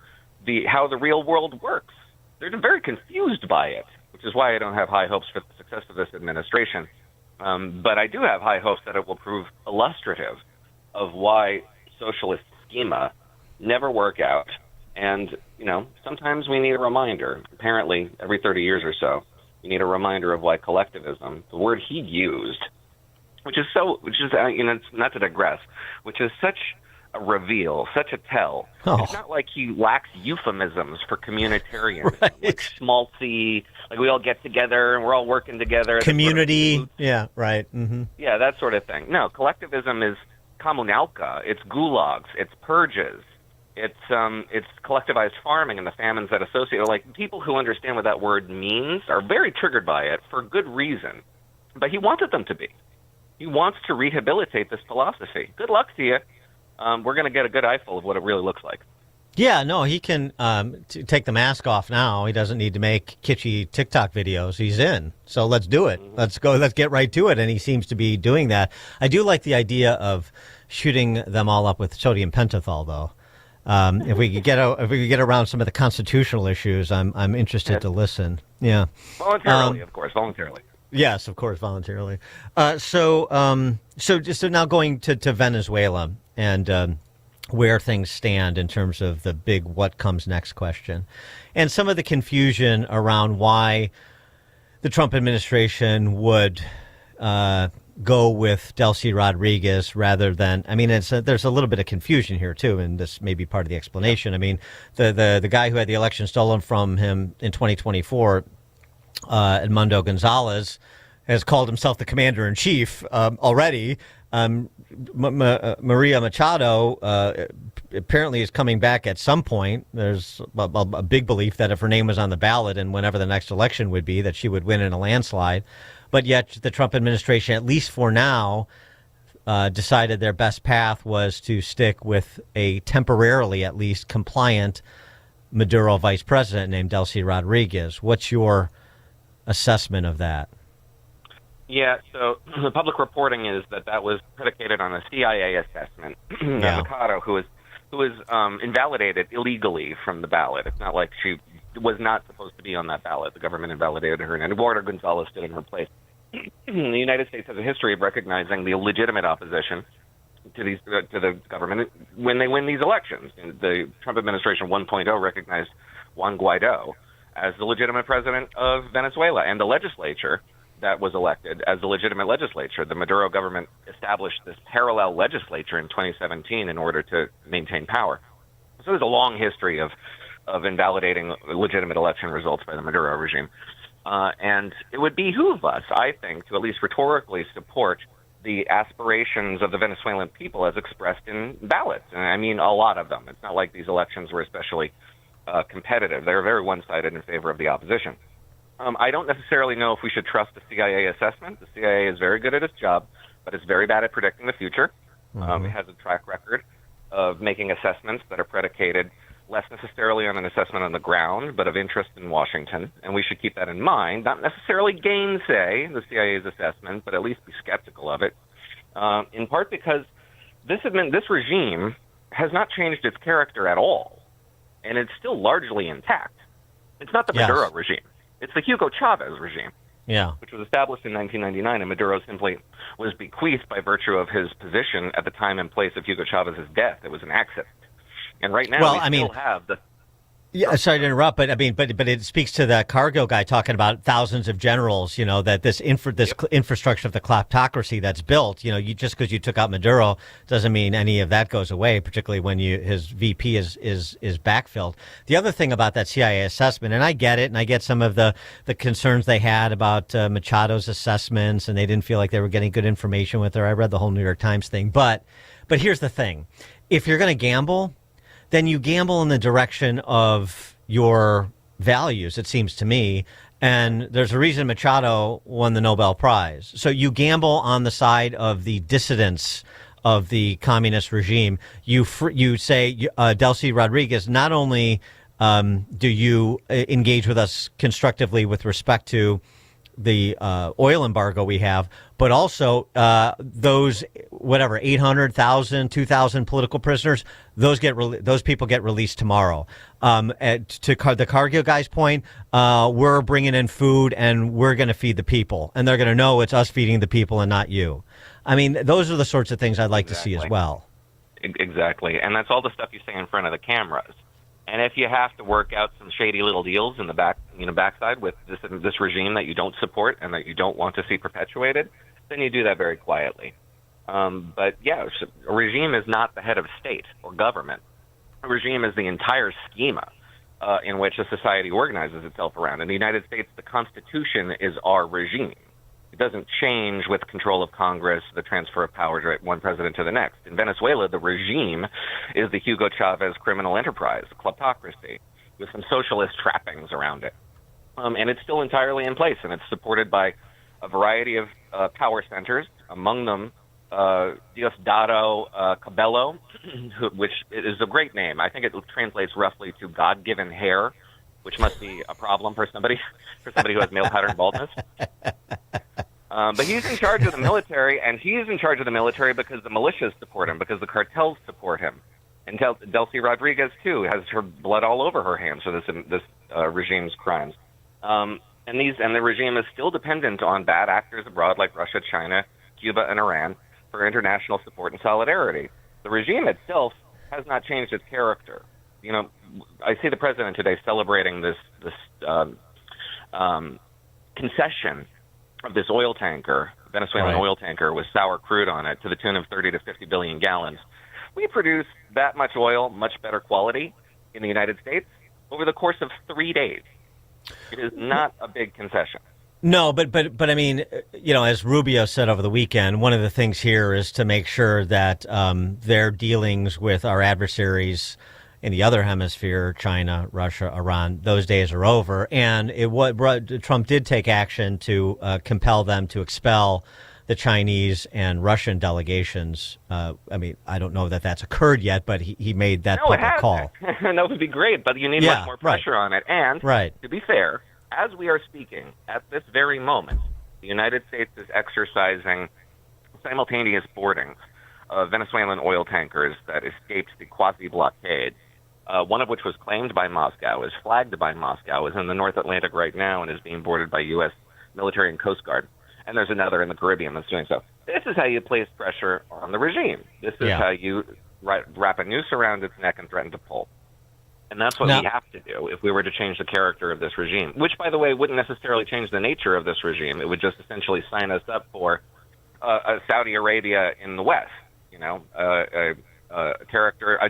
how the real world works. They're very confused by it, which is why I don't have high hopes for the success of this administration. But I do have high hopes that it will prove illustrative of why socialist schema never work out. And, you know, sometimes we need a reminder. Apparently, every 30 years or so, you need a reminder of why collectivism, the word he used, which is, you know, not to digress, which is such a reveal, such a tell. Oh. It's not like he lacks euphemisms for communitarianism, right. Like schmaltzy, like we all get together and we're all working together. Community, yeah, right. Mm-hmm. Yeah, that sort of thing. No, collectivism is kommunalka, it's gulags, it's purges, it's collectivized farming and the famines that associate. Like, people who understand what that word means are very triggered by it for good reason. But he wanted them to be. He wants to rehabilitate this philosophy. Good luck to you. We're going to get a good eyeful of what it really looks like. Yeah, no, he can take the mask off now. He doesn't need to make kitschy TikTok videos. He's in. So let's do it. Mm-hmm. Let's get right to it. And he seems to be doing that. I do like the idea of shooting them all up with sodium pentothal, though. If we could get around some of the constitutional issues, I'm interested to listen. Yeah, voluntarily, of course, voluntarily. Yes, of course, voluntarily. So now going to Venezuela and where things stand in terms of the big what comes next question, and some of the confusion around why the Trump administration would go with Delcy Rodriguez rather than, I mean, there's a little bit of confusion here too, and this may be part of the explanation. I mean, the guy who had the election stolen from him in 2024, Edmundo Gonzalez, has called himself the commander-in-chief already. Maria Machado apparently is coming back at some point. There's a big belief that if her name was on the ballot and whenever the next election would be, that she would win in a landslide. But yet the Trump administration, at least for now, decided their best path was to stick with a temporarily, at least, compliant Maduro vice president named Delcy Rodriguez. What's your assessment of that? Yeah, so the public reporting is that was predicated on a CIA assessment. Yeah. Mercado, who was invalidated illegally from the ballot. It's not like she was not supposed to be on that ballot. The government invalidated her, and Eduardo Gonzalez stood in her place. the United States has a history of recognizing the legitimate opposition to the government when they win these elections. And the Trump administration 1.0 recognized Juan Guaido as the legitimate president of Venezuela, and the legislature that was elected as the legitimate legislature. The Maduro government established this parallel legislature in 2017 in order to maintain power. So there's a long history of invalidating legitimate election results by the Maduro regime. And it would behoove us, I think, to at least rhetorically support the aspirations of the Venezuelan people as expressed in ballots. And I mean a lot of them. It's not like these elections were especially competitive. They're very one-sided in favor of the opposition. I don't necessarily know if we should trust the CIA assessment. The CIA is very good at its job, but it's very bad at predicting the future. It has a track record of making assessments that are predicated less necessarily on an assessment on the ground, but of interest in Washington. And we should keep that in mind, not necessarily gainsay the CIA's assessment, but at least be skeptical of it, in part because this regime has not changed its character at all, and it's still largely intact. It's not the Maduro regime. It's the Hugo Chavez regime, which was established in 1999, and Maduro simply was bequeathed by virtue of his position at the time and place of Hugo Chavez's death. It was an accident. And right now, we still have the... Yeah, sorry to interrupt, but I mean, but it speaks to the Cargo guy talking about thousands of generals. You know that this infrastructure of the kleptocracy that's built. You know, just because you took out Maduro doesn't mean any of that goes away. Particularly when his VP is backfilled. The other thing about that CIA assessment, and I get it, and I get some of the concerns they had about Machado's assessments, and they didn't feel like they were getting good information with her. I read the whole New York Times thing, but here's the thing: if you're going to gamble, then you gamble in the direction of your values, it seems to me. And there's a reason Machado won the Nobel Prize. So you gamble on the side of the dissidents of the communist regime. You say, Delcy Rodriguez, not only do you engage with us constructively with respect to the oil embargo we have, but also those 800,000, 2,000 political prisoners, those people get released tomorrow. To the Cargill guy's point, we're bringing in food and we're going to feed the people, and they're going to know it's us feeding the people and not you. I mean, those are the sorts of things I'd like to see as well. Exactly, and that's all the stuff you say in front of the cameras. And if you have to work out some shady little deals in the backside with this regime that you don't support and that you don't want to see perpetuated, then you do that very quietly. But yeah, a regime is not the head of state or government. A regime is the entire schema in which a society organizes itself around. In the United States, the Constitution is our regime. It doesn't change with control of Congress, the transfer of power to one president to the next. In Venezuela, the regime is the Hugo Chavez criminal enterprise, the kleptocracy, with some socialist trappings around it. And it's still entirely in place, and it's supported by a variety of power centers, among them Diosdado Cabello, which is a great name. I think it translates roughly to God-given hair, which must be a problem for somebody who has male pattern baldness. But he's in charge of the military, and he's in charge of the military because the militias support him, because the cartels support him. And Delcy Rodriguez, too, has her blood all over her hands for this regime's crimes. And the regime is still dependent on bad actors abroad like Russia, China, Cuba, and Iran for international support and solidarity. The regime itself has not changed its character. You know, I see the president today celebrating this concession of this oil tanker, Venezuelan oil tanker with sour crude on it, to the tune of 30 to 50 billion gallons. We produce that much oil, much better quality in the United States over the course of 3 days. It is not a big concession. No, but I mean, you know, as Rubio said over the weekend, one of the things here is to make sure that their dealings with our adversaries in the other hemisphere, China, Russia, Iran, those days are over. And Trump did take action to compel them to expel the Chinese and Russian delegations. I mean, I don't know that that's occurred yet, but he made that public call. That would be great, but you need much more pressure on it. And to be fair, as we are speaking, at this very moment, the United States is exercising simultaneous boardings of Venezuelan oil tankers that escaped the quasi-blockade, one of which was claimed by Moscow, is flagged by Moscow, is in the North Atlantic right now, and is being boarded by U.S. military and Coast Guard. and there's another in the Caribbean that's doing so. This is how you place pressure on the regime. This is how you wrap a noose around its neck and threaten to pull. And that's what we have to do if we were to change the character of this regime, which, by the way, wouldn't necessarily change the nature of this regime. It would just essentially sign us up for Saudi Arabia in the West, a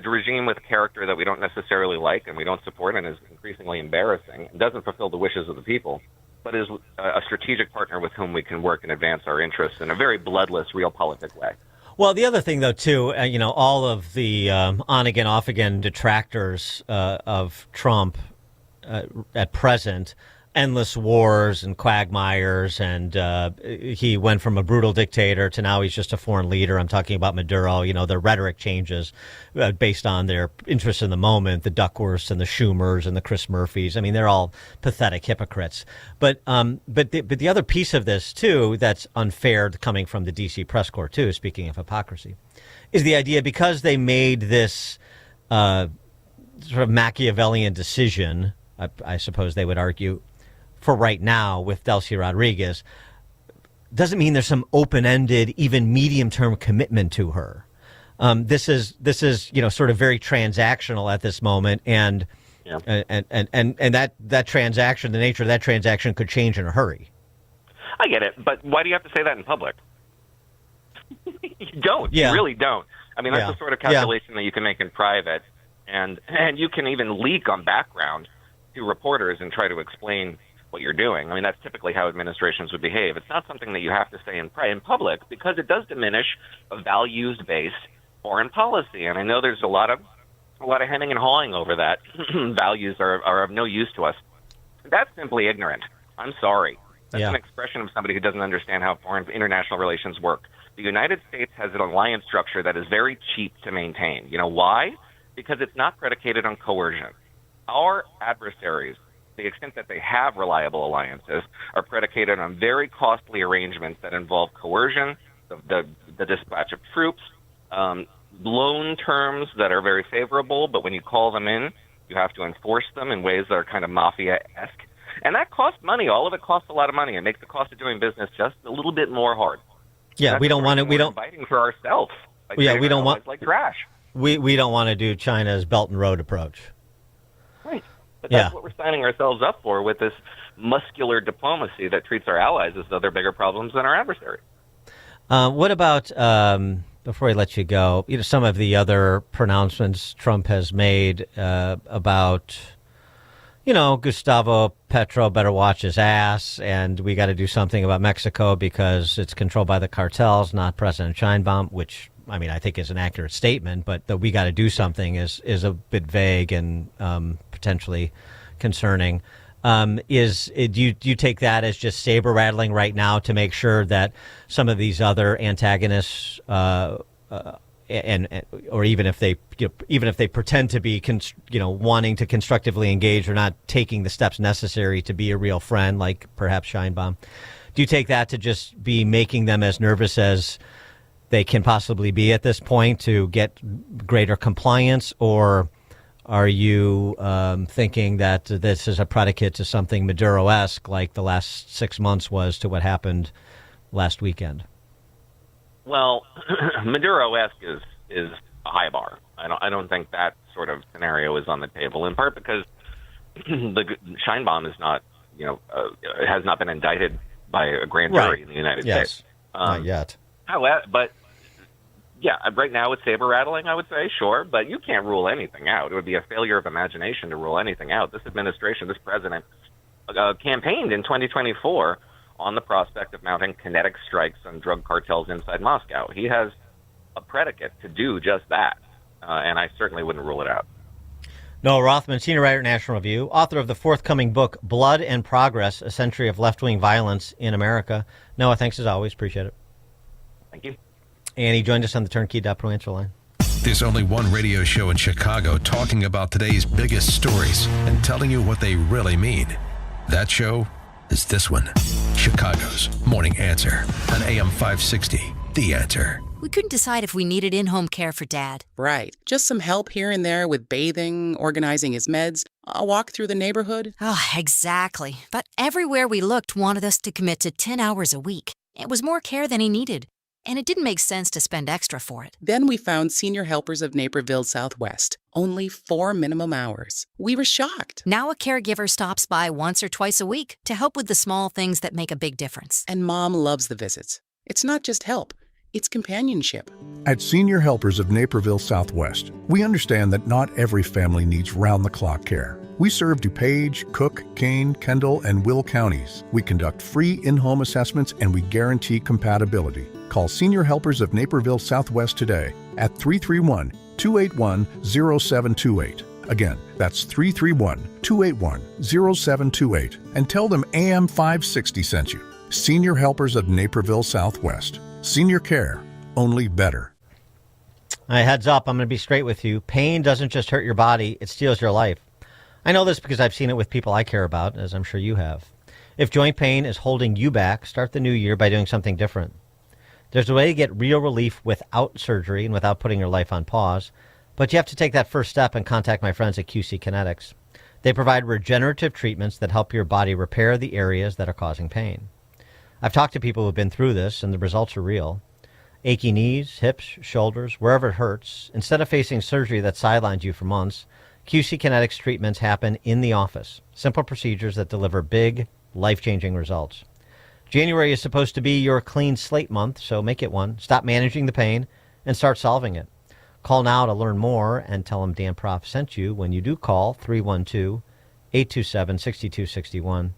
regime with a character that we don't necessarily like and we don't support and is increasingly embarrassing and doesn't fulfill the wishes of the people, but is a strategic partner with whom we can work and advance our interests in a very bloodless, realpolitik way. Well, the other thing, though, too, all of the on-again, off-again detractors of Trump at present, endless wars and quagmires, and he went from a brutal dictator to now he's just a foreign leader. I'm talking about Maduro. The rhetoric changes based on their interest in the moment, the Duckworths and the Schumers and the Chris Murphys. I mean, they're all pathetic hypocrites. But the other piece of this, too, that's unfair coming from the D.C. press corps, too, speaking of hypocrisy, is the idea because they made this sort of Machiavellian decision, I suppose they would argue, for right now with Delcy Rodriguez, doesn't mean there's some open-ended, even medium-term commitment to her. This is sort of very transactional at this moment, and that transaction, the nature of that transaction, could change in a hurry. I get it, but why do you have to say that in public? You don't. Yeah. You really don't. I mean, that's the sort of calculation that you can make in private, and you can even leak on background to reporters and try to explain what you're doing. I mean, that's typically how administrations would behave. It's not something that you have to say in public because it does diminish a values-based foreign policy. And I know there's a lot of hemming and hawing over that. Values are of no use to us. That's simply ignorant. I'm sorry. That's an expression of somebody who doesn't understand how foreign international relations work. The United States has an alliance structure that is very cheap to maintain. You know why? Because it's not predicated on coercion. Our adversaries, to the extent that they have reliable alliances, are predicated on very costly arrangements that involve coercion, the dispatch of troops, loan terms that are very favorable, but when you call them in, you have to enforce them in ways that are kind of mafia-esque. And that costs money. All of it costs a lot of money. It makes the cost of doing business just a little bit more hard. Yeah, That's we don't want to. We don't. Fighting for ourselves. We don't want like trash. We don't want to do China's Belt and Road approach. Right. But that's what we're signing ourselves up for with this muscular diplomacy that treats our allies as though they're bigger problems than our adversaries. What about, before I let you go, some of the other pronouncements Trump has made about, Gustavo Petro better watch his ass, and we got to do something about Mexico because it's controlled by the cartels, not President Sheinbaum, which, I mean, I think is an accurate statement, but the we got to do something is a bit vague and potentially concerning. Do you take that as just saber rattling right now to make sure that some of these other antagonists, or even if they pretend to be, wanting to constructively engage, or not taking the steps necessary to be a real friend, like perhaps Sheinbaum, do you take that to just be making them as nervous as they can possibly be at this point to get greater compliance, or are you thinking that this is a predicate to something Maduro-esque like the last 6 months was to what happened last weekend? Well, Maduro-esque is a high bar. I don't think that sort of scenario is on the table, in part because the Sheinbaum is not, has not been indicted by a grand jury in the United States. Not yet. However, but yeah, right now it's saber rattling, I would say, sure, but you can't rule anything out. It would be a failure of imagination to rule anything out. This administration, this president, campaigned in 2024 on the prospect of mounting kinetic strikes on drug cartels inside Moscow. He has a predicate to do just that, and I certainly wouldn't rule it out. Noah Rothman, senior writer at National Review, author of the forthcoming book, Blood and Progress, A Century of Left-Wing Violence in America. Noah, thanks as always. Appreciate it. Thank you. And he joined us on the Turnkey.pro answer line. There's only one radio show in Chicago talking about today's biggest stories and telling you what they really mean. That show is this one, Chicago's Morning Answer on AM 560, The Answer. We couldn't decide if we needed in-home care for Dad. Right. Just some help here and there with bathing, organizing his meds, a walk through the neighborhood. Oh, exactly. But everywhere we looked wanted us to commit to 10 hours a week. It was more care than he needed, and it didn't make sense to spend extra for it. Then we found Senior Helpers of Naperville Southwest. Only 4 minimum hours. We were shocked. Now a caregiver stops by once or twice a week to help with the small things that make a big difference. And Mom loves the visits. It's not just help, it's companionship. At Senior Helpers of Naperville Southwest, we understand that not every family needs round-the-clock care. We serve DuPage, Cook, Kane, Kendall, and Will counties. We conduct free in-home assessments and we guarantee compatibility. Call Senior Helpers of Naperville Southwest today at 331-281-0728. Again, that's 331-281-0728. And tell them AM 560 sent you. Senior Helpers of Naperville Southwest. Senior care, only better. All right, heads up, I'm going to be straight with you. Pain doesn't just hurt your body, it steals your life. I know this because I've seen it with people I care about, as I'm sure you have. If joint pain is holding you back, start the new year by doing something different. There's a way to get real relief without surgery and without putting your life on pause, but you have to take that first step and contact my friends at QC Kinetics. They provide regenerative treatments that help your body repair the areas that are causing pain. I've talked to people who have been through this, and the results are real. Achy knees, hips, shoulders, wherever it hurts, instead of facing surgery that sidelines you for months, QC Kinetics treatments happen in the office. Simple procedures that deliver big, life-changing results. January is supposed to be your clean slate month, so make it one. Stop managing the pain and start solving it. Call now to learn more and tell them Dan Prof sent you. When you do call, 312-827-6261.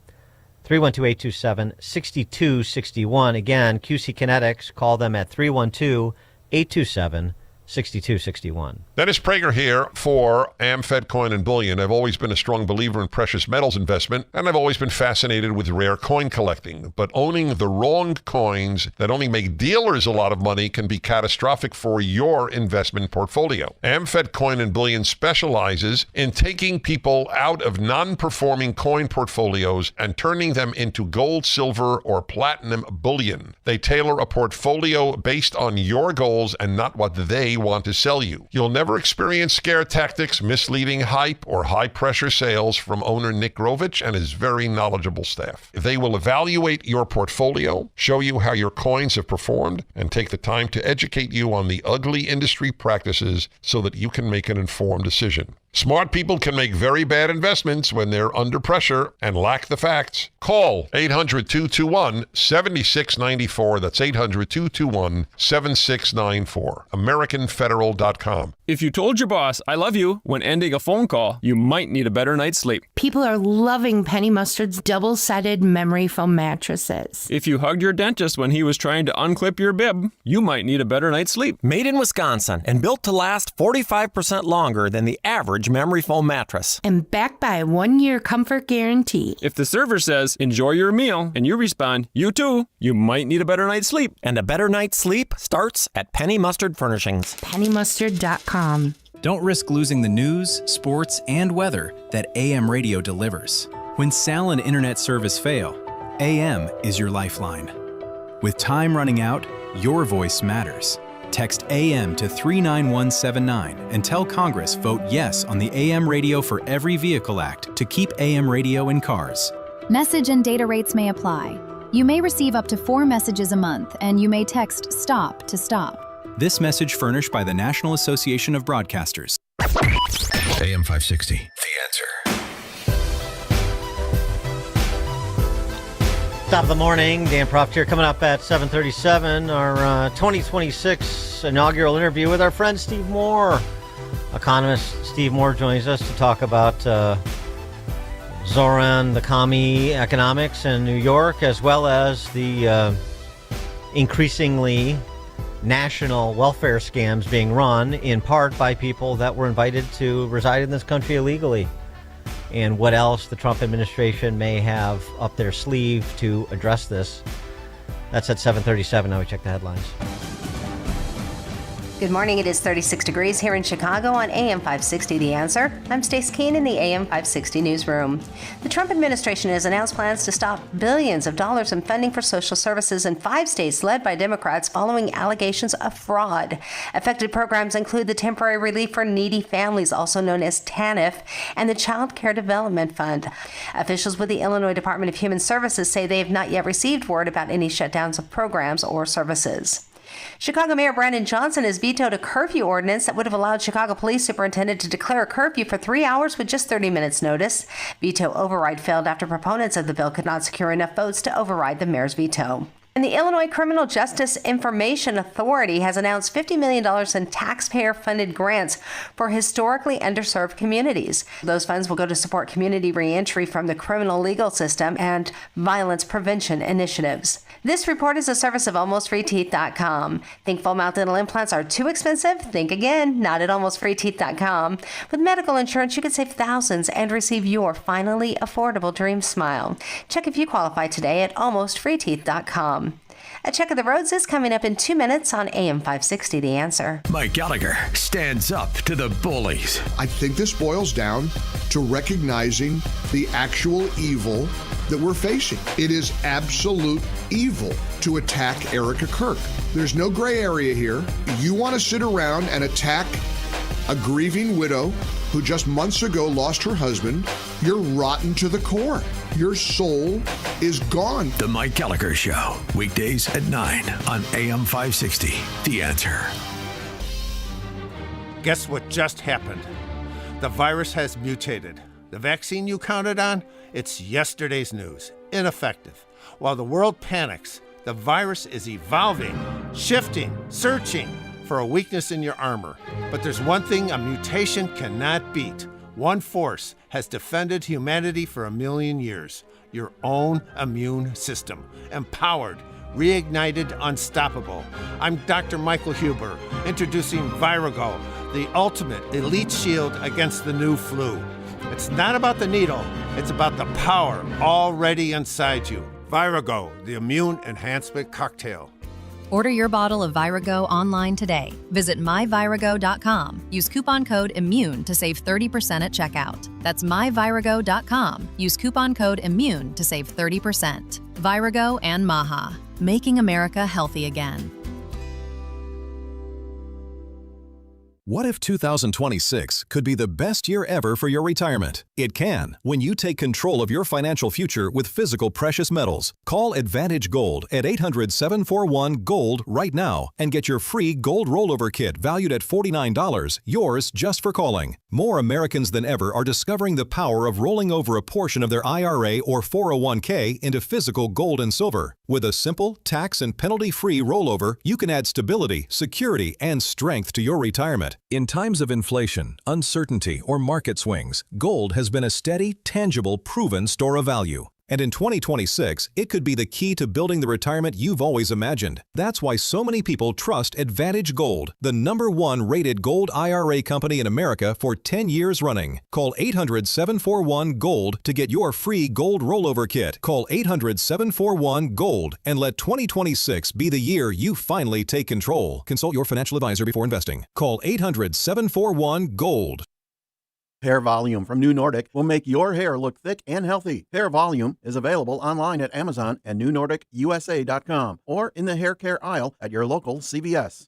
312-827-6261. Again, QC Kinetics, call them at 312-827-6261. 6261. Dennis Prager here for AmFed Coin and Bullion. I've always been a strong believer in precious metals investment, and I've always been fascinated with rare coin collecting. But owning the wrong coins that only make dealers a lot of money can be catastrophic for your investment portfolio. AmFed Coin and Bullion specializes in taking people out of non-performing coin portfolios and turning them into gold, silver, or platinum bullion. They tailor a portfolio based on your goals and not what they want to sell you. You'll never experience scare tactics, misleading hype, or high-pressure sales from owner Nick Grovich and his very knowledgeable staff. They will evaluate your portfolio, show you how your coins have performed, and take the time to educate you on the ugly industry practices so that you can make an informed decision. Smart people can make very bad investments when they're under pressure and lack the facts. Call 800-221-7694. That's 800-221-7694. AmericanFederal.com. If you told your boss, I love you, when ending a phone call, you might need a better night's sleep. People are loving Penny Mustard's double-sided memory foam mattresses. If you hugged your dentist when he was trying to unclip your bib, you might need a better night's sleep. Made in Wisconsin and built to last 45% longer than the average memory foam mattress. And backed by a 1-year comfort guarantee. If the server says, enjoy your meal, and you respond, you too, you might need a better night's sleep. And a better night's sleep starts at Penny Mustard Furnishings. PennyMustard.com. Don't risk losing the news, sports, and weather that AM radio delivers. When cell and internet service fail, AM is your lifeline. With time running out, your voice matters. Text AM to 39179 and tell Congress vote yes on the AM Radio for Every Vehicle Act to keep AM radio in cars. Message and data rates may apply. You may receive up to 4 messages a month, and you may text STOP to stop. This message furnished by the National Association of Broadcasters. AM 560, The Answer. Top of the morning, Dan Proft here, coming up at 7:37, our 2026 inaugural interview with our friend Steve Moore. Economist Steve Moore joins us to talk about Zoran, the commie economics in New York, as well as the increasingly national welfare scams being run in part by people that were invited to reside in this country illegally. And what else the Trump administration may have up their sleeve to address this. That's at 7:37. Now we check the headlines. Good morning. It is 36 degrees here in Chicago on AM 560 The Answer. I'm Stace Keene in the AM 560 newsroom. The Trump administration has announced plans to stop billions of dollars in funding for social services in 5 states led by Democrats following allegations of fraud. Affected programs include the Temporary Relief for Needy Families, also known as TANF, and the Child Care Development Fund. Officials with the Illinois Department of Human Services say they have not yet received word about any shutdowns of programs or services. Chicago Mayor Brandon Johnson has vetoed a curfew ordinance that would have allowed Chicago Police Superintendent to declare a curfew for 3 hours with just 30 minutes notice. Veto override failed after proponents of the bill could not secure enough votes to override the mayor's veto. And the Illinois Criminal Justice Information Authority has announced $50 million in taxpayer-funded grants for historically underserved communities. Those funds will go to support community reentry from the criminal legal system and violence prevention initiatives. This report is a service of AlmostFreeTeeth.com. Think full mouth dental implants are too expensive? Think again, not at AlmostFreeTeeth.com. With medical insurance, you can save thousands and receive your finally affordable dream smile. Check if you qualify today at AlmostFreeTeeth.com. A check of the roads is coming up in 2 minutes on AM 560 The Answer. Mike Gallagher stands up to the bullies. I think this boils down to recognizing the actual evil that we're facing. It is absolute evil to attack Erica Kirk. There's no gray area here. You want to sit around and attack a grieving widow who just months ago lost her husband. You're rotten to the core. Your soul is gone. The Mike Gallagher Show, weekdays at 9 on AM 560. The Answer. Guess what just happened? The virus has mutated. The vaccine you counted on? It's yesterday's news. Ineffective. While the world panics, the virus is evolving, shifting, searching for a weakness in your armor. But there's one thing a mutation cannot beat. One force has defended humanity for 1 million years. Your own immune system. Empowered, reignited, unstoppable. I'm Dr. Michael Huber, introducing Virago, the ultimate elite shield against the new flu. It's not about the needle, it's about the power already inside you. Virago, the immune enhancement cocktail. Order your bottle of Virago online today. Visit myvirago.com. Use coupon code IMMUNE to save 30% at checkout. That's myvirago.com. Use coupon code IMMUNE to save 30%. Virago and Maha, making America healthy again. What if 2026 could be the best year ever for your retirement? It can when you take control of your financial future with physical precious metals. Call Advantage Gold at 800-741-GOLD right now and get your free gold rollover kit valued at $49, yours just for calling. More Americans than ever are discovering the power of rolling over a portion of their IRA or 401k into physical gold and silver. With a simple, tax and penalty-free rollover, you can add stability, security, and strength to your retirement. In times of inflation, uncertainty, or market swings, gold has been a steady, tangible, proven store of value. And in 2026, it could be the key to building the retirement you've always imagined. That's why so many people trust Advantage Gold, the #1 rated gold IRA company in America for 10 years running. Call 800-741-GOLD to get your free gold rollover kit. Call 800-741-GOLD and let 2026 be the year you finally take control. Consult your financial advisor before investing. Call 800-741-GOLD. Hair Volume from New Nordic will make your hair look thick and healthy. Hair Volume is available online at Amazon and NewNordicUSA.com or in the hair care aisle at your local CVS.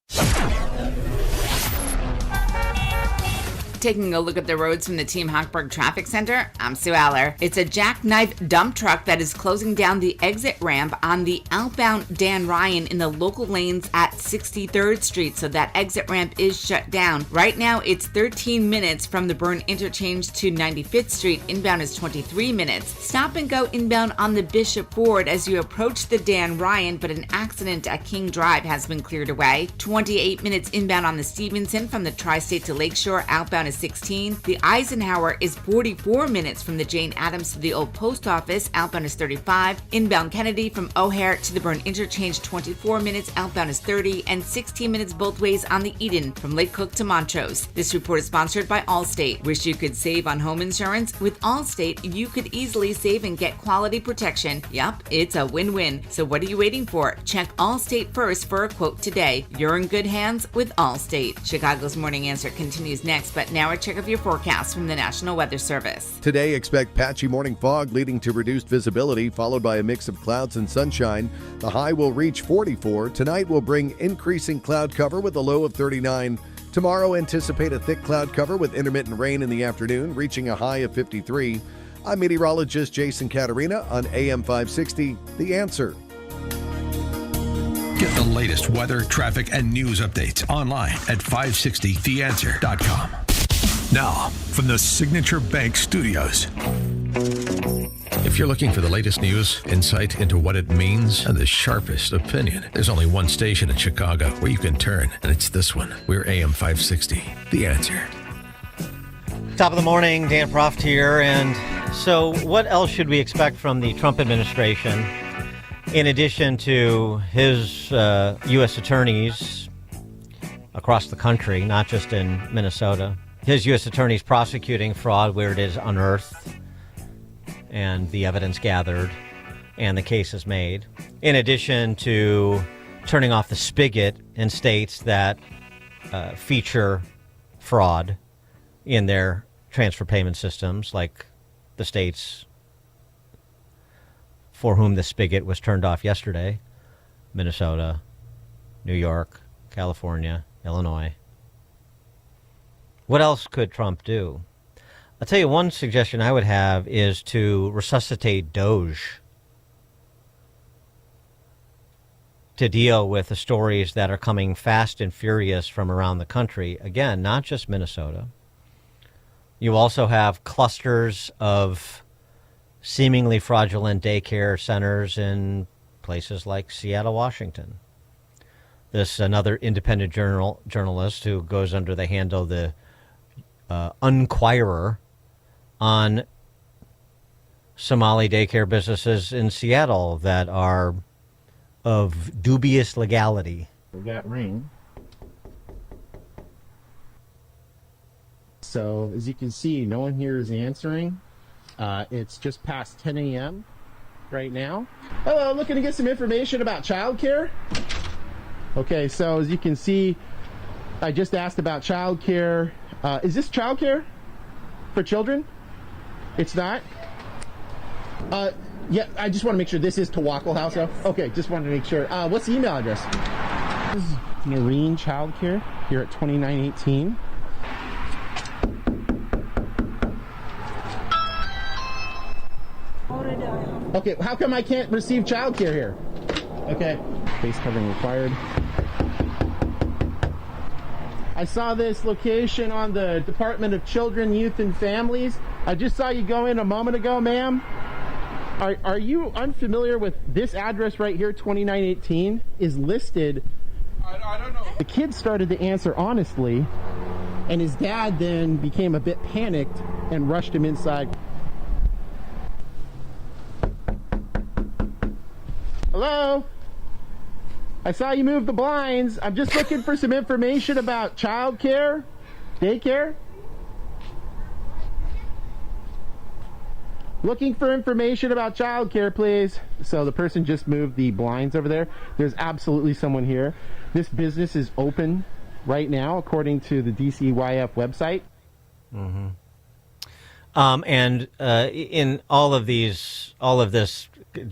Taking a look at the roads from the Team Hochberg Traffic Center, I'm Sue Aller. It's a jackknife dump truck that is closing down the exit ramp on the outbound Dan Ryan in the local lanes at 63rd Street, so that exit ramp is shut down. Right now, it's 13 minutes from the Byrne interchange to 95th Street. Inbound is 23 minutes. Stop and go inbound on the Bishop Ford as you approach the Dan Ryan, but an accident at King Drive has been cleared away. 28 minutes inbound on the Stevenson from the Tri-State to Lakeshore. Outbound is 16. The Eisenhower is 44 minutes from the Jane Addams to the Old Post Office. Outbound is 35. Inbound Kennedy from O'Hare to the Byrne Interchange, 24 minutes. Outbound is 30. And 16 minutes both ways on the Eden from Lake Cook to Montrose. This report is sponsored by Allstate. Wish you could save on home insurance? With Allstate, you could easily save and get quality protection. Yup, it's a win-win. So what are you waiting for? Check Allstate first for a quote today. You're in good hands with Allstate. Chicago's Morning Answer continues next, but now a check of your forecast from the National Weather Service. Today, expect patchy morning fog leading to reduced visibility, followed by a mix of clouds and sunshine. The high will reach 44. Tonight will bring increasing cloud cover with a low of 39. Tomorrow, anticipate a thick cloud cover with intermittent rain in the afternoon, reaching a high of 53. I'm meteorologist Jason Caterina on AM 560, The Answer. Get the latest weather, traffic, and news updates online at 560theanswer.com. Now, from the Signature Bank Studios. If you're looking for the latest news, insight into what it means, and the sharpest opinion, there's only one station in Chicago where you can turn, and it's this one. We're AM 560, The Answer. Top of the morning, Dan Proft here. And so what else should we expect from the Trump administration? In addition to his U.S. attorneys across the country, not just in Minnesota, his U.S. attorneys prosecuting fraud where it is unearthed and the evidence gathered and the cases made. In addition to turning off the spigot in states that feature fraud in their transfer payment systems, like the states for whom the spigot was turned off yesterday: Minnesota, New York, California, Illinois. What else could Trump do? I'll tell you, one suggestion I would have is to resuscitate Doge to deal with the stories that are coming fast and furious from around the country. Again, not just Minnesota. You also have clusters of seemingly fraudulent daycare centers in places like Seattle, Washington. This another independent journalist who goes under the handle the Unquirer on Somali daycare businesses in Seattle that are of dubious legality. We got rain. So as you can see, no one here is answering. It's just past 10 a.m. right now. Hello, looking to get some information about childcare. Okay, so as you can see, I just asked about childcare. Is this childcare for children? It's not? Yeah, I just want to make sure this is Tawakkol House. Okay, just wanted to make sure. What's the email address? This is Noreen Childcare here at 2918. Okay, how come I can't receive childcare here? Okay, face covering required. I saw this location on the Department of Children, Youth, and Families. I just saw you go in a moment ago, ma'am. Are you unfamiliar with this address right here, 2918, is listed? I don't know. The kid started to answer honestly, and his dad then became a bit panicked and rushed him inside. Hello? I saw you move the blinds. I'm just looking for some information about childcare, daycare. Looking for information about childcare, please. So the person just moved the blinds over there. There's absolutely someone here. This business is open right now, according to the DCYF website. Mm-hmm. And in all of this,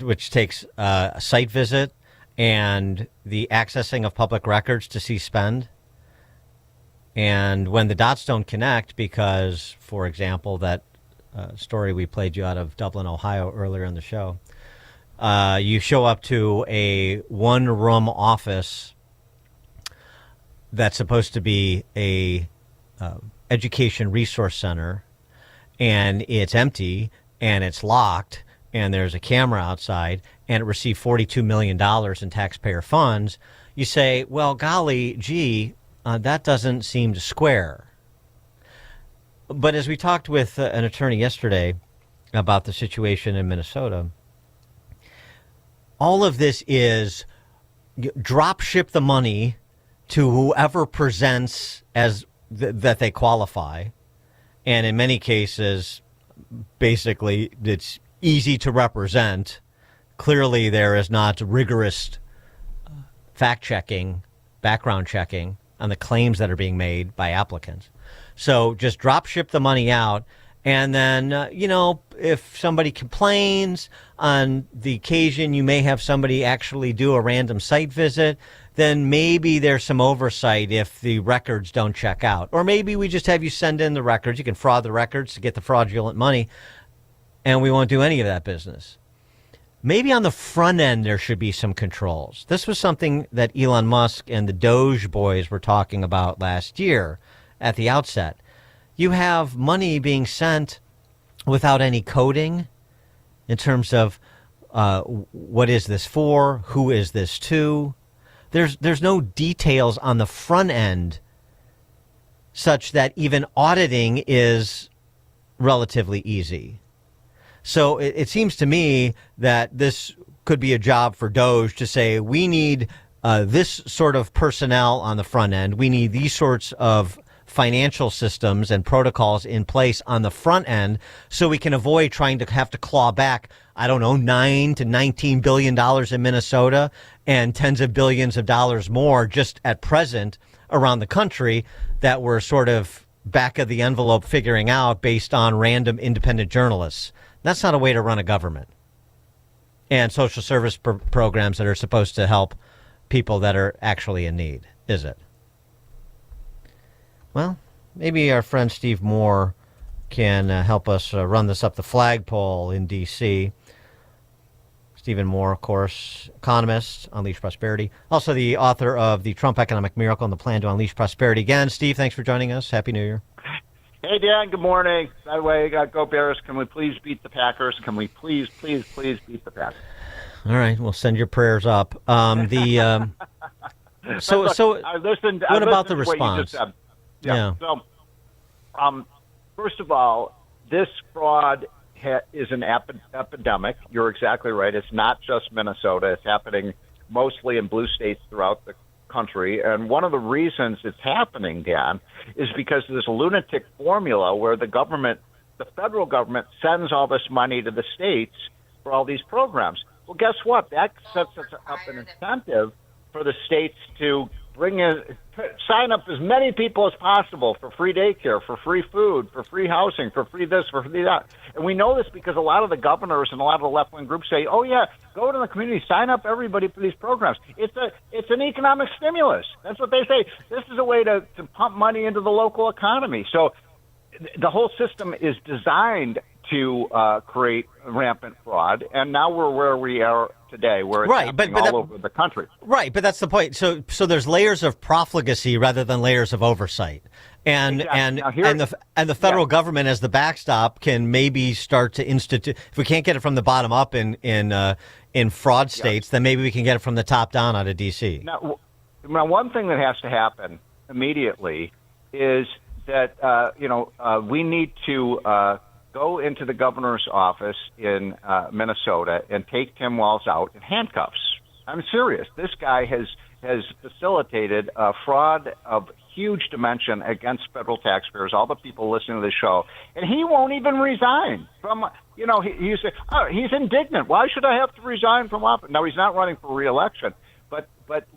which takes a site visit and the accessing of public records to see spend, and when the dots don't connect, because, for example, that story we played you out of Dublin, Ohio earlier in the show, you show up to a one-room office that's supposed to be a education resource center, and it's empty, and it's locked, and there's a camera outside, and it received $42 million in taxpayer funds. You say, well, golly gee, that doesn't seem to square. But as we talked with an attorney yesterday about the situation in Minnesota, all of this is drop ship the money to whoever presents as that they qualify. And in many cases, basically, it's easy to represent. Clearly, there is not rigorous fact-checking, background checking on the claims that are being made by applicants. So just drop ship the money out. And then, if somebody complains on the occasion, you may have somebody actually do a random site visit. Then maybe there's some oversight if the records don't check out. Or maybe we just have you send in the records. You can fraud the records to get the fraudulent money, and we won't do any of that business. Maybe on the front end there should be some controls. This was something that Elon Musk and the Doge boys were talking about last year at the outset. You have money being sent without any coding in terms of what is this for, who is this to. There's no details on the front end such that even auditing is relatively easy. So it seems to me that this could be a job for Doge to say, we need this sort of personnel on the front end. We need these sorts of financial systems and protocols in place on the front end so we can avoid trying to have to claw back, $9 to $19 billion in Minnesota and tens of billions of dollars more just at present around the country that we're sort of back of the envelope figuring out based on random independent journalists. That's not a way to run a government and social service programs that are supposed to help people that are actually in need, is it? Well, maybe our friend Steve Moore can help us run this up the flagpole in D.C. Stephen Moore, of course, economist, Unleash Prosperity. Also the author of The Trump Economic Miracle and the Plan to Unleash Prosperity. Again, Steve, thanks for joining us. Happy New Year. Hey, Dan, good morning. By the way, go Bears. Can we please beat the Packers? Can we please beat the Packers? All right, we'll send your prayers up. Look, I listened what about the to what you response? just said. Yeah. So, first of all, this fraud is an epidemic. You're exactly right. It's not just Minnesota. It's happening mostly in blue states throughout the country. And one of the reasons it's happening, Dan, is because of this lunatic formula where the federal government sends all this money to the states for all these programs. Well, guess what? That sets up an incentive for the states to sign up as many people as possible for free daycare, for free food, for free housing, for free this, for free that. And we know this because a lot of the governors and a lot of the left-wing groups say, oh, yeah, go to the community, sign up everybody for these programs. It's an economic stimulus. That's what they say. This is a way to pump money into the local economy. So the whole system is designed to create rampant fraud, and now we're where we are today, where it's happening all over the country. Right, but that's the point. So there's layers of profligacy rather than layers of oversight, and the federal government as the backstop can maybe start to institute. If we can't get it from the bottom up in fraud states, then maybe we can get it from the top down out of D.C. Now, one thing that has to happen immediately is that we need to go into the governor's office in Minnesota and take Tim Walz out in handcuffs. I'm serious. This guy has facilitated a fraud of huge dimension against federal taxpayers, all the people listening to the show, and he won't even resign from. He's indignant. Why should I have to resign from office? No, he's not running for re-election, but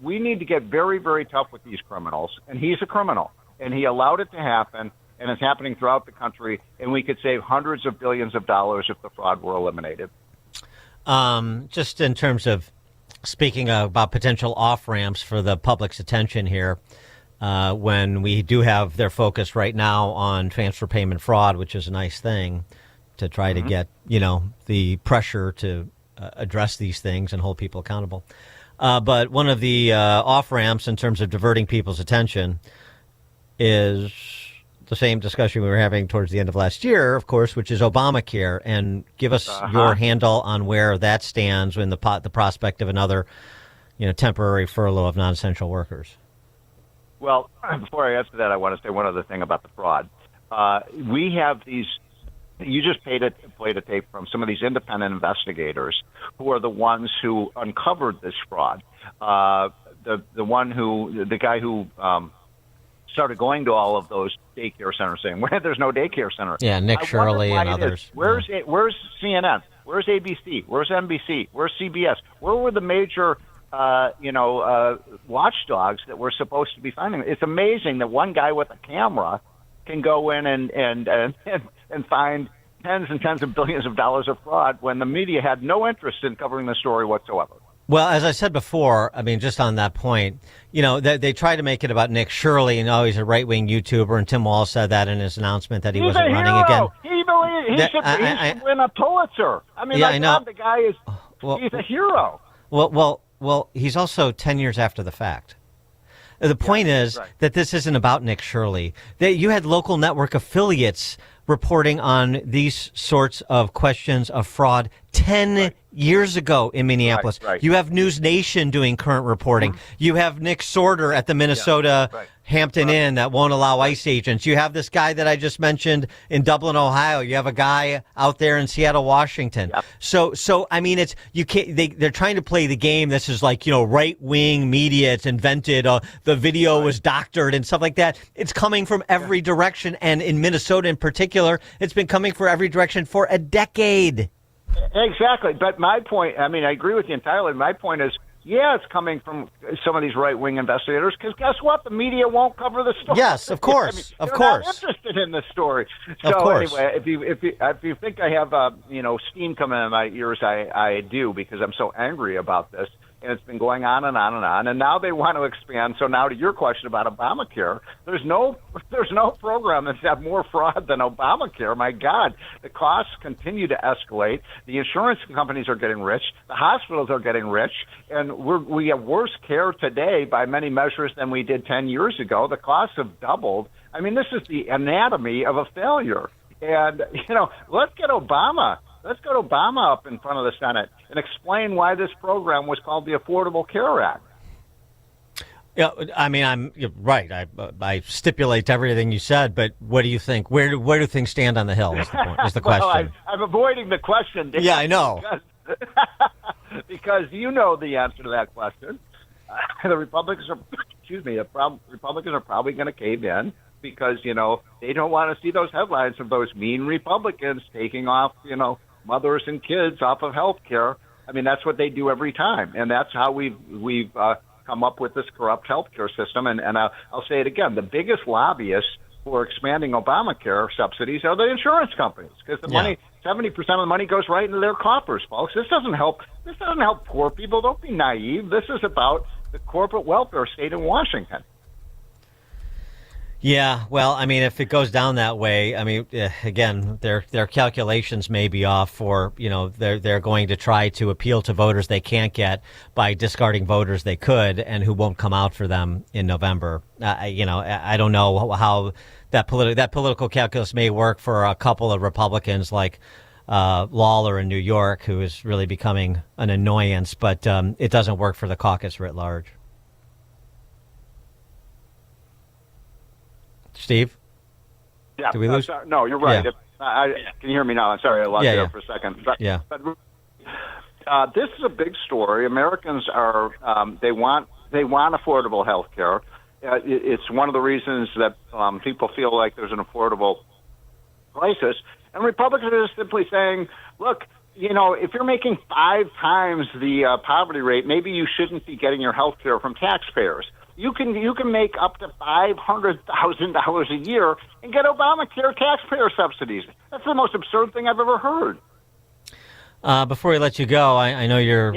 we need to get very, very tough with these criminals, and he's a criminal, and he allowed it to happen. And it's happening throughout the country, and we could save hundreds of billions of dollars if the fraud were eliminated. Just in terms of speaking about potential off-ramps for the public's attention here, when we do have their focus right now on transfer payment fraud, which is a nice thing to try to get, the pressure to address these things and hold people accountable. But one of the off-ramps in terms of diverting people's attention is the same discussion we were having towards the end of last year, of course, which is Obamacare. And give us your handle on where that stands in the prospect of another, temporary furlough of non-essential workers. Well, before I answer that, I want to say one other thing about the fraud. we have these. You just played a tape from some of these independent investigators who are the ones who uncovered this fraud. The guy who started going to all of those daycare centers saying, "Well, there's no daycare center." Yeah, Nick Shirley and others. Where's CNN? Where's ABC? Where's NBC? Where's CBS? Where were the major watchdogs that we're supposed to be finding? It's amazing that one guy with a camera can go in and find tens and tens of billions of dollars of fraud when the media had no interest in covering the story whatsoever. Well, as I said before, I mean, just on that point, they try to make it about Nick Shirley, and he's a right-wing YouTuber, and Tim Wall said that in his announcement that he wasn't running again. He should win a Pulitzer. I mean, I know. God, the guy he's a hero. Well, he's also 10 years after the fact. The point is that this isn't about Nick Shirley. You had local network affiliates reporting on these sorts of questions of fraud 10 years ago in Minneapolis. You have News Nation doing current reporting. You have Nick Sorter at the Minnesota Hampton Inn that won't allow ICE agents. You have this guy that I just mentioned in Dublin, Ohio. You have a guy out there in Seattle, Washington. So I mean, it's you can't. They're trying to play the game. This is like right wing media. It's invented. The video was doctored and stuff like that. It's coming from every direction, and in Minnesota in particular, it's been coming from every direction for a decade. Exactly. But my point, I mean, I agree with you entirely. My point is, it's coming from some of these right-wing investigators because guess what? The media won't cover the story. Yes, of course. They're not interested in the story. So anyway, if you think I have steam coming in my ears, I do because I'm so angry about this. And it's been going on and on and on. And now they want to expand. So now to your question about Obamacare, there's no program that's had more fraud than Obamacare. My God, the costs continue to escalate. The insurance companies are getting rich. The hospitals are getting rich. And we have worse care today by many measures than we did 10 years ago. The costs have doubled. I mean, this is the anatomy of a failure. And, let's get Obama. Let's get Obama up in front of the Senate and explain why this program was called the Affordable Care Act. Yeah, I mean, you're right. I stipulate everything you said, but what do you think? Where do things stand on the Hill? Is the point? Is the question? Well, I'm avoiding the question. Yeah, I know. Because you know the answer to that question. The Republicans are, Republicans are probably going to cave in. Because, they don't want to see those headlines of those mean Republicans taking off, mothers and kids off of health care. I mean, that's what they do every time. And that's how we've come up with this corrupt health care system. And I'll say it again. The biggest lobbyists for expanding Obamacare subsidies are the insurance companies because the money, 70% of the money goes right into their coffers, folks. This doesn't help poor people. Don't be naive. This is about the corporate welfare state in Washington. Yeah, well, I mean, if it goes down that way, I mean, again, their calculations may be off for, they're going to try to appeal to voters they can't get by discarding voters they could and who won't come out for them in November. I don't know how that political calculus may work for a couple of Republicans like Lawler in New York, who is really becoming an annoyance, but it doesn't work for the caucus writ large. Steve? Yeah. Did we lose? No, you're right. Yeah. Can you hear me now? I'm sorry, I lost you there for a second. But this is a big story. Americans are they want affordable health care. It's one of the reasons that people feel like there's an affordable crisis. And Republicans are just simply saying, look, if you're making 5 times the poverty rate, maybe you shouldn't be getting your health care from taxpayers. You can make up to $500,000 a year and get Obamacare taxpayer subsidies. That's the most absurd thing I've ever heard. Before we let you go, I know you're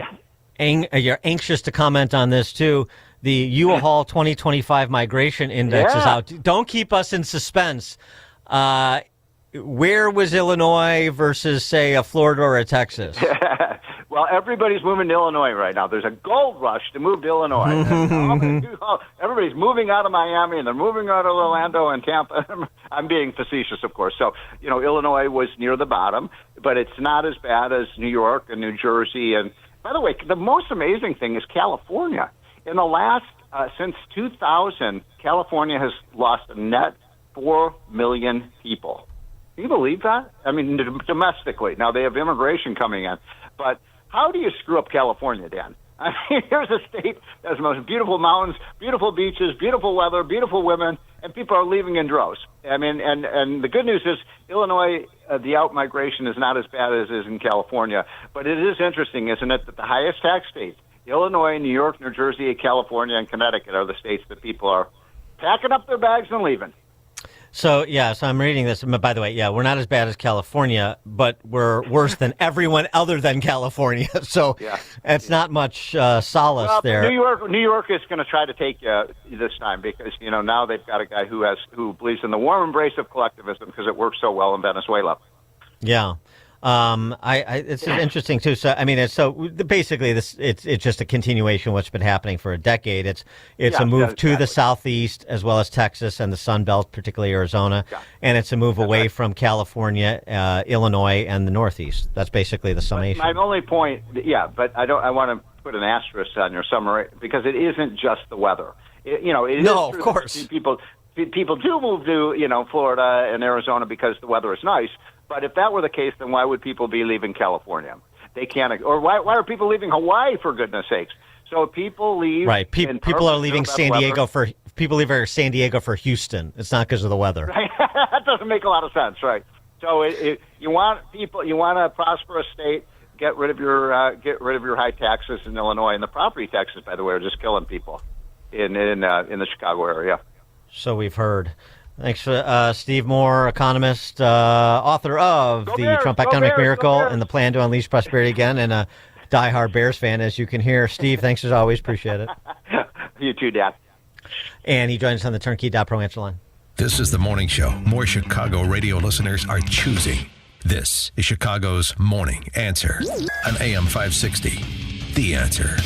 anxious to comment on this too. The U-Haul 2025 Migration Index is out. Don't keep us in suspense. Where was Illinois versus, say, a Florida or a Texas? Well, everybody's moving to Illinois right now. There's a gold rush to move to Illinois. Everybody's moving out of Miami, and they're moving out of Orlando and Tampa. I'm being facetious, of course. So, Illinois was near the bottom, but it's not as bad as New York and New Jersey. And by the way, the most amazing thing is California. In the last, since 2000, California has lost a net 4 million people. Can you believe that? I mean, domestically. Now, they have immigration coming in. But how do you screw up California, Dan? I mean, here's a state that has the most beautiful mountains, beautiful beaches, beautiful weather, beautiful women, and people are leaving in droves. I mean, and the good news is Illinois, the out-migration is not as bad as it is in California. But it is interesting, isn't it, that the highest tax states, Illinois, New York, New Jersey, California, and Connecticut, are the states that people are packing up their bags and leaving. So I'm reading this. By the way, we're not as bad as California, but we're worse than everyone other than California. So it's not much solace there. New York is going to try to take you this time because, now they've got a guy who believes in the warm embrace of collectivism because it works so well in Venezuela. Yeah. It's interesting too. So I mean, basically it's just a continuation of what's been happening for a decade. It's a move to the southeast as well as Texas and the Sun Belt, particularly Arizona, and it's a move away from California, Illinois, and the Northeast. That's basically the summation. My only point, but I want to put an asterisk on your summary because it isn't just the weather. It is of course. People do move to Florida and Arizona because the weather is nice. But if that were the case, then why would people be leaving California? They can't. Or why are people leaving Hawaii, for goodness sakes? So people leave. Right. People are leaving San Diego for San Diego for Houston. It's not because of the weather. Right? That doesn't make a lot of sense, right? So you want a prosperous state. Get rid of your high taxes in Illinois, and the property taxes, by the way, are just killing people in the Chicago area. So we've heard. Thanks for Steve Moore, economist, author of The Trump Economic Miracle and the Plan to Unleash Prosperity Again, and a diehard Bears fan, as you can hear. Steve, thanks as always. Appreciate it. You too, Dad. And he joins us on the Turnkey.Pro answer line. This is the morning show more Chicago radio listeners are choosing. This is Chicago's Morning Answer on AM 560. The Answer.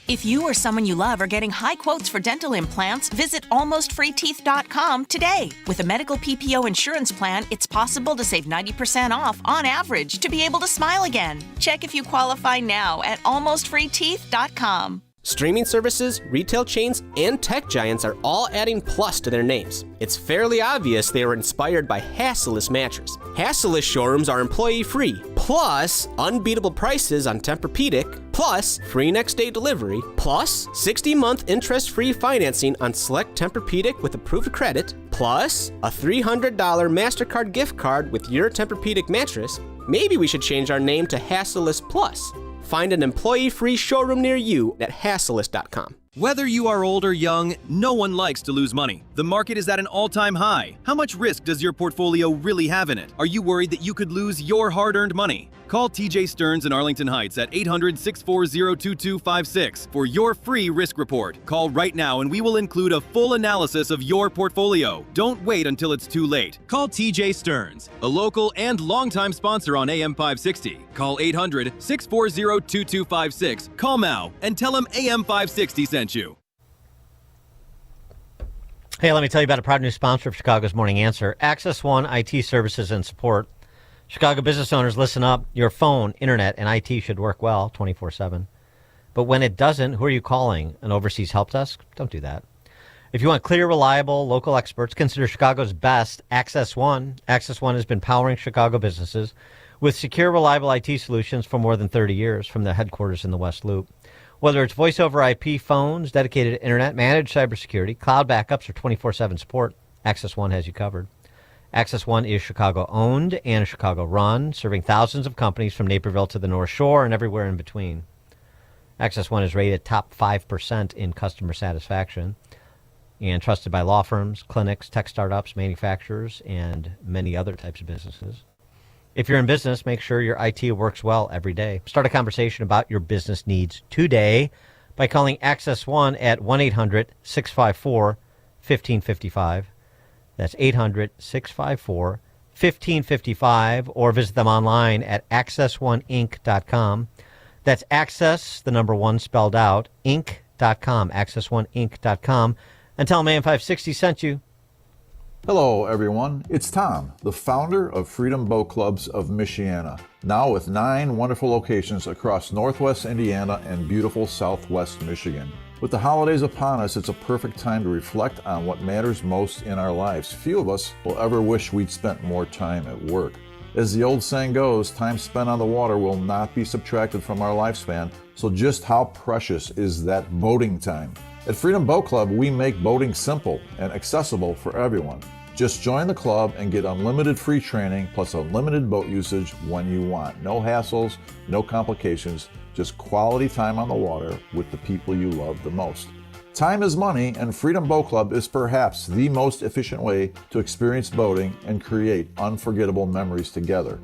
If you or someone you love are getting high quotes for dental implants, visit almostfreeteeth.com today. With a medical PPO insurance plan, it's possible to save 90% off on average to be able to smile again. Check if you qualify now at almostfreeteeth.com. Streaming services, retail chains, and tech giants are all adding plus to their names. It's fairly obvious they were inspired by Hassellus Mattress. Hassellus showrooms are employee-free, plus unbeatable prices on Tempur-Pedic, plus free next-day delivery, plus 60-month interest-free financing on select Tempur-Pedic with approved credit, plus a $300 MasterCard gift card with your Tempur-Pedic mattress. Maybe we should change our name to Hassellus Plus. Find an employee-free showroom near you at Hassellus.com. Whether you are old or young, no one likes to lose money. The market is at an all-time high. How much risk does your portfolio really have in it? Are you worried that you could lose your hard-earned money? Call TJ Stearns in Arlington Heights at 800-640-2256 for your free risk report. Call right now and we will include a full analysis of your portfolio. Don't wait until it's too late. Call TJ Stearns, a local and longtime sponsor on AM 560. Call 800-640-2256. Call now and tell him AM 560 sent you. Hey, let me tell you about a proud new sponsor of Chicago's Morning Answer, Access One IT Services and Support. Chicago business owners, listen up. Your phone, internet, and IT should work well 24/7. But when it doesn't, who are you calling? An overseas help desk? Don't do that. If you want clear, reliable, local experts, consider Chicago's best, Access One. Access One has been powering Chicago businesses with secure, reliable IT solutions for more than 30 years from their headquarters in the West Loop. Whether it's voice over IP phones, dedicated internet, managed cybersecurity, cloud backups, or 24/7 support, Access One has you covered. Access One is Chicago-owned and Chicago-run, serving thousands of companies from Naperville to the North Shore and everywhere in between. Access One is rated top 5% in customer satisfaction and trusted by law firms, clinics, tech startups, manufacturers, and many other types of businesses. If you're in business, make sure your IT works well every day. Start a conversation about your business needs today by calling Access One at 1-800-654-1555. That's 800-654-1555, or visit them online at accessoneinc.com. That's access, the number one spelled out, inc.com, accessoneinc.com, and tell them AM 560 sent you. Hello, everyone. It's Tom, the founder of Freedom Boat Clubs of Michiana, now with 9 wonderful locations across Northwest Indiana and beautiful Southwest Michigan. With the holidays upon us, it's a perfect time to reflect on what matters most in our lives. Few of us will ever wish we'd spent more time at work. As the old saying goes, time spent on the water will not be subtracted from our lifespan, so just how precious is that boating time? At Freedom Boat Club, we make boating simple and accessible for everyone. Just join the club and get unlimited free training plus unlimited boat usage when you want. No hassles, no complications, just quality time on the water with the people you love the most. Time is money, and Freedom Boat Club is perhaps the most efficient way to experience boating and create unforgettable memories together.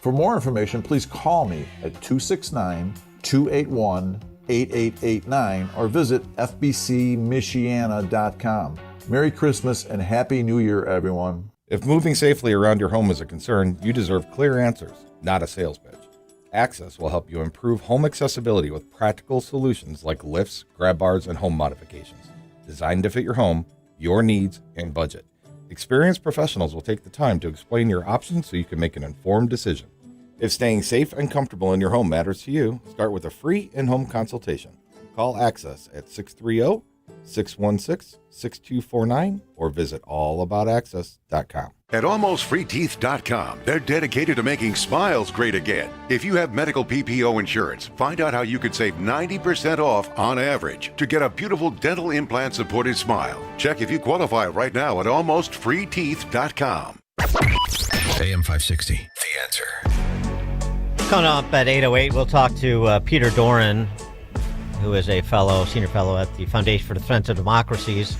For more information, please call me at 269-281-8889 or visit fbcmichiana.com. Merry Christmas and Happy New Year, everyone. If moving safely around your home is a concern, you deserve clear answers, not a sales pitch. Access will help you improve home accessibility with practical solutions like lifts, grab bars, and home modifications, designed to fit your home, your needs, and budget. Experienced professionals will take the time to explain your options so you can make an informed decision. If staying safe and comfortable in your home matters to you, start with a free in-home consultation. Call Access at 630-616-6249 or visit allaboutaccess.com. At AlmostFreeTeeth.com, they're dedicated to making smiles great again. If you have medical PPO insurance, find out how you could save 90% off on average to get a beautiful dental implant-supported smile. Check if you qualify right now at AlmostFreeTeeth.com. AM 560, The Answer. Coming up at 8:08, we'll talk to Peter Doran, who is a senior fellow at the Foundation for the Defense of Democracies,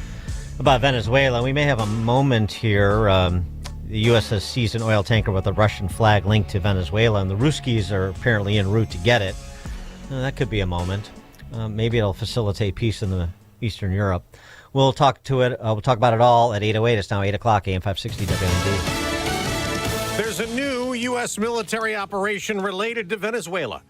about Venezuela. We may have a moment here. The U.S. has seized an oil tanker with a Russian flag linked to Venezuela, and the Ruskies are apparently en route to get it. That could be a moment. Maybe it'll facilitate peace in the Eastern Europe. We'll talk about it all at 8:08. It's now 8 o'clock, AM 560 WND. There's a new U.S. military operation related to Venezuela.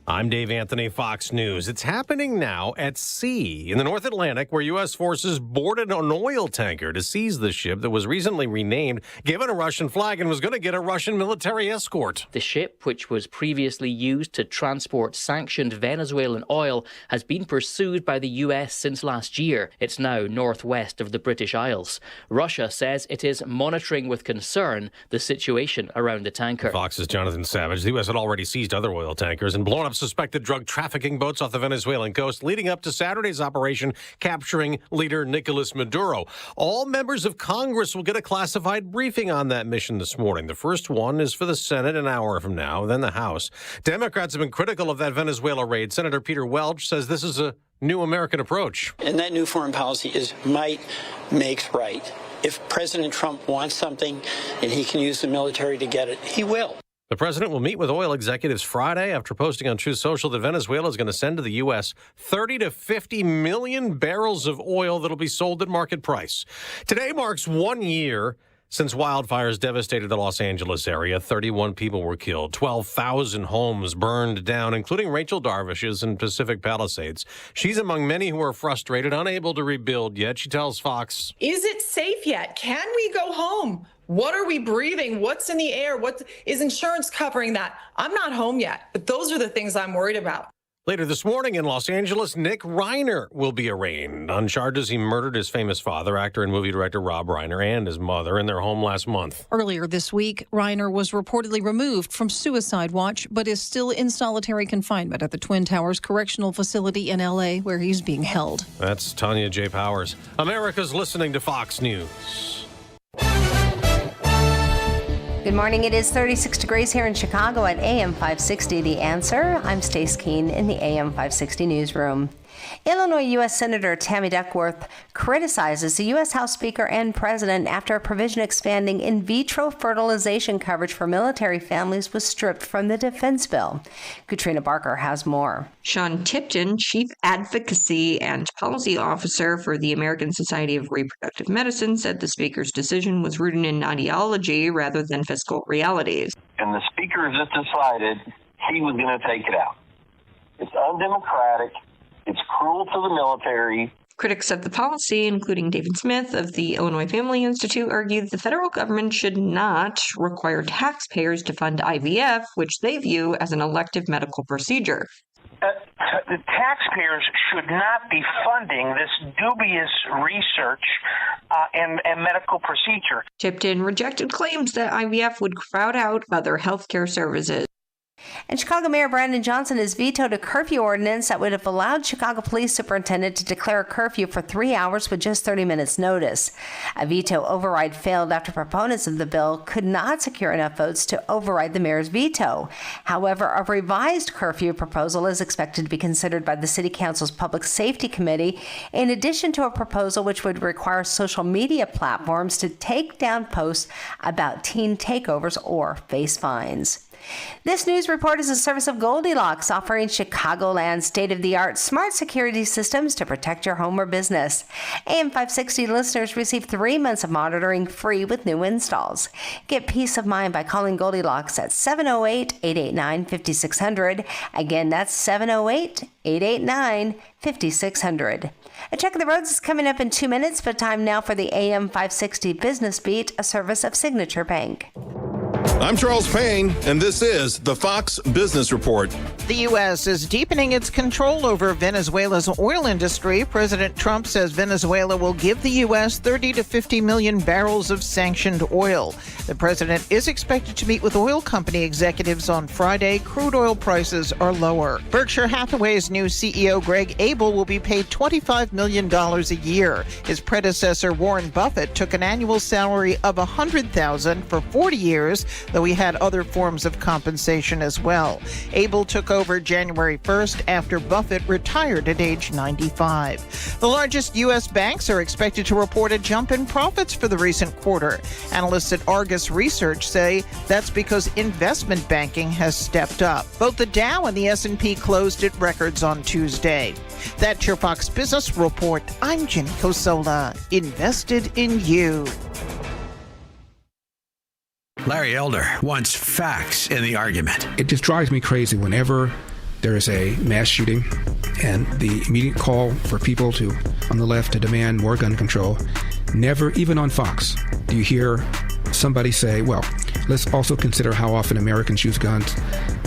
I'm Dave Anthony, Fox News. It's happening now at sea in the North Atlantic, where U.S. forces boarded an oil tanker to seize the ship that was recently renamed, given a Russian flag, and was going to get a Russian military escort. The ship, which was previously used to transport sanctioned Venezuelan oil, has been pursued by the U.S. since last year. It's now northwest of the British Isles. Russia says it is monitoring with concern the situation around the tanker. Fox's Jonathan Savage. The U.S. had already seized other oil tankers and blown up suspected drug trafficking boats off the Venezuelan coast, leading up to Saturday's operation capturing leader Nicolas Maduro. All members of Congress will get a classified briefing on that mission this morning. The first one is for the Senate an hour from now, then the House. Democrats have been critical of that Venezuela raid. Senator Peter Welch says this is a new American approach. And that new foreign policy is might makes right. If President Trump wants something and he can use the military to get it, he will. The president will meet with oil executives Friday after posting on Truth Social that Venezuela is going to send to the U.S. 30 to 50 million barrels of oil that will be sold at market price. Today marks 1 year since wildfires devastated the Los Angeles area. 31 people were killed. 12,000 homes burned down, including Rachel Darvish's in Pacific Palisades. She's among many who are frustrated, unable to rebuild yet. She tells Fox, "Is it safe yet? Can we go home? What are we breathing? What's in the air? What is insurance covering that? I'm not home yet, but those are the things I'm worried about." Later this morning in Los Angeles, Nick Reiner will be arraigned on charges he murdered his famous father, actor and movie director Rob Reiner, and his mother in their home last month. Earlier this week, Reiner was reportedly removed from suicide watch, but is still in solitary confinement at the Twin Towers Correctional Facility in L.A., where he's being held. That's Tanya J. Powers. America's listening to Fox News. Good morning. It is 36 degrees here in Chicago at AM 560, The Answer. I'm Stace Keene in the AM 560 newsroom. Illinois U.S. Senator Tammy Duckworth criticizes the U.S. House Speaker and President after a provision expanding in vitro fertilization coverage for military families was stripped from the defense bill. Katrina Barker has more. Sean Tipton, Chief Advocacy and Policy Officer for the American Society of Reproductive Medicine, said the Speaker's decision was rooted in ideology rather than fiscal realities. And the Speaker just decided he was going to take it out. It's undemocratic. It's cruel to the military. Critics of the policy, including David Smith of the Illinois Family Institute, argue that the federal government should not require taxpayers to fund IVF, which they view as an elective medical procedure. The taxpayers should not be funding this dubious research and medical procedure. Tipton rejected claims that IVF would crowd out other healthcare services. And Chicago Mayor Brandon Johnson has vetoed a curfew ordinance that would have allowed Chicago Police Superintendent to declare a curfew for 3 hours with just 30 minutes notice. A veto override failed after proponents of the bill could not secure enough votes to override the mayor's veto. However, a revised curfew proposal is expected to be considered by the City Council's Public Safety Committee, in addition to a proposal which would require social media platforms to take down posts about teen takeovers or face fines. This news report is a service of Goldilocks, offering Chicagoland state-of-the-art smart security systems to protect your home or business. AM 560 listeners receive 3 months of monitoring free with new installs. Get peace of mind by calling Goldilocks at 708-889-5600. Again, that's 708-889-5600. A check of the roads is coming up in 2 minutes, but time now for the AM 560 Business Beat, a service of Signature Bank. I'm Charles Payne, and this is the Fox Business Report. The U.S. is deepening its control over Venezuela's oil industry. President Trump says Venezuela will give the U.S. 30 to 50 million barrels of sanctioned oil. The president is expected to meet with oil company executives on Friday. Crude oil prices are lower. Berkshire Hathaway's new CEO, Greg Abel, will be paid $25 million a year. His predecessor, Warren Buffett, took an annual salary of $100,000 for 40 years, though he had other forms of compensation as well. Abel took over January 1st after Buffett retired at age 95. The largest U.S. banks are expected to report a jump in profits for the recent quarter. Analysts at Argus Research say that's because investment banking has stepped up. Both the Dow and the S&P closed at records on Tuesday. That's your Fox Business Report. I'm Jenny Cosola. Invested in you. Larry Elder wants facts in the argument. It just drives me crazy whenever there is a mass shooting and the immediate call for people on the left to demand more gun control. Never, even on Fox, do you hear somebody say, well, let's also consider how often Americans use guns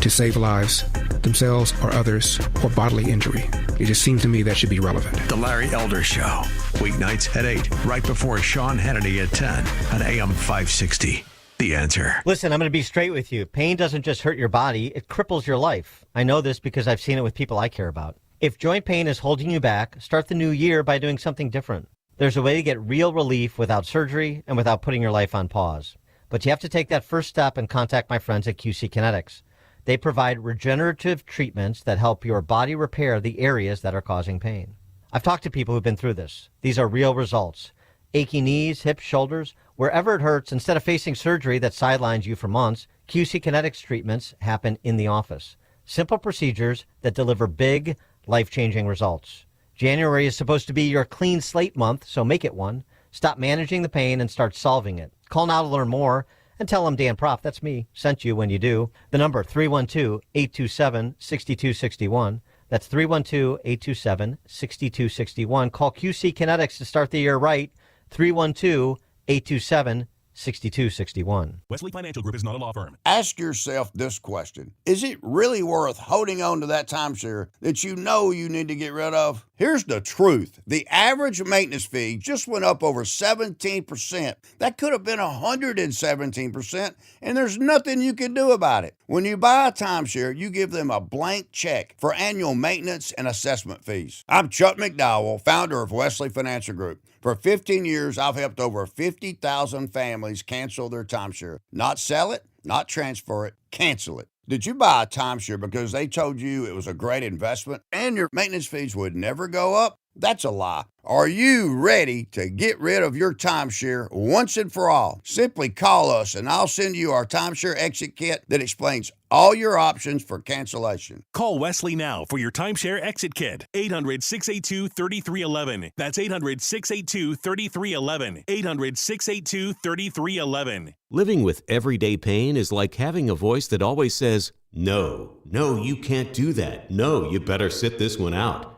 to save lives, themselves or others, or bodily injury. It just seems to me that should be relevant. The Larry Elder Show, weeknights at 8, right before Sean Hannity at 10 on AM 560. The Answer. Listen, I'm going to be straight with you. Pain doesn't just hurt your body, it cripples your life. I know this because I've seen it with people I care about. If joint pain is holding you back, start the new year by doing something different. There's a way to get real relief without surgery and without putting your life on pause. But you have to take that first step and contact my friends at QC Kinetics. They provide regenerative treatments that help your body repair the areas that are causing pain. I've talked to people who've been through this. These are real results. Achy knees, hips, shoulders, wherever it hurts, instead of facing surgery that sidelines you for months, QC Kinetics treatments happen in the office. Simple procedures that deliver big, life-changing results. January is supposed to be your clean slate month, so make it one. Stop managing the pain and start solving it. Call now to learn more and tell them Dan Proft, that's me, sent you when you do. The number 312-827-6261. That's 312-827-6261. Call QC Kinetics to start the year right. 312-827-6261. Wesley Financial Group is not a law firm. Ask yourself this question. Is it really worth holding on to that timeshare that you know you need to get rid of? Here's the truth. The average maintenance fee just went up over 17%. That could have been 117%, and there's nothing you can do about it. When you buy a timeshare, you give them a blank check for annual maintenance and assessment fees. I'm Chuck McDowell, founder of Wesley Financial Group. For 15 years, I've helped over 50,000 families cancel their timeshare. Not sell it, not transfer it, cancel it. Did you buy a timeshare because they told you it was a great investment and your maintenance fees would never go up? That's a lie. Are you ready to get rid of your timeshare once and for all? Simply call us and I'll send you our timeshare exit kit that explains all your options for cancellation. Call Wesley now for your timeshare exit kit. 800-682-3311. That's 800-682-3311. 800-682-3311. Living with everyday pain is like having a voice that always says, no, you can't do that. No, you better sit this one out.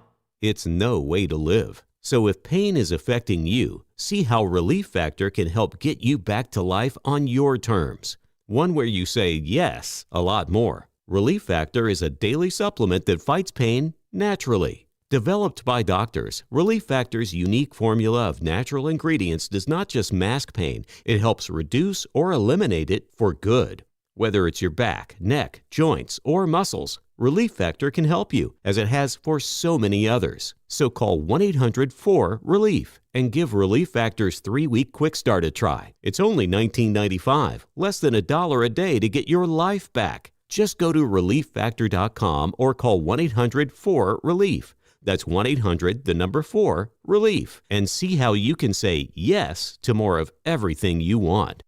It's no way to live. So if pain is affecting you, see how Relief Factor can help get you back to life on your terms. One where you say yes a lot more. Relief Factor is a daily supplement that fights pain naturally. Developed by doctors, Relief Factor's unique formula of natural ingredients does not just mask pain, it helps reduce or eliminate it for good. Whether it's your back, neck, joints, or muscles, Relief Factor can help you, as it has for so many others. So call 1-800-4RELIEF and give Relief Factor's 3-week quick start a try. It's only $19.95, less than $1 a day to get your life back. Just go to ReliefFactor.com or call 1-800-4RELIEF. That's 1-800-4-RELIEF, and see how you can say yes to more of everything you want.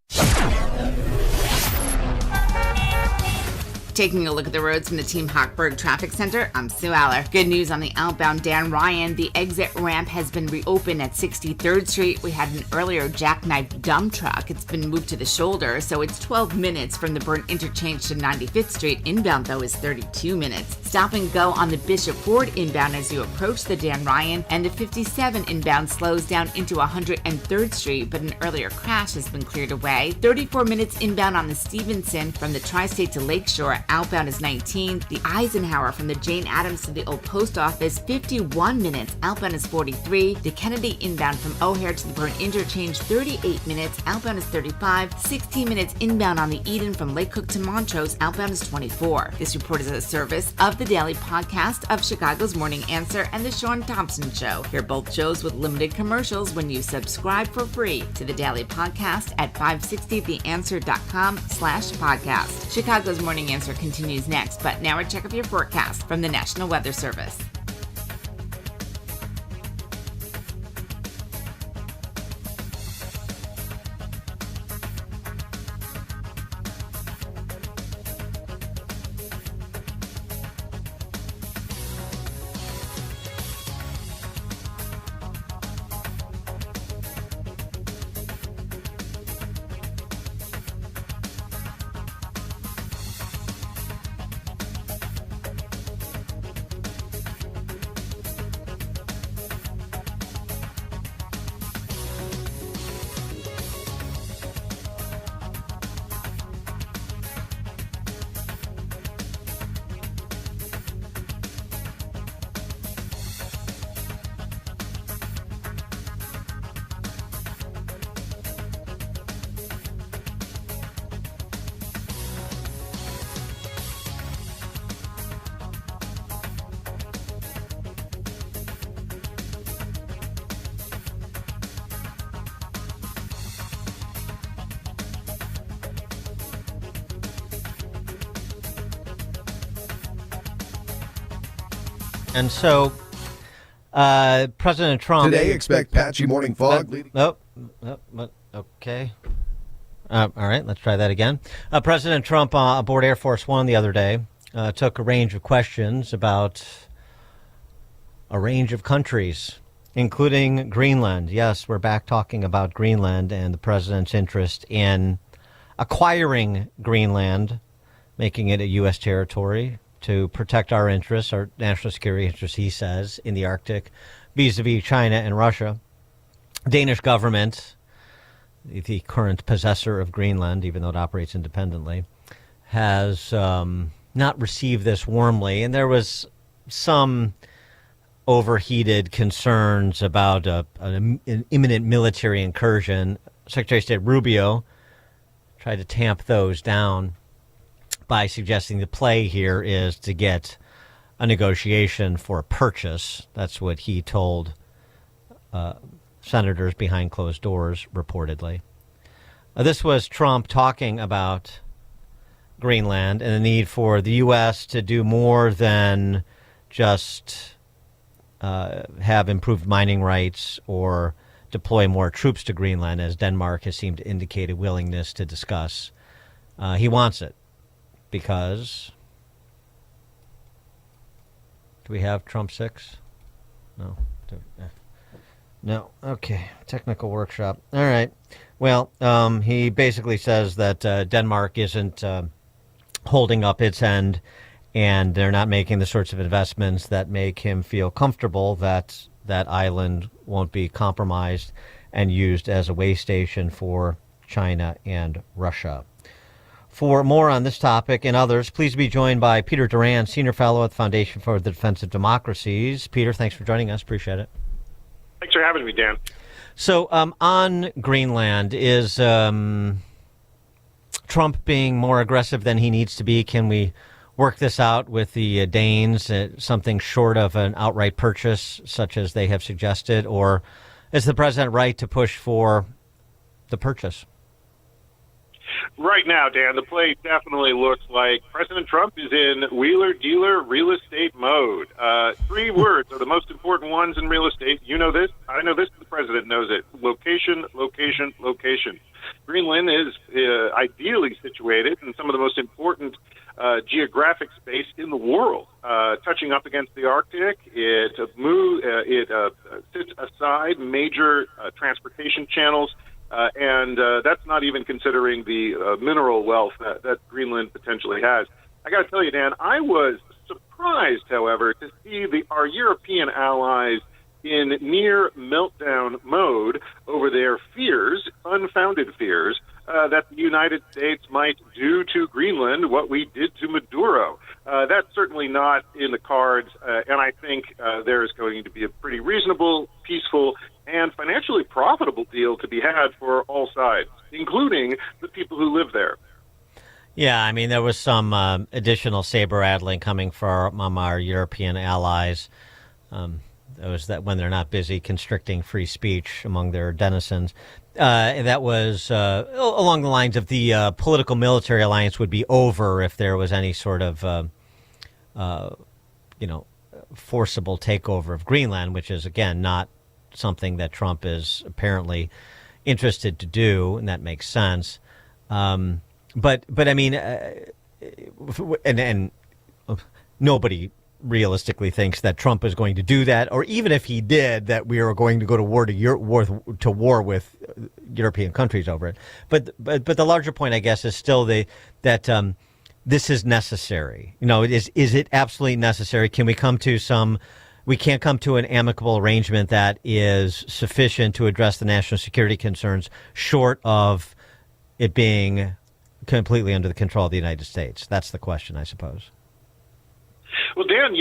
Taking a look at the roads from the Team Hochberg Traffic Center, I'm Sue Aller. Good news on the outbound Dan Ryan. The exit ramp has been reopened at 63rd Street. We had an earlier jackknife dump truck. It's been moved to the shoulder, so it's 12 minutes from the Burn interchange to 95th Street. Inbound, though, is 32 minutes. Stop and go on the Bishop Ford inbound as you approach the Dan Ryan, and the 57 inbound slows down into 103rd Street, but an earlier crash has been cleared away. 34 minutes inbound on the Stevenson from the Tri-State to Lakeshore. Outbound is 19. The Eisenhower from the Jane Addams to the Old Post Office, 51 minutes. Outbound is 43. The Kennedy inbound from O'Hare to the Burn interchange, 38 minutes. Outbound is 35. 16 minutes inbound on the Eden from Lake Cook to Montrose. Outbound is 24. This report is a service of the daily podcast of Chicago's Morning Answer and the Sean Thompson Show. Hear both shows with limited commercials when you subscribe for free to the daily podcast at 560theanswer.com/podcast. Chicago's Morning Answer continues next, but now a check of your forecast from the National Weather Service. And so, President Trump... Today, expect patchy morning fog. Okay. All right, let's try that again. President Trump aboard Air Force One the other day took a range of questions about a range of countries, including Greenland. Yes, we're back talking about Greenland and the president's interest in acquiring Greenland, making it a U.S. territory, to protect our interests, our national security interests, he says, in the Arctic, vis-a-vis China and Russia. Danish government, the current possessor of Greenland, even though it operates independently, has not received this warmly. And there was some overheated concerns about an imminent military incursion. Secretary of State Rubio tried to tamp those down by suggesting the play here is to get a negotiation for a purchase. That's what he told senators behind closed doors, reportedly. This was Trump talking about Greenland and the need for the U.S. to do more than just have improved mining rights or deploy more troops to Greenland, as Denmark has seemed to indicate a willingness to discuss. He wants it. Because, do we have Trump 6? No. No. Okay. Technical workshop. All right. Well, he basically says that Denmark isn't holding up its end, and they're not making the sorts of investments that make him feel comfortable that that island won't be compromised and used as a way station for China and Russia. For more on this topic and others, please be joined by Peter Duran, Senior Fellow at the Foundation for the Defense of Democracies. Peter, thanks for joining us. Appreciate it. Thanks for having me, Dan. So on Greenland, is Trump being more aggressive than he needs to be? Can we work this out with the Danes, something short of an outright purchase, such as they have suggested? Or is the president right to push for the purchase? Right now, Dan, the play definitely looks like President Trump is in wheeler-dealer real estate mode. 3 words are the most important ones in real estate. You know this. I know this. The president knows it. Location, location, location. Greenland is ideally situated in some of the most important geographic space in the world, touching up against the Arctic. It sits aside major transportation channels. And that's not even considering the mineral wealth that Greenland potentially has. I got to tell you, Dan, I was surprised, however, to see our European allies in near meltdown mode over their fears, unfounded fears, that the United States might do to Greenland what we did to Maduro. That's certainly not in the cards, and I think there is going to be a pretty reasonable, peaceful, and financially profitable deal to be had for all sides, including the people who live there. Yeah, I mean, there was some additional saber-rattling coming from our European allies. That was that when they're not busy constricting free speech among their denizens. That was along the lines of the political military alliance would be over if there was any sort of, forcible takeover of Greenland, which is, again, not something that Trump is apparently interested to do, and that makes sense. But I mean, and nobody realistically thinks that Trump is going to do that, or even if he did, that we are going to go to war with European countries over it. But the larger point, I guess, is still that this is necessary. Is it absolutely necessary? Can we come to we can't come to an amicable arrangement that is sufficient to address the national security concerns, short of it being completely under the control of the United States? That's the question, I suppose. Well, Dan,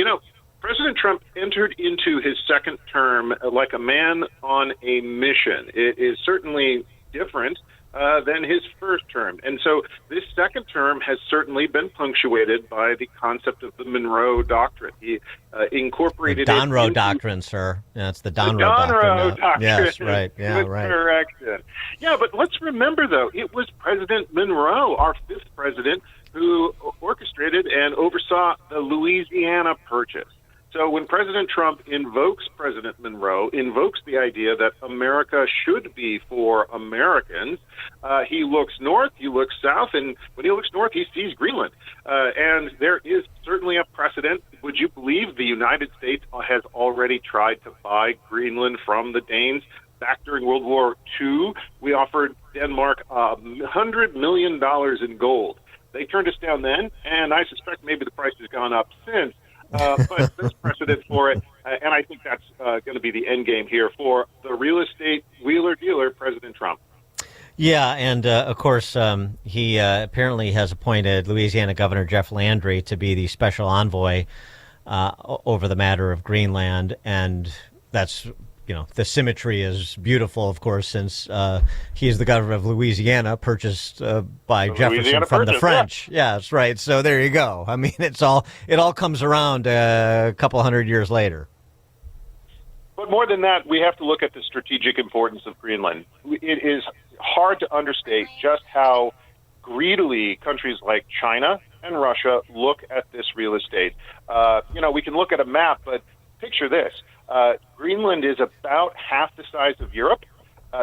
President Trump entered into his second term like a man on a mission. It is certainly different than his first term. And so this second term has certainly been punctuated by the concept of the Monroe Doctrine. He incorporated the Donroe Doctrine, sir. Yeah, it's the Donroe Doctrine. Yes, right. Yeah, right. Correction. Yeah, but let's remember, though, it was President Monroe, our 5th president, who orchestrated and oversaw the Louisiana Purchase. So when President Trump invokes President Monroe, invokes the idea that America should be for Americans, he looks north, he looks south, and when he looks north, he sees Greenland. And there is certainly a precedent. Would you believe the United States has already tried to buy Greenland from the Danes? Back during World War II, we offered Denmark $100 million in gold. They turned us down then, and I suspect maybe the price has gone up since. But there's precedent for it, and I think that's going to be the end game here for the real estate wheeler-dealer, President Trump. Yeah, and of course, he apparently has appointed Louisiana Governor Jeff Landry to be the special envoy over the matter of Greenland, and that's, the symmetry is beautiful, of course, since he is the governor of Louisiana, purchased by Jefferson from the French. Yeah. Yes, right. So there you go. I mean, it all comes around a couple hundred years later. But more than that, we have to look at the strategic importance of Greenland. It is hard to understate just how greedily countries like China and Russia look at this real estate. We can look at a map, but picture this. Greenland is about half the size of Europe.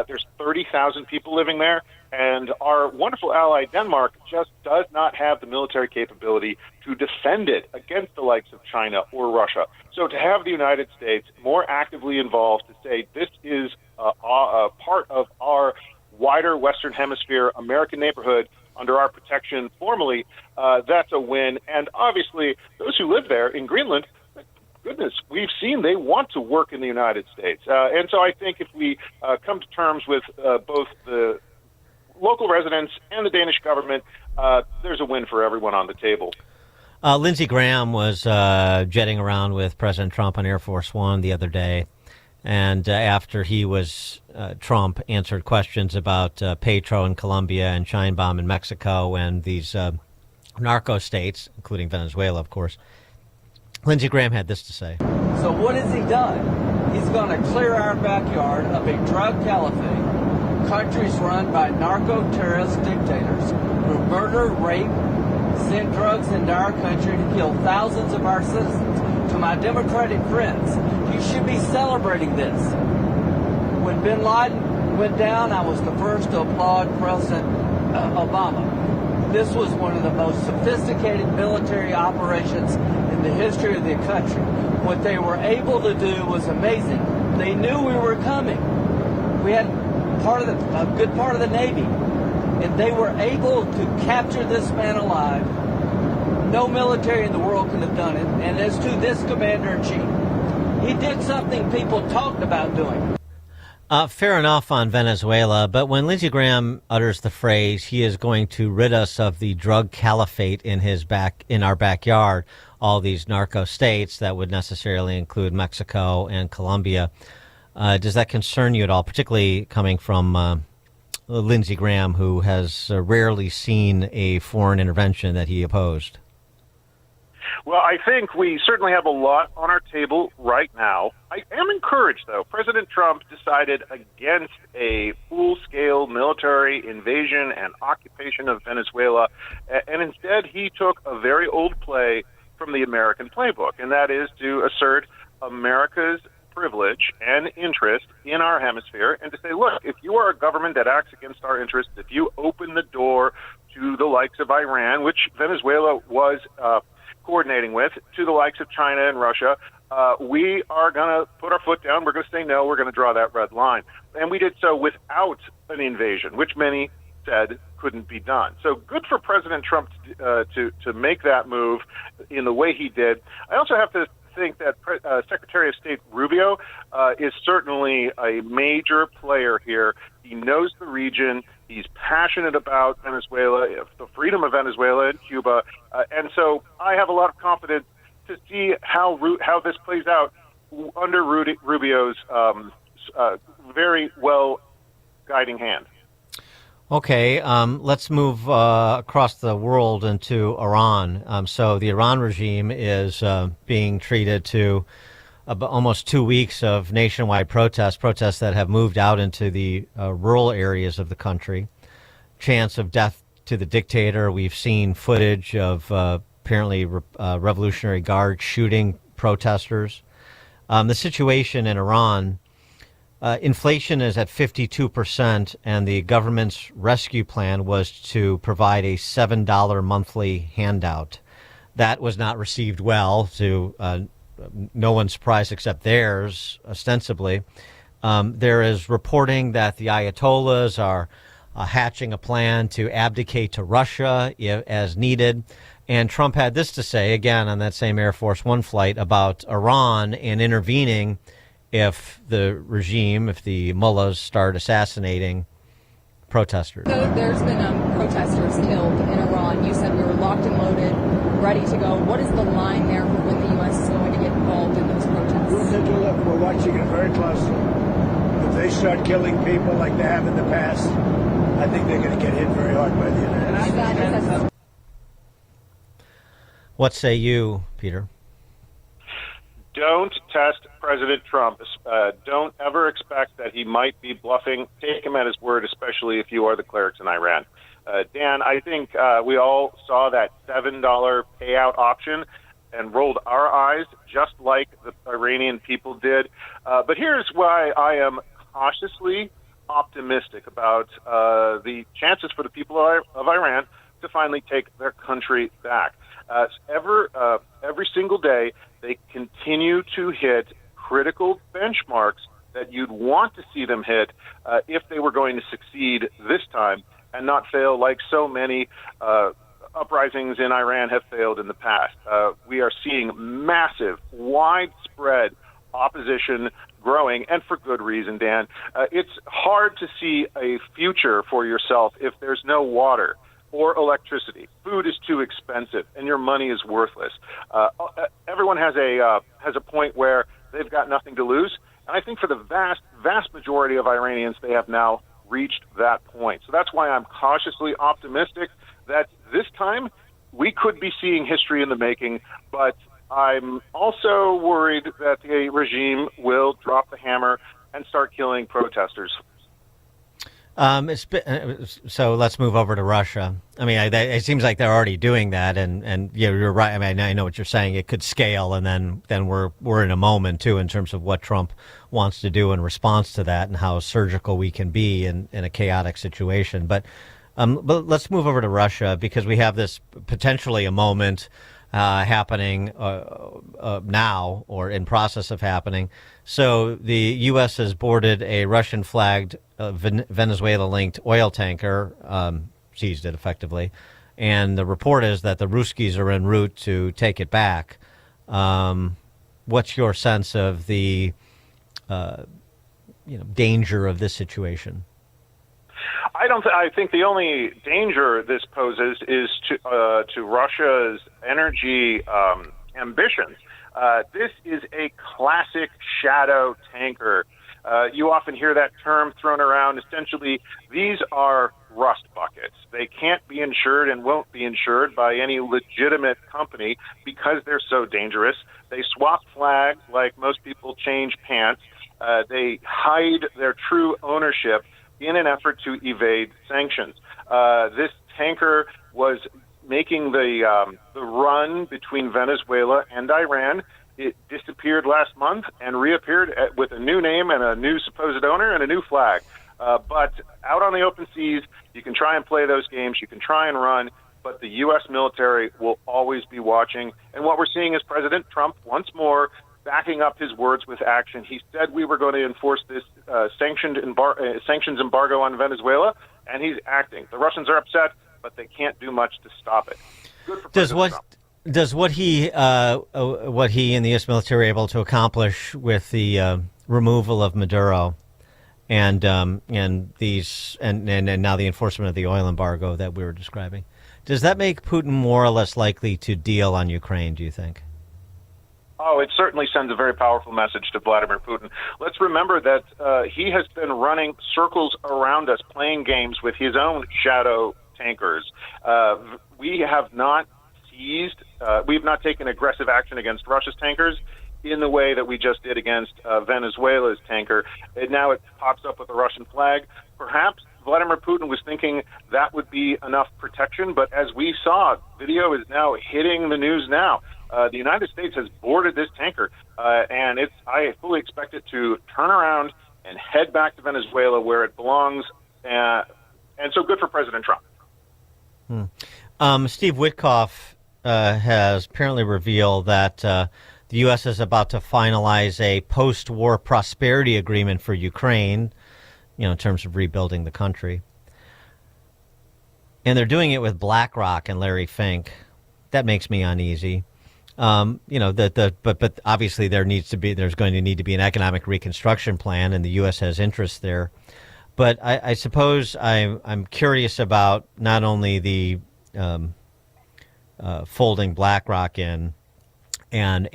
There's 30,000 people living there, and our wonderful ally Denmark just does not have the military capability to defend it against the likes of China or Russia. So to have the United States more actively involved to say this is a part of our wider Western Hemisphere American neighborhood under our protection formally, that's a win. And obviously, those who live there in Greenland, goodness, we've seen they want to work in the United States. And so I think if we come to terms with both the local residents and the Danish government, there's a win for everyone on the table. Lindsey Graham was jetting around with President Trump on Air Force One the other day. And after Trump answered questions about Petro in Colombia and Sheinbaum in Mexico and these narco states, including Venezuela, of course, Lindsey Graham had this to say. So what has he done? He's going to clear our backyard of a drug caliphate, countries run by narco-terrorist dictators who murder, rape, send drugs into our country to kill thousands of our citizens. To my Democratic friends, you should be celebrating this. When bin Laden went down, I was the first to applaud President Obama. This was one of the most sophisticated military operations in the history of the country. What they were able to do was amazing. They knew we were coming. We had a good part of the Navy, and they were able to capture this man alive. No military in the world could have done it. And as to this commander-in-chief, he did something people talked about doing. Fair enough on Venezuela, but when Lindsey Graham utters the phrase, he is going to rid us of the drug caliphate in our backyard, all these narco states, that would necessarily include Mexico and Colombia. Does that concern you at all, particularly coming from Lindsey Graham, who has rarely seen a foreign intervention that he opposed? Well, I think we certainly have a lot on our table right now. I am encouraged, though. President Trump decided against a full-scale military invasion and occupation of Venezuela, and instead he took a very old play from the American playbook, and that is to assert America's privilege and interest in our hemisphere and to say, look, if you are a government that acts against our interests, if you open the door to the likes of Iran, which Venezuela was coordinating with, to the likes of China and Russia, we are going to put our foot down. We're going to say no. We're going to draw that red line. And we did so without an invasion, which many said couldn't be done. So good for President Trump to make that move in the way he did. I also have to think that Secretary of State Rubio is certainly a major player here. He knows the region. He's passionate about Venezuela, the freedom of Venezuela and Cuba. And so I have a lot of confidence to see how this plays out under Rubio's very well guiding hand. Okay, let's move across the world into Iran. So the Iran regime is being treated to almost 2 weeks of nationwide protests that have moved out into the rural areas of the country. Chance of death to the dictator. We've seen footage of apparently Revolutionary Guard shooting protesters. The situation in Iran, inflation is at 52%, and the government's rescue plan was to provide a $7 monthly handout. That was not received well, to no one's surprise except theirs, ostensibly. There is reporting that the Ayatollahs are hatching a plan to abdicate to Russia as needed. And Trump had this to say, again, on that same Air Force One flight, about Iran and intervening if the regime, if the mullahs start assassinating protesters. So there's been protesters killed in Iran. You said we were locked and loaded, ready to go. What is the line there for when the U.S. is going to get involved in those protests? We'll take a look. We're watching it very closely. If they start killing people like they have in the past, I think they're going to get hit very hard by the United States. What say you, Peter? Don't test President Trump. Don't ever expect that he might be bluffing. Take him at his word, especially if you are the clerics in Iran. Dan, I think we all saw that $7 payout option and rolled our eyes just like the Iranian people did. But here's why I am cautiously optimistic about the chances for the people of Iran to finally take their country back. Every single day, they continue to hit critical benchmarks that you'd want to see them hit if they were going to succeed this time and not fail like so many uprisings in Iran have failed in the past. We are seeing massive, widespread opposition growing, and for good reason, Dan. It's hard to see a future for yourself if there's no water or electricity. Food is too expensive, and your money is worthless. Everyone has a point where they've got nothing to lose, and I think for the vast majority of Iranians, they have now reached that point. So that's why I'm cautiously optimistic that this time we could be seeing history in the making, but I'm also worried that the regime will drop the hammer and start killing protesters. So let's move over to Russia. I mean, it seems like they're already doing that, and yeah, you're right. I mean, I know what you're saying. It could scale, and then we're in a moment too in terms of what Trump wants to do in response to that, and how surgical we can be in a chaotic situation. But let's move over to Russia, because we have this potentially a moment happening now, or in process of happening. So the U.S. has boarded a Russian-flagged Venezuela-linked oil tanker, seized it effectively, and the report is that the Ruskies are en route to take it back. What's your sense of the danger of this situation? I think the only danger this poses is to Russia's energy ambitions. This is a classic shadow tanker. You often hear that term thrown around. Essentially, these are rust buckets. They can't be insured and won't be insured by any legitimate company because they're so dangerous. They swap flags like most people change pants. They hide their true ownership in an effort to evade sanctions. This tanker was making the run between Venezuela and Iran. It disappeared last month and reappeared with a new name and a new supposed owner and a new flag. But out on the open seas, you can try and play those games, you can try and run, but the U.S. military will always be watching. And what we're seeing is President Trump once more backing up his words with action. He said we were going to enforce this sanctions embargo on Venezuela, and he's acting. The Russians are upset, but they can't do much to stop it. Good for President Trump. Does what he and the U.S. military are able to accomplish with the removal of Maduro and now the enforcement of the oil embargo that we were describing, does that make Putin more or less likely to deal on Ukraine, do you think? Oh, it certainly sends a very powerful message to Vladimir Putin. Let's remember that he has been running circles around us, playing games with his own shadow tankers. We have not taken aggressive action against Russia's tankers in the way that we just did against Venezuela's tanker. And now it pops up with a Russian flag. Perhaps Vladimir Putin was thinking that would be enough protection, but as we saw, video is now hitting the news now. The United States has boarded this tanker, and I fully expect it to turn around and head back to Venezuela where it belongs. And so good for President Trump. Steve Witkoff has apparently revealed that the U.S. is about to finalize a post-war prosperity agreement for Ukraine, in terms of rebuilding the country. And they're doing it with BlackRock and Larry Fink. That makes me uneasy. But obviously there's going to need to be an economic reconstruction plan, and the U.S. has interest there. But I suppose I'm curious about not only the folding BlackRock in and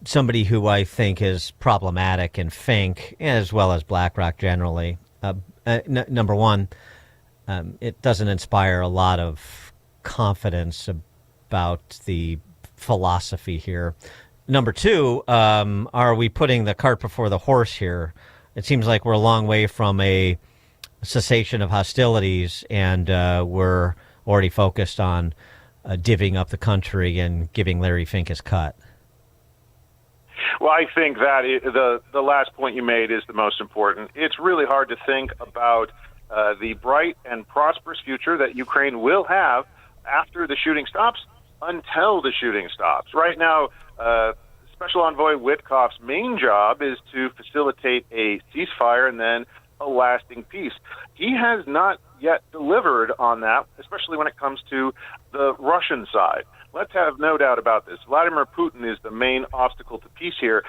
somebody who I think is problematic in Fink as well as BlackRock generally. Number one, it doesn't inspire a lot of confidence about the philosophy here. Number two, are we putting the cart before the horse here? It seems like we're a long way from a cessation of hostilities, and we're already focused on divvying up the country and giving Larry Fink his cut. Well, I think that the last point you made is the most important. It's really hard to think about the bright and prosperous future that Ukraine will have after the shooting stops until the shooting stops. Right now, Special Envoy Witkoff's main job is to facilitate a ceasefire and then a lasting peace. He has not yet delivered on that, especially when it comes to the Russian side. Let's have no doubt about this. Vladimir Putin is the main obstacle to peace here.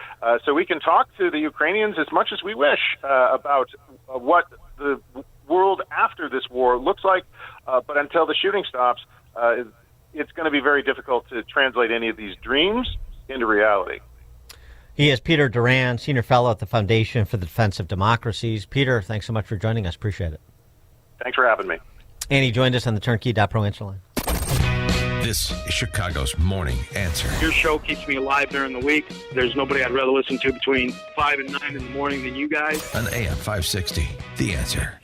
So we can talk to the Ukrainians as much as we wish about what the world after this war looks like. But until the shooting stops, it's going to be very difficult to translate any of these dreams into reality. He is Peter Duran, Senior Fellow at the Foundation for the Defense of Democracies. Peter, thanks so much for joining us. Appreciate it. Thanks for having me. And he joined us on the Turnkey.pro answer line. This is Chicago's Morning Answer. Your show keeps me alive during the week. There's nobody I'd rather listen to between 5 and 9 in the morning than you guys. On AM 560, The Answer.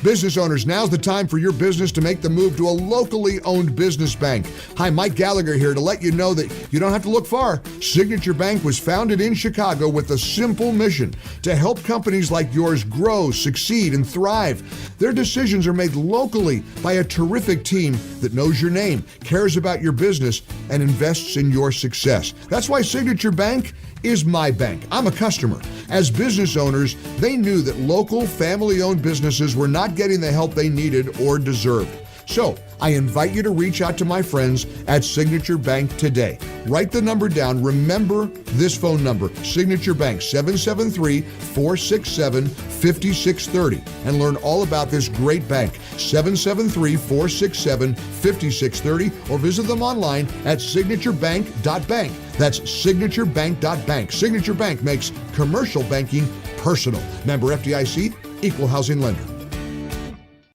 Business owners, now's the time for your business to make the move to a locally owned business bank. Hi, Mike Gallagher here to let you know that you don't have to look far. Signature Bank was founded in Chicago with a simple mission to help companies like yours grow, succeed, and thrive. Their decisions are made locally by a terrific team that knows your name, cares about your business, and invests in your success. That's why Signature Bank is my bank. I'm a customer. As business owners, they knew that local family-owned businesses were not getting the help they needed or deserved. So I invite you to reach out to my friends at Signature Bank today. Write the number down. Remember this phone number, Signature Bank, 773-467-5630, and learn all about this great bank, 773-467-5630, or visit them online at signaturebank.bank. That's signaturebank.bank. Signature Bank makes commercial banking personal. Member FDIC, equal housing lender.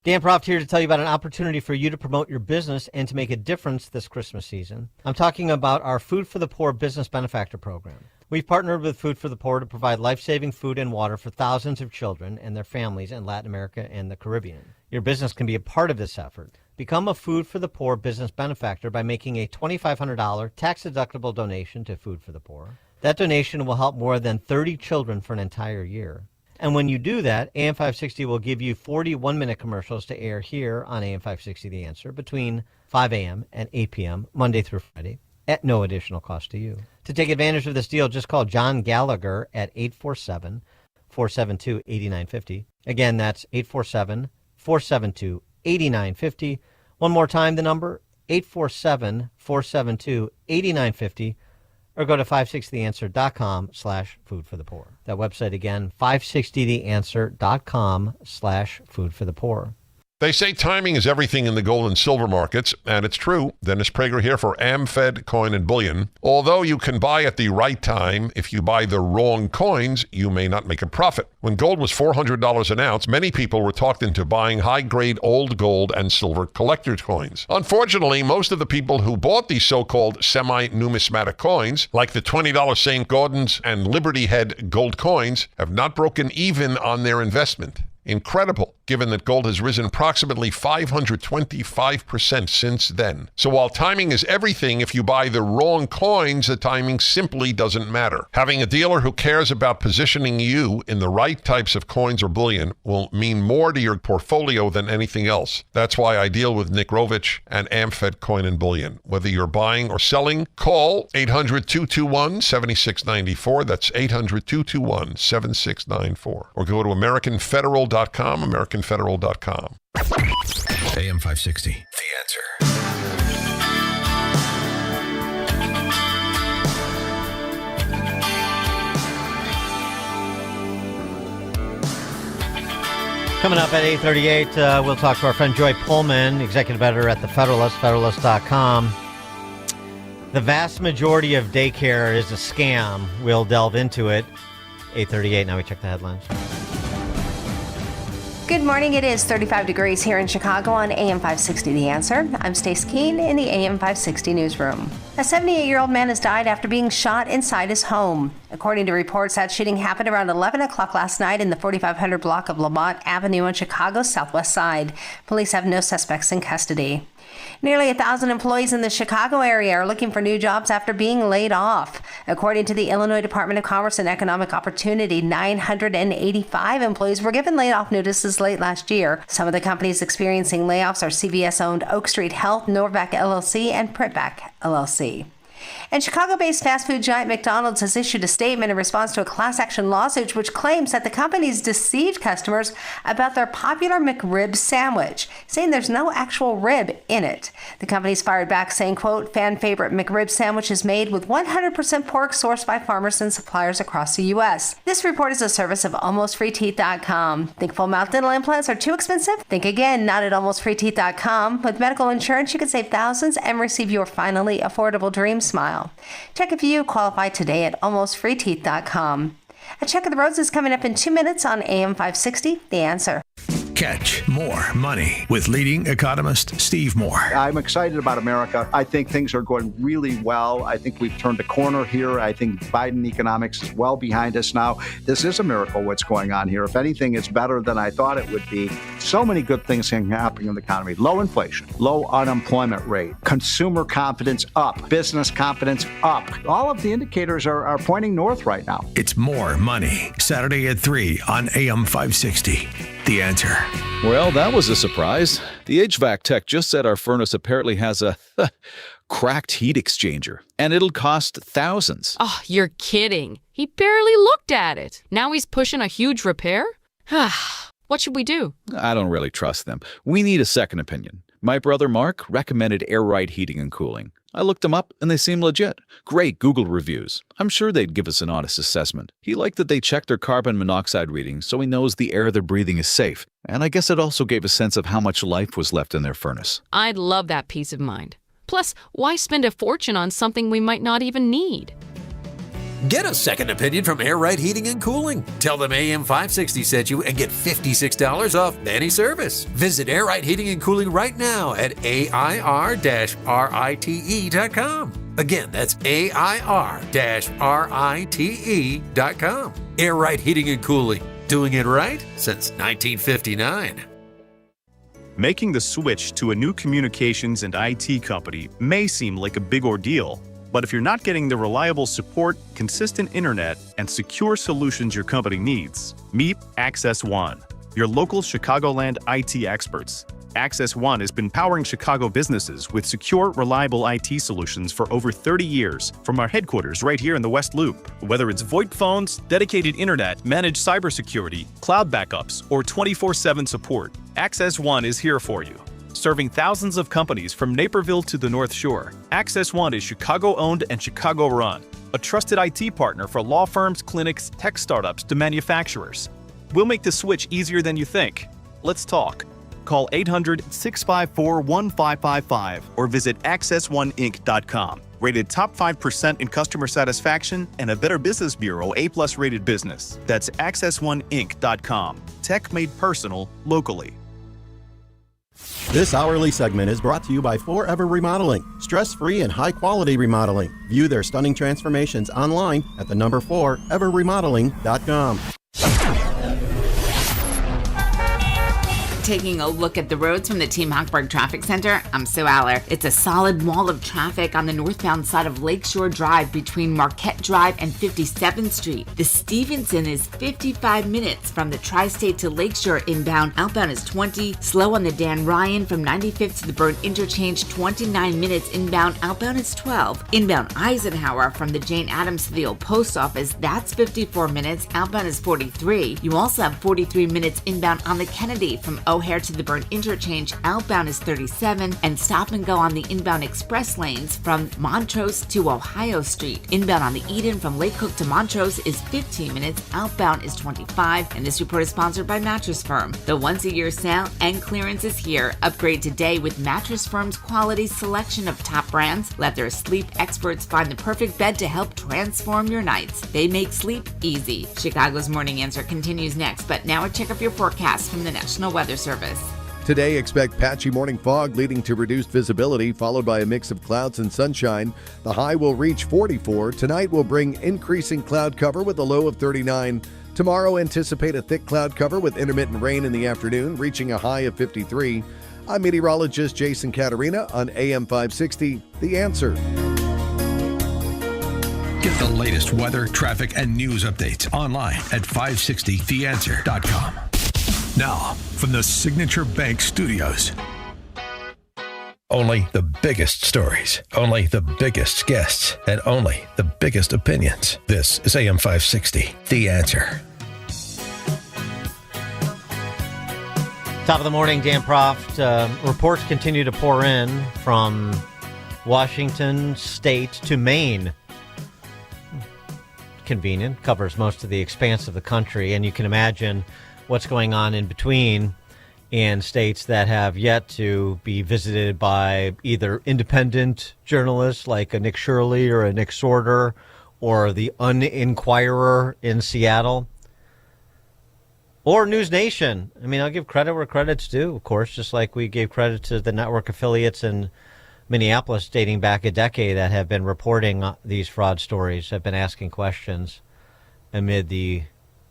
Dan Proft here to tell you about an opportunity for you to promote your business and to make a difference this Christmas season. I'm talking about our Food for the Poor Business Benefactor Program. We've partnered with Food for the Poor to provide life-saving food and water for thousands of children and their families in Latin America and the Caribbean. Your business can be a part of this effort. Become a Food for the Poor business benefactor by making a $2,500 tax-deductible donation to Food for the Poor. That donation will help more than 30 children for an entire year. And when you do that, AM 560 will give you 40 one-minute commercials to air here on AM 560 The Answer between 5 a.m. and 8 p.m., Monday through Friday, at no additional cost to you. To take advantage of this deal, just call John Gallagher at 847-472-8950. Again, that's 847-472-8950. One more time, the number, 847-472-8950. Or go to 560theanswer.com/food for the poor. That website again, 560theanswer.com/food for the poor. They say timing is everything in the gold and silver markets, and it's true. Dennis Prager here for AmFed Coin and Bullion. Although you can buy at the right time, if you buy the wrong coins, you may not make a profit. When gold was $400 an ounce, many people were talked into buying high-grade old gold and silver collector's coins. Unfortunately, most of the people who bought these so-called semi-numismatic coins, like the $20 St. Gordon's and Liberty Head gold coins, have not broken even on their investment. Incredible, given that gold has risen approximately 525% since then. So while timing is everything, if you buy the wrong coins, the timing simply doesn't matter. Having a dealer who cares about positioning you in the right types of coins or bullion will mean more to your portfolio than anything else. That's why I deal with Nick Rovich and AmFed Coin and Bullion. Whether you're buying or selling, call 800-221-7694. That's 800-221-7694. Or go to AmericanFederal.com, AmericanFederal.com. AM 560, The Answer. Coming up at 8:38, we'll talk to our friend Joy Pullman, executive editor at The Federalist, Federalist.com. The vast majority of daycare is a scam. We'll delve into it. 8:38, now we check the headlines. Good morning. It is 35 degrees here in Chicago on AM 560 The Answer. I'm Stace Keene in the AM 560 newsroom. A 78-year-old man has died after being shot inside his home. According to reports, that shooting happened around 11 o'clock last night in the 4500 block of Lamont Avenue on Chicago's southwest side. Police have no suspects in custody. Nearly 1,000 employees in the Chicago area are looking for new jobs after being laid off. According to the Illinois Department of Commerce and Economic Opportunity, 985 employees were given layoff notices late last year. Some of the companies experiencing layoffs are CVS-owned Oak Street Health, Norvac LLC, and Pritvac LLC. And Chicago-based fast food giant McDonald's has issued a statement in response to a class action lawsuit which claims that the company's deceived customers about their popular McRib sandwich, saying there's no actual rib in it. The company's fired back saying, quote, fan favorite McRib sandwich is made with 100% pork sourced by farmers and suppliers across the U.S. This report is a service of AlmostFreeTeeth.com. Think full mouth dental implants are too expensive? Think again, not at AlmostFreeTeeth.com. With medical insurance, you can save thousands and receive your finally affordable dream smile. Check if you qualify today at AlmostFreeTeeth.com. A check of the roads is coming up in 2 minutes on AM 560, The Answer. Catch more money with leading economist Steve Moore. I'm excited about America. I think things are going really well. I think we've turned a corner here. I think Biden economics is well behind us now. This is a miracle what's going on here. If anything, it's better than I thought it would be. So many good things happening in the economy. Low inflation, low unemployment rate, consumer confidence up, business confidence up. All of the indicators are pointing north right now. It's More Money, Saturday at 3 on AM 560. The Answer. Well, that was a surprise. The HVAC tech just said our furnace apparently has a cracked heat exchanger, and it'll cost thousands. Oh, you're kidding. He barely looked at it. Now he's pushing a huge repair? What should we do? I don't really trust them. We need a second opinion. My brother Mark recommended Air Right Heating and Cooling. I looked them up and they seem legit. Great Google reviews. I'm sure they'd give us an honest assessment. He liked that they checked their carbon monoxide readings so he knows the air they're breathing is safe. And I guess it also gave a sense of how much life was left in their furnace. I'd love that peace of mind. Plus, why spend a fortune on something we might not even need? Get a second opinion from Air Right Heating and Cooling. Tell them AM 560 sent you and get $56 off any service. Visit Air Right Heating and Cooling right now at AIR-RITE.com. Again, that's AIR-RITE.com. Air Right Heating and Cooling. Doing it right since 1959. Making the switch to a new communications and IT company may seem like a big ordeal. But if you're not getting the reliable support, consistent internet, and secure solutions your company needs, meet Access One, your local Chicagoland IT experts. Access One has been powering Chicago businesses with secure, reliable IT solutions for over 30 years from our headquarters right here in the West Loop. Whether it's VoIP phones, dedicated internet, managed cybersecurity, cloud backups, or 24/7 support, Access One is here for you. Serving thousands of companies from Naperville to the North Shore, Access One is Chicago-owned and Chicago-run, a trusted IT partner for law firms, clinics, tech startups to manufacturers. We'll make the switch easier than you think. Let's talk. Call 800-654-1555 or visit accessoneInc.com. Rated top 5% in customer satisfaction and a Better Business Bureau A+ rated business. That's accessoneInc.com. Tech made personal, locally. This hourly segment is brought to you by Forever Remodeling, stress-free and high-quality remodeling. View their stunning transformations online at the number 4everremodeling.com. Taking a look at the roads from the Team Hochberg Traffic Center, I'm Sue Aller. It's a solid wall of traffic on the northbound side of Lakeshore Drive between Marquette Drive and 57th Street. The Stevenson is 55 minutes from the Tri-State to Lakeshore inbound. Outbound is 20. Slow on the Dan Ryan from 95th to the Burn Interchange, 29 minutes inbound. Outbound is 12. Inbound Eisenhower from the Jane Addams to the Old Post Office, that's 54 minutes. Outbound is 43. You also have 43 minutes inbound on the Kennedy from O'Hare to the Burn Interchange. Outbound is 37, and stop and go on the inbound express lanes from Montrose to Ohio Street. Inbound on the Eden from Lake Cook to Montrose is 15 minutes. Outbound is 25, and this report is sponsored by Mattress Firm. The once-a-year sale and clearance is here. Upgrade today with Mattress Firm's quality selection of top brands. Let their sleep experts find the perfect bed to help transform your nights. They make sleep easy. Chicago's Morning Answer continues next, but now a check of your forecast from the National Weather Service. Today, expect patchy morning fog leading to reduced visibility, followed by a mix of clouds and sunshine. The high will reach 44. Tonight will bring increasing cloud cover with a low of 39. Tomorrow, anticipate a thick cloud cover with intermittent rain in the afternoon, reaching a high of 53. I'm meteorologist Jason Caterina on AM 560, The Answer. Get the latest weather, traffic, and news updates online at 560theanswer.com. Now, from the Signature Bank Studios. Only the biggest stories, only the biggest guests, and only the biggest opinions. This is AM 560, The Answer. Top of the morning, Dan Proft. Reports continue to pour in from Washington State to Maine. Convenient, covers most of the expanse of the country, and you can imagine what's going on in between in states that have yet to be visited by either independent journalists like a Nick Shirley or a Nick Sorter or the Inquirer in Seattle or News Nation. I mean, I'll give credit where credit's due, of course, just like we gave credit to the network affiliates in Minneapolis dating back a decade that have been reporting these fraud stories, have been asking questions amid the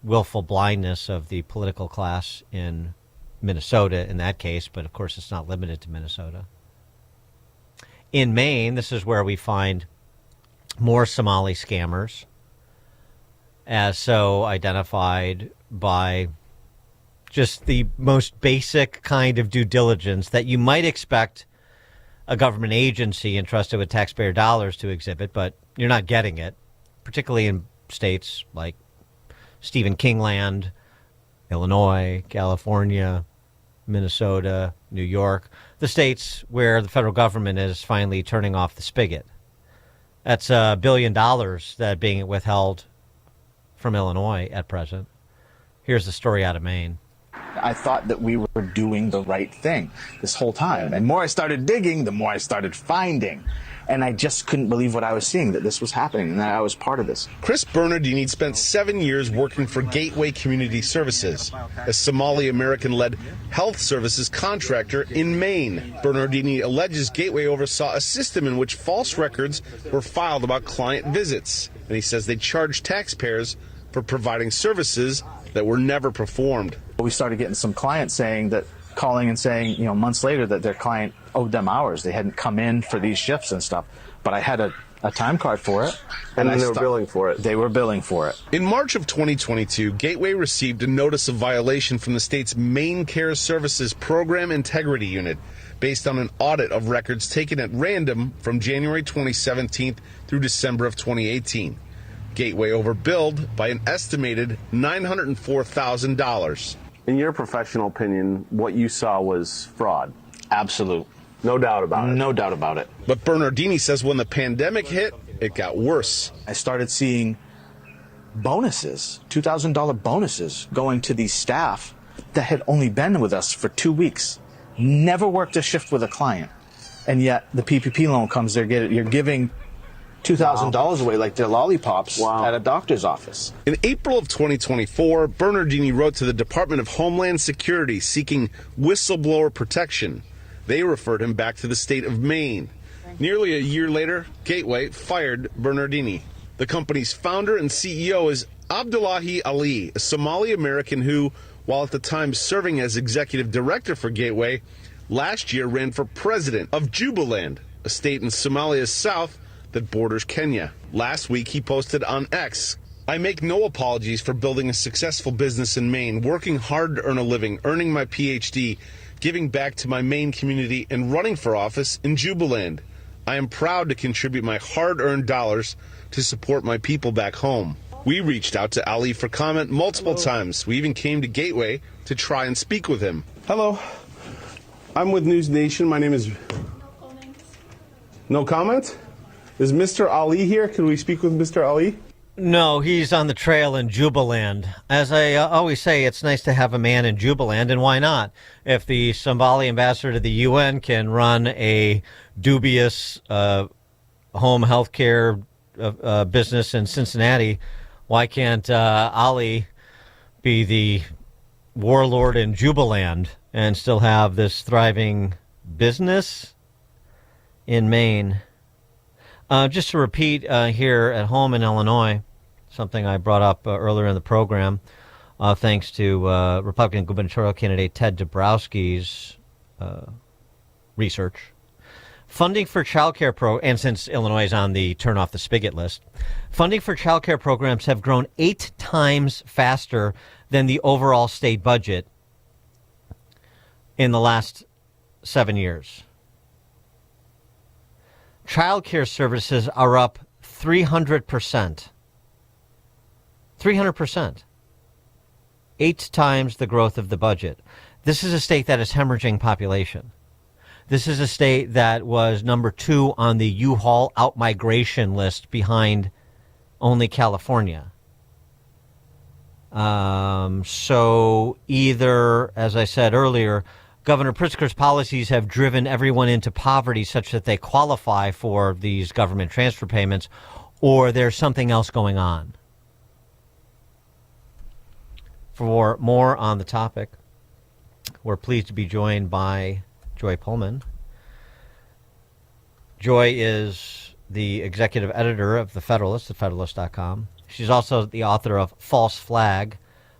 willful blindness of the political class in Minnesota in that case, but of course it's not limited to Minnesota. In Maine, this is where we find more Somali scammers, as so identified by just the most basic kind of due diligence that you might expect a government agency entrusted with taxpayer dollars to exhibit, but you're not getting it, particularly in states like Stephen King Land, Illinois, California, Minnesota, New York, the states where the federal government is finally turning off the spigot. That's $1 billion that being withheld from Illinois at present. Here's the story out of Maine. I thought that we were doing the right thing this whole time. And the more I started digging, the more I started finding. And I just couldn't believe what I was seeing, that this was happening and that I was part of this. Chris Bernardini spent 7 years working for Gateway Community Services, a Somali American-led health services contractor in Maine. Bernardini alleges Gateway oversaw a system in which false records were filed about client visits. And he says they charged taxpayers for providing services that were never performed. We started getting some clients calling and saying, months later that their client owed them hours. They hadn't come in for these shifts and stuff. But I had a time card for it. And they were billing for it. They were billing for it. In March of 2022, Gateway received a notice of violation from the state's Maine Care Services Program Integrity Unit based on an audit of records taken at random from January 2017 through December of 2018. Gateway overbilled by an estimated $904,000. In your professional opinion, what you saw was fraud? Absolute. No doubt about it. No doubt about it. But Bernardini says when the pandemic hit, it got worse. I started seeing bonuses, $2,000 bonuses going to these staff that had only been with us for 2 weeks, never worked a shift with a client. And yet the PPP loan comes, you're giving $2,000 away like they're lollipops at a doctor's office. In April of 2024, Bernardini wrote to the Department of Homeland Security seeking whistleblower protection. They referred him back to the state of Maine. Nearly a year later, Gateway fired Bernardini. The company's founder and CEO is Abdullahi Ali, a Somali American who, while at the time serving as executive director for Gateway, last year ran for president of Jubaland, a state in Somalia's south that borders Kenya. Last week, he posted on X, "I make no apologies for building a successful business in Maine, working hard to earn a living, earning my PhD, giving back to my Maine community, and running for office in Jubaland. I am proud to contribute my hard-earned dollars to support my people back home." We reached out to Ali for comment multiple times. We even came to Gateway to try and speak with him. Hello. I'm with News Nation. My name is... No comment? Is Mr. Ali here? Can we speak with Mr. Ali? No, he's on the trail in Jubaland. As I always say, it's nice to have a man in Jubaland, and why not? If the Somali ambassador to the UN can run a dubious home health care business in Cincinnati, why can't Ali be the warlord in Jubaland and still have this thriving business in Maine? Just to repeat here at home in Illinois, something I brought up earlier in the program, thanks to Republican gubernatorial candidate Ted Dabrowski's research. Funding for child care and since Illinois is on the turn off the spigot list, funding for child care programs have grown 8 times faster than the overall state budget in the last 7 years. child care services are up 300%. 300%. 8 times the growth of the budget. This is a state that is hemorrhaging population. This is a state that was number 2 on the U-Haul out-migration list behind only California. So either, as I said earlier, Governor Pritzker's policies have driven everyone into poverty such that they qualify for these government transfer payments, or there's something else going on. For more on the topic, we're pleased to be joined by Joy Pullman. Joy is the executive editor of The Federalist, thefederalist.com. She's also the author of False Flag,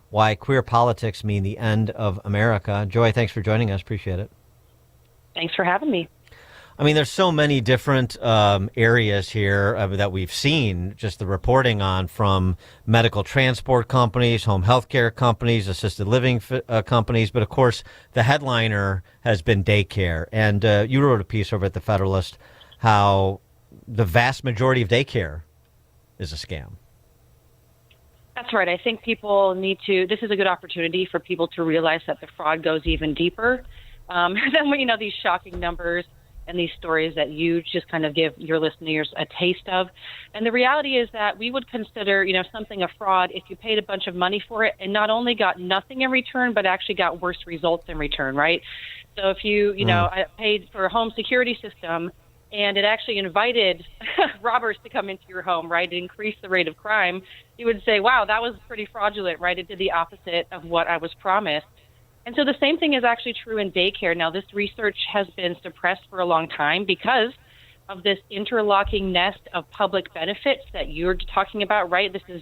Why Queer Politics Mean the End of America. Joy, thanks for joining us. Appreciate it. Thanks for having me. I mean, there's so many different areas here that we've seen just the reporting on, from medical transport companies, home health care companies, assisted living companies. But, of course, the headliner has been daycare. And you wrote a piece over at The Federalist how the vast majority of daycare is a scam. That's right. I think people need to, this is a good opportunity for people to realize that the fraud goes even deeper than, these shocking numbers and these stories that you just kind of give your listeners a taste of. And the reality is that we would consider, something a fraud if you paid a bunch of money for it and not only got nothing in return, but actually got worse results in return, right? So if you, I paid for a home security system and it actually invited robbers to come into your home, right, to increase the rate of crime, you would say, wow, that was pretty fraudulent, right? It did the opposite of what I was promised. And so the same thing is actually true in daycare. Now, this research has been suppressed for a long time because of this interlocking nest of public benefits that you're talking about, right? This is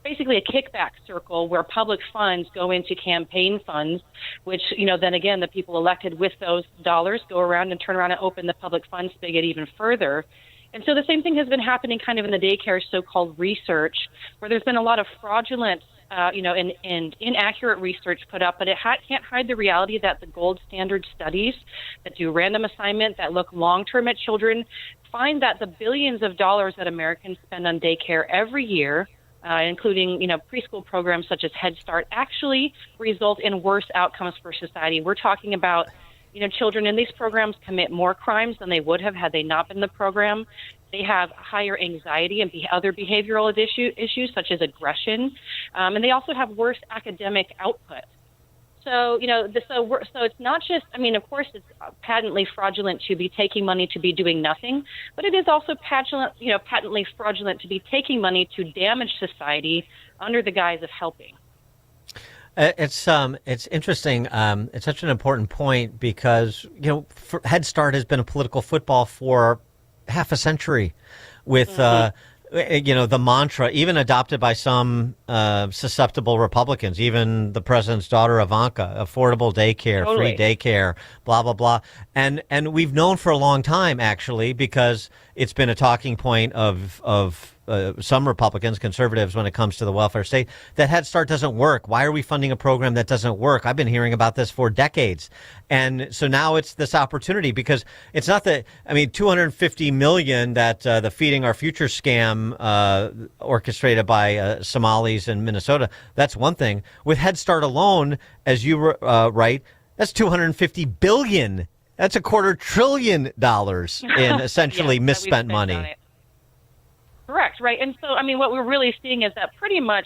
basically a kickback circle where public funds go into campaign funds, which, then again, the people elected with those dollars go around and turn around and open the public funds spigot even further. And so the same thing has been happening kind of in the daycare so-called research, where there's been a lot of fraudulent, and inaccurate research put up, but it can't hide the reality that the gold standard studies that do random assignment, that look long-term at children, find that the billions of dollars that Americans spend on daycare every year, including, preschool programs such as Head Start, actually result in worse outcomes for society. We're talking about, children in these programs commit more crimes than they would have had they not been in the program. They have higher anxiety and other behavioral issues such as aggression, and they also have worse academic output. So, so it's not just, of course, it's patently fraudulent to be taking money to be doing nothing, but it is also patently fraudulent to be taking money to damage society under the guise of helping. It's interesting. It's such an important point because, Head Start has been a political football for half a century with, the mantra, even adopted by some susceptible Republicans, even the president's daughter, Ivanka, affordable daycare, Totally. free daycare, blah, blah, blah. And we've known for a long time, actually, because it's been a talking point of some Republicans, conservatives, when it comes to the welfare state, that Head Start doesn't work. Why are we funding a program that doesn't work? I've been hearing about this for decades. And so now it's this opportunity, because it's not that, $250 million that the Feeding Our Future scam orchestrated by Somalis in Minnesota, that's one thing. With Head Start alone, as you write, that's $250 billion. That's $250 billion in essentially misspent money. Correct, right. And so, what we're really seeing is that pretty much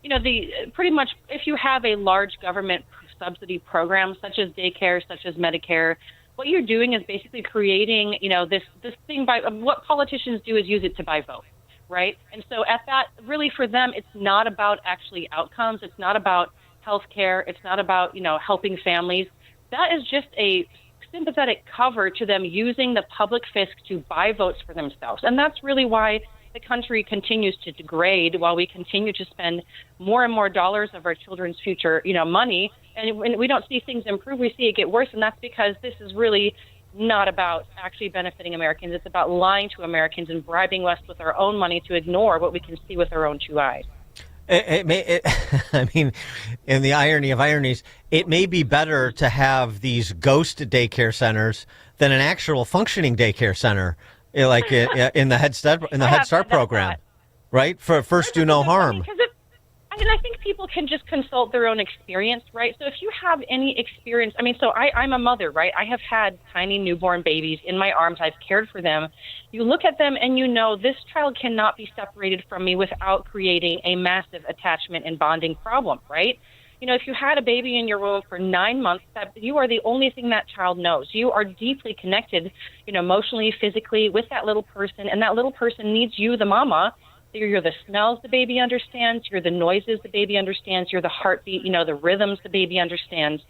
if you have a large government subsidy program, such as daycare, such as Medicare, what you're doing is basically creating, this thing by what politicians do is use it to buy votes, right? And so at that, really for them, it's not about actually outcomes. It's not about health care. It's not about, helping families. That is just a sympathetic cover to them using the public fisc to buy votes for themselves. And that's really why the country continues to degrade while we continue to spend more and more dollars of our children's future, money. And when we don't see things improve, we see it get worse. And that's because this is really not about actually benefiting Americans. It's about lying to Americans and bribing us with our own money to ignore what we can see with our own two eyes. In the irony of ironies, it may be better to have these ghost daycare centers than an actual functioning daycare center like in the Head Start program, right? For first do no harm. I think people can just consult their own experience, right? So if you have any experience, I'm a mother, right? I have had tiny newborn babies in my arms. I've cared for them. You look at them and you know this child cannot be separated from me without creating a massive attachment and bonding problem, right? If you had a baby in your womb for 9 months, that you are the only thing that child knows. You are deeply connected, emotionally, physically with that little person, and that little person needs you, the mama. You're the smells the baby understands. You're the noises the baby understands. You're the heartbeat, the rhythms the baby understands.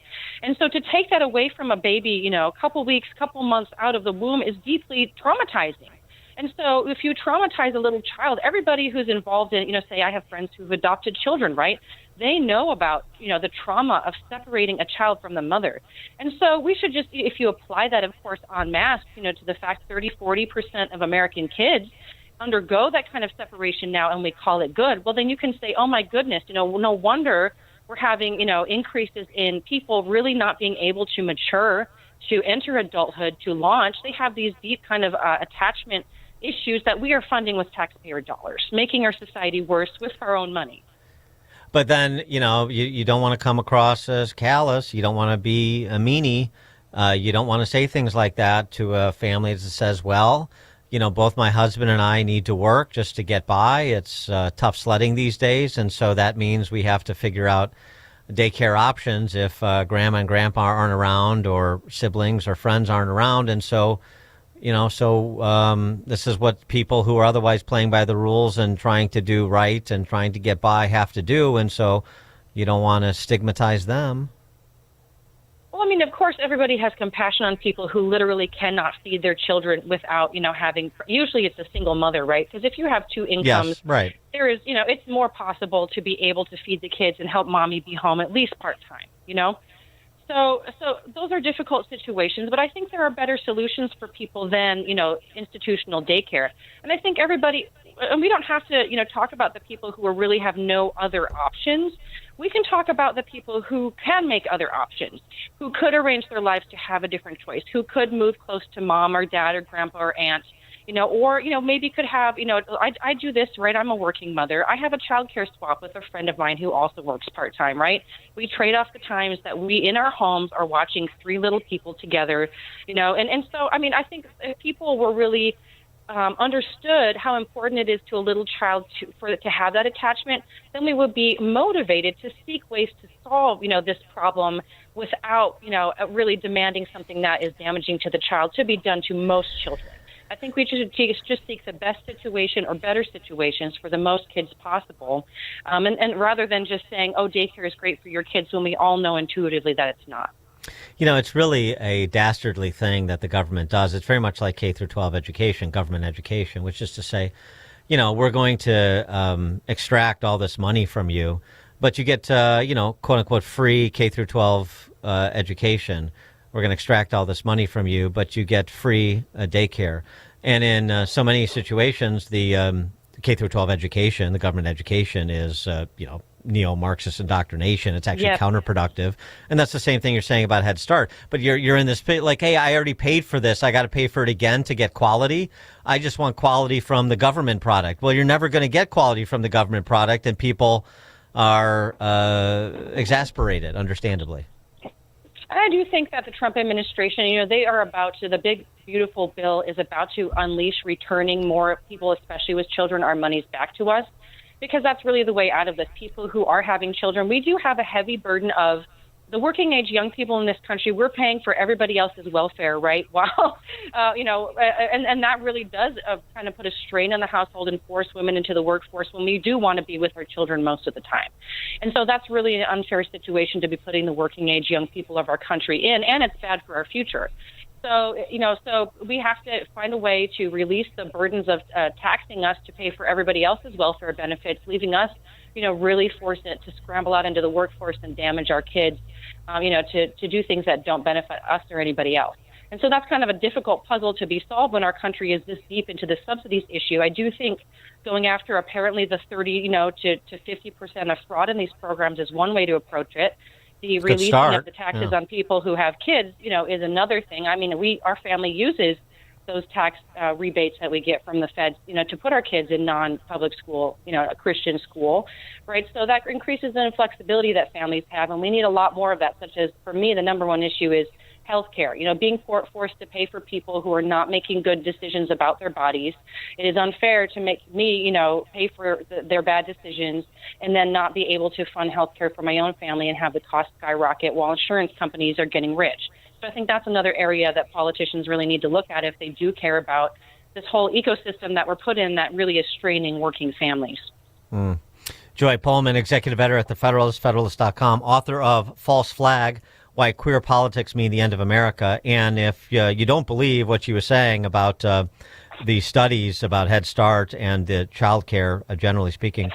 And so to take that away from a baby, a couple weeks, couple months out of the womb is deeply traumatizing. And so if you traumatize a little child, everybody who's involved in, say I have friends who've adopted children, right? They know about, the trauma of separating a child from the mother. And so we should just, if you apply that, of course, en masse, to the fact 30-40% of American kids undergo that kind of separation now, and we call it good, well, then you can say, oh, my goodness, no wonder we're having, increases in people really not being able to mature, to enter adulthood, to launch. They have these deep kind of attachment issues that we are funding with taxpayer dollars, making our society worse with our own money. But then, you don't want to come across as callous. You don't want to be a meanie. You don't want to say things like that to a family that says, well, both my husband and I need to work just to get by. It's tough sledding these days, and so that means we have to figure out daycare options if grandma and grandpa aren't around or siblings or friends aren't around. And so, this is what people who are otherwise playing by the rules and trying to do right and trying to get by have to do, and so you don't want to stigmatize them. Well, of course, everybody has compassion on people who literally cannot feed their children without, having, usually it's a single mother, right? Because if you have two incomes, yes, right, there is, it's more possible to be able to feed the kids and help mommy be home at least part-time, So those are difficult situations, but I think there are better solutions for people than, institutional daycare. And I think everybody, and we don't have to, talk about the people who really have no other options. We can talk about the people who can make other options, who could arrange their lives to have a different choice, who could move close to mom or dad or grandpa or aunt, or, maybe could have, I do this, right? I'm a working mother. I have a childcare swap with a friend of mine who also works part-time, right? We trade off the times that we in our homes are watching three little people together, and so, I think if people were really understood how important it is to a little child to have that attachment, then we would be motivated to seek ways to solve, this problem without, really demanding something that is damaging to the child to be done to most children. I think we should just seek the best situation or better situations for the most kids possible, and rather than just saying, oh, daycare is great for your kids when we all know intuitively that it's not. It's really a dastardly thing that the government does. It's very much like K through 12 education, government education, which is to say, we're going to extract all this money from you, but you get, quote unquote, free K through 12 education. We're going to extract all this money from you, but you get free daycare. And in so many situations, the K through 12 education, the government education is, neo-Marxist indoctrination. It's actually counterproductive. And that's the same thing you're saying about Head Start. But you're in this, like, hey, I already paid for this. I got to pay for it again to get quality. I just want quality from the government product. Well, you're never going to get quality from the government product, and people are exasperated, understandably. I do think that the Trump administration, they are about to, the big, beautiful bill is about to unleash returning more people, especially with children, our monies back to us, because that's really the way out of this. People who are having children, we do have a heavy burden of the working age young people in this country. We're paying for everybody else's welfare, right? While, and that really does kind of put a strain on the household and force women into the workforce when we do want to be with our children most of the time. And so that's really an unfair situation to be putting the working age young people of our country in, and it's bad for our future. So, so we have to find a way to release the burdens of taxing us to pay for everybody else's welfare benefits, leaving us, really forcing it to scramble out into the workforce and damage our kids, to do things that don't benefit us or anybody else. And so that's kind of a difficult puzzle to be solved when our country is this deep into the subsidies issue. I do think going after apparently the 30, to 50% of fraud in these programs is one way to approach it. The releasing of the taxes on people who have kids, is another thing. Our family uses those tax rebates that we get from the feds, to put our kids in non-public school, a Christian school, right? So that increases the flexibility that families have, and we need a lot more of that, such as, for me, the number one issue is healthcare. Being forced to pay for people who are not making good decisions about their bodies. It is unfair to make me, pay for their bad decisions and then not be able to fund healthcare for my own family and have the cost skyrocket while insurance companies are getting rich. So I think that's another area that politicians really need to look at if they do care about this whole ecosystem that we're put in that really is straining working families. Joy Pullman, executive editor at The Federalist, Federalist.com, author of False Flag, Why Queer Politics Mean the End of America. And if you don't believe what she was saying about the studies about Head Start and the child care, generally speaking,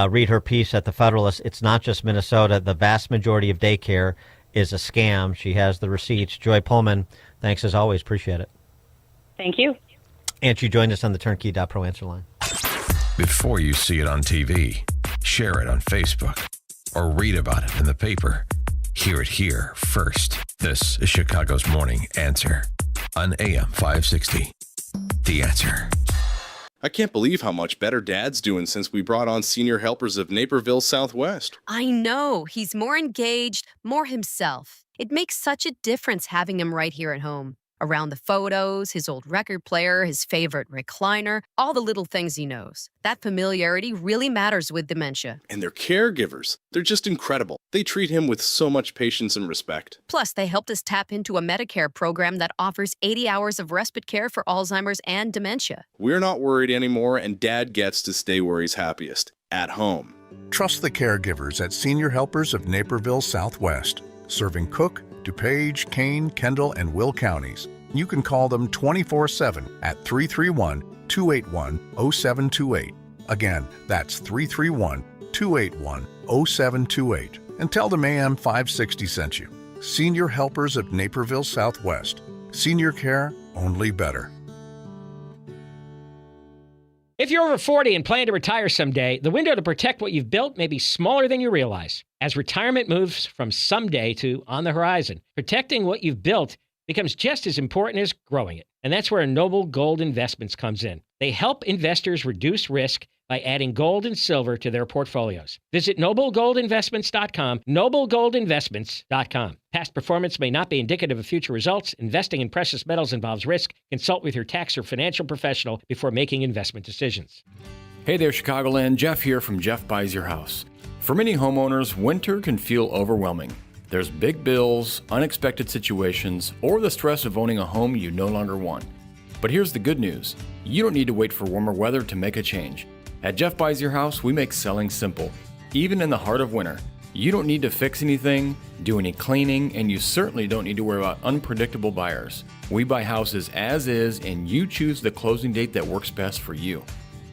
read her piece at The Federalist. It's not just Minnesota. The vast majority of daycare is a scam. She has the receipts. Joy Pullman, thanks as always. Appreciate it. Thank you. And she joined us on the Turnkey.pro answer line. Before you see it on TV, share it on Facebook, or read about it in the paper. Hear it here first. This is Chicago's Morning Answer on AM 560. The Answer. I can't believe how much better Dad's doing since we brought on Senior Helpers of Naperville Southwest. I know. He's more engaged, more himself. It makes such a difference having him right here at home. Around the photos, his old record player, his favorite recliner, all the little things he knows. That familiarity really matters with dementia. And their caregivers, they're just incredible. They treat him with so much patience and respect. Plus, they helped us tap into a Medicare program that offers 80 hours of respite care for Alzheimer's and dementia. We're not worried anymore, and Dad gets to stay where he's happiest, at home. Trust the caregivers at Senior Helpers of Naperville Southwest, serving Cook, DuPage, Kane, Kendall, and Will counties. You can call them 24/7 at 331-281-0728. Again, that's 331-281-0728. And tell them AM 560 sent you. Senior Helpers of Naperville Southwest. Senior care, only better. If you're over 40 and plan to retire someday, the window to protect what you've built may be smaller than you realize. As retirement moves from someday to on the horizon, protecting what you've built becomes just as important as growing it. And that's where Noble Gold Investments comes in. They help investors reduce risk by adding gold and silver to their portfolios. Visit noblegoldinvestments.com, noblegoldinvestments.com. Past performance may not be indicative of future results. Investing in precious metals involves risk. Consult with your tax or financial professional before making investment decisions. Hey there, Chicagoland. Jeff here from Jeff Buys Your House. For many homeowners, winter can feel overwhelming. There's big bills, unexpected situations, or the stress of owning a home you no longer want. But here's the good news. You don't need to wait for warmer weather to make a change. At Jeff Buys Your House, we make selling simple. Even in the heart of winter, you don't need to fix anything, do any cleaning, and you certainly don't need to worry about unpredictable buyers. We buy houses as is, and you choose the closing date that works best for you.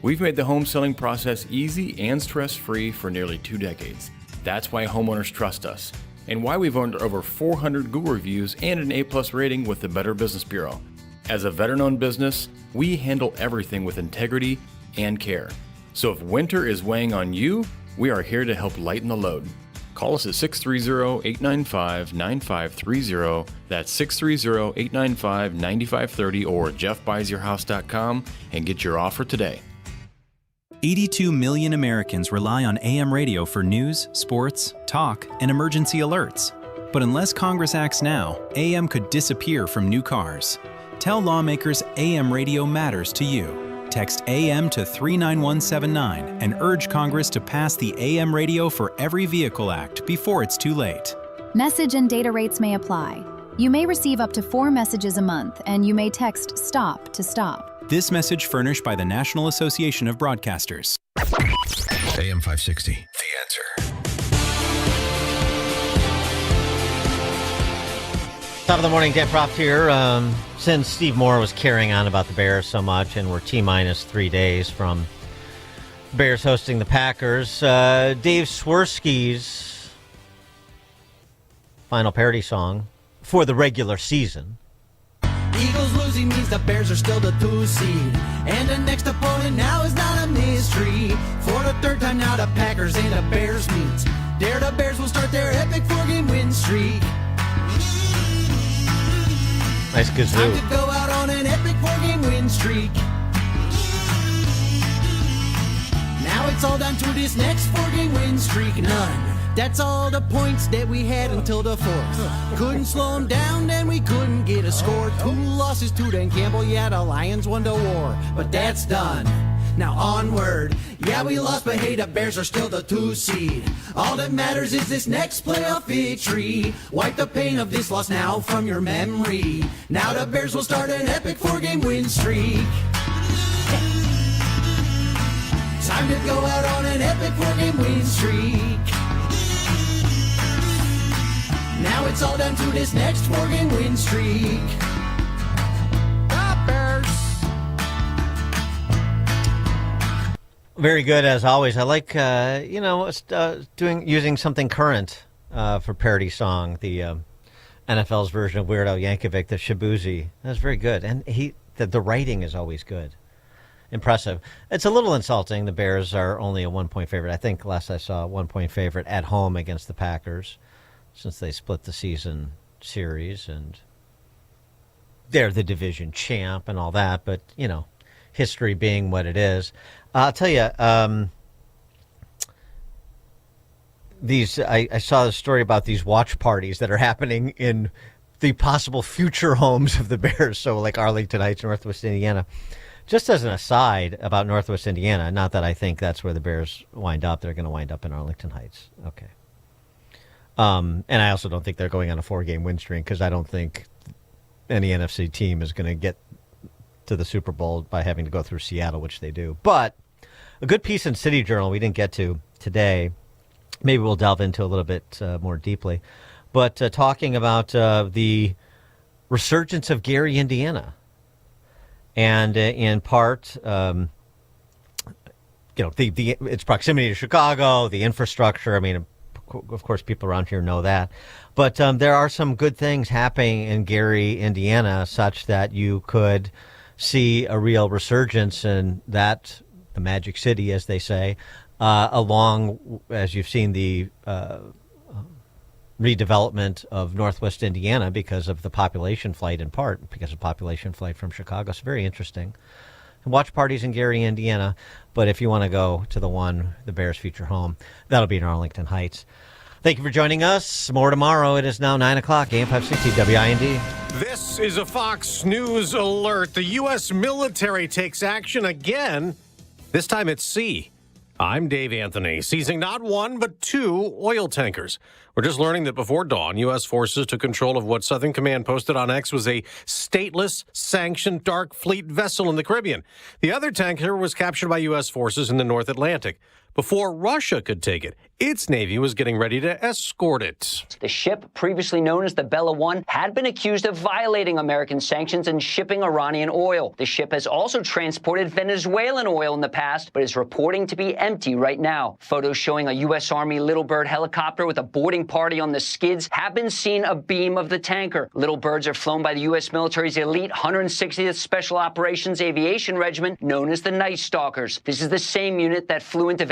We've made the home selling process easy and stress-free for nearly 2 decades. That's why homeowners trust us, and why we've earned over 400 Google reviews and an A+ rating with the Better Business Bureau. As a veteran-owned business, we handle everything with integrity and care. So if winter is weighing on you, we are here to help lighten the load. Call us at 630-895-9530. That's 630-895-9530 or jeffbuysyourhouse.com and get your offer today. 82 million Americans rely on AM radio for news, sports, talk, and emergency alerts. But unless Congress acts now, AM could disappear from new cars. Tell lawmakers AM radio matters to you. Text AM to 39179 and urge Congress to pass the AM Radio for Every Vehicle Act before it's too late. Message and data rates may apply. You may receive up to 4 messages a month, and you may text STOP to stop. This message furnished by the National Association of Broadcasters. AM 560, The Answer. Top of the morning, Dan Proft here. Since Steve Moore was carrying on about the Bears so much, and we're T-minus 3 days from Bears hosting the Packers, Dave Swirsky's final parody song for the regular season. Eagles losing means the Bears are still the 2 seed. And the next opponent now is not a mystery. For the 3rd time now the Packers and the Bears meet. Dare the Bears will start their epic 4-game win streak. Nice kazoo. Time to go out on an epic 4 streak. Now it's all down to this next 4-game win streak. None. That's all the points that we had until the fourth. Couldn't slow them down, then we couldn't get a score. 2 losses to Dan Campbell, yeah, the Lions won the war. But that's done. Now onward. Yeah, we lost, but hey, the Bears are still the 2 seed. All that matters is this next playoff victory. Wipe the pain of this loss now from your memory. Now the Bears will start an epic 4-game win streak. Time to go out on an epic 4-game win streak. Now it's all down to this next 4-game win streak. The Bears. Very good, as always. I like, using something current for parody song, the NFL's version of Weird Al Yankovic, the Shabuzi. That's very good. And the writing is always good. Impressive. It's a little insulting. The Bears are only a 1-point favorite. I think last I saw, a 1-point favorite at home against the Packers, since they split the season series, and they're the division champ and all that. But, history being what it is. I'll tell you, I saw a story about these watch parties that are happening in the possible future homes of the Bears. So like Arlington Heights, Northwest Indiana. Just as an aside about Northwest Indiana, not that I think that's where the Bears wind up. They're going to wind up in Arlington Heights. Okay. And I also don't think they're going on a 4-game win streak, because I don't think any NFC team is going to get to the Super Bowl by having to go through Seattle, which they do. But a good piece in City Journal we didn't get to today. Maybe we'll delve into a little bit more deeply. But talking about the resurgence of Gary, Indiana. And in part, its proximity to Chicago, the infrastructure. I mean, of course, people around here know that. But there are some good things happening in Gary, Indiana, such that you could see a real resurgence in that, the Magic City, as they say, along, as you've seen, the redevelopment of Northwest Indiana because of the population flight, in part because of population flight from Chicago. It's very interesting. And watch parties in Gary, Indiana. But if you want to go to the Bears' future home, that'll be in Arlington Heights. Thank you for joining us. More tomorrow. It is now 9 o'clock, AM 560 WIND. This is a Fox News alert. The U.S. military takes action again. This time at sea. I'm Dave Anthony, seizing not 1, but 2 oil tankers. We're just learning that before dawn, U.S. forces took control of what Southern Command posted on X was a stateless, sanctioned dark fleet vessel in the Caribbean. The other tanker was captured by U.S. forces in the North Atlantic. Before Russia could take it, its Navy was getting ready to escort it. The ship, previously known as the Bella One, had been accused of violating American sanctions and shipping Iranian oil. The ship has also transported Venezuelan oil in the past, but is reporting to be empty right now. Photos showing a U.S. Army Little Bird helicopter with a boarding party on the skids have been seen abeam of the tanker. Little Birds are flown by the U.S. military's elite 160th Special Operations Aviation Regiment, known as the Night Stalkers. This is the same unit that flew into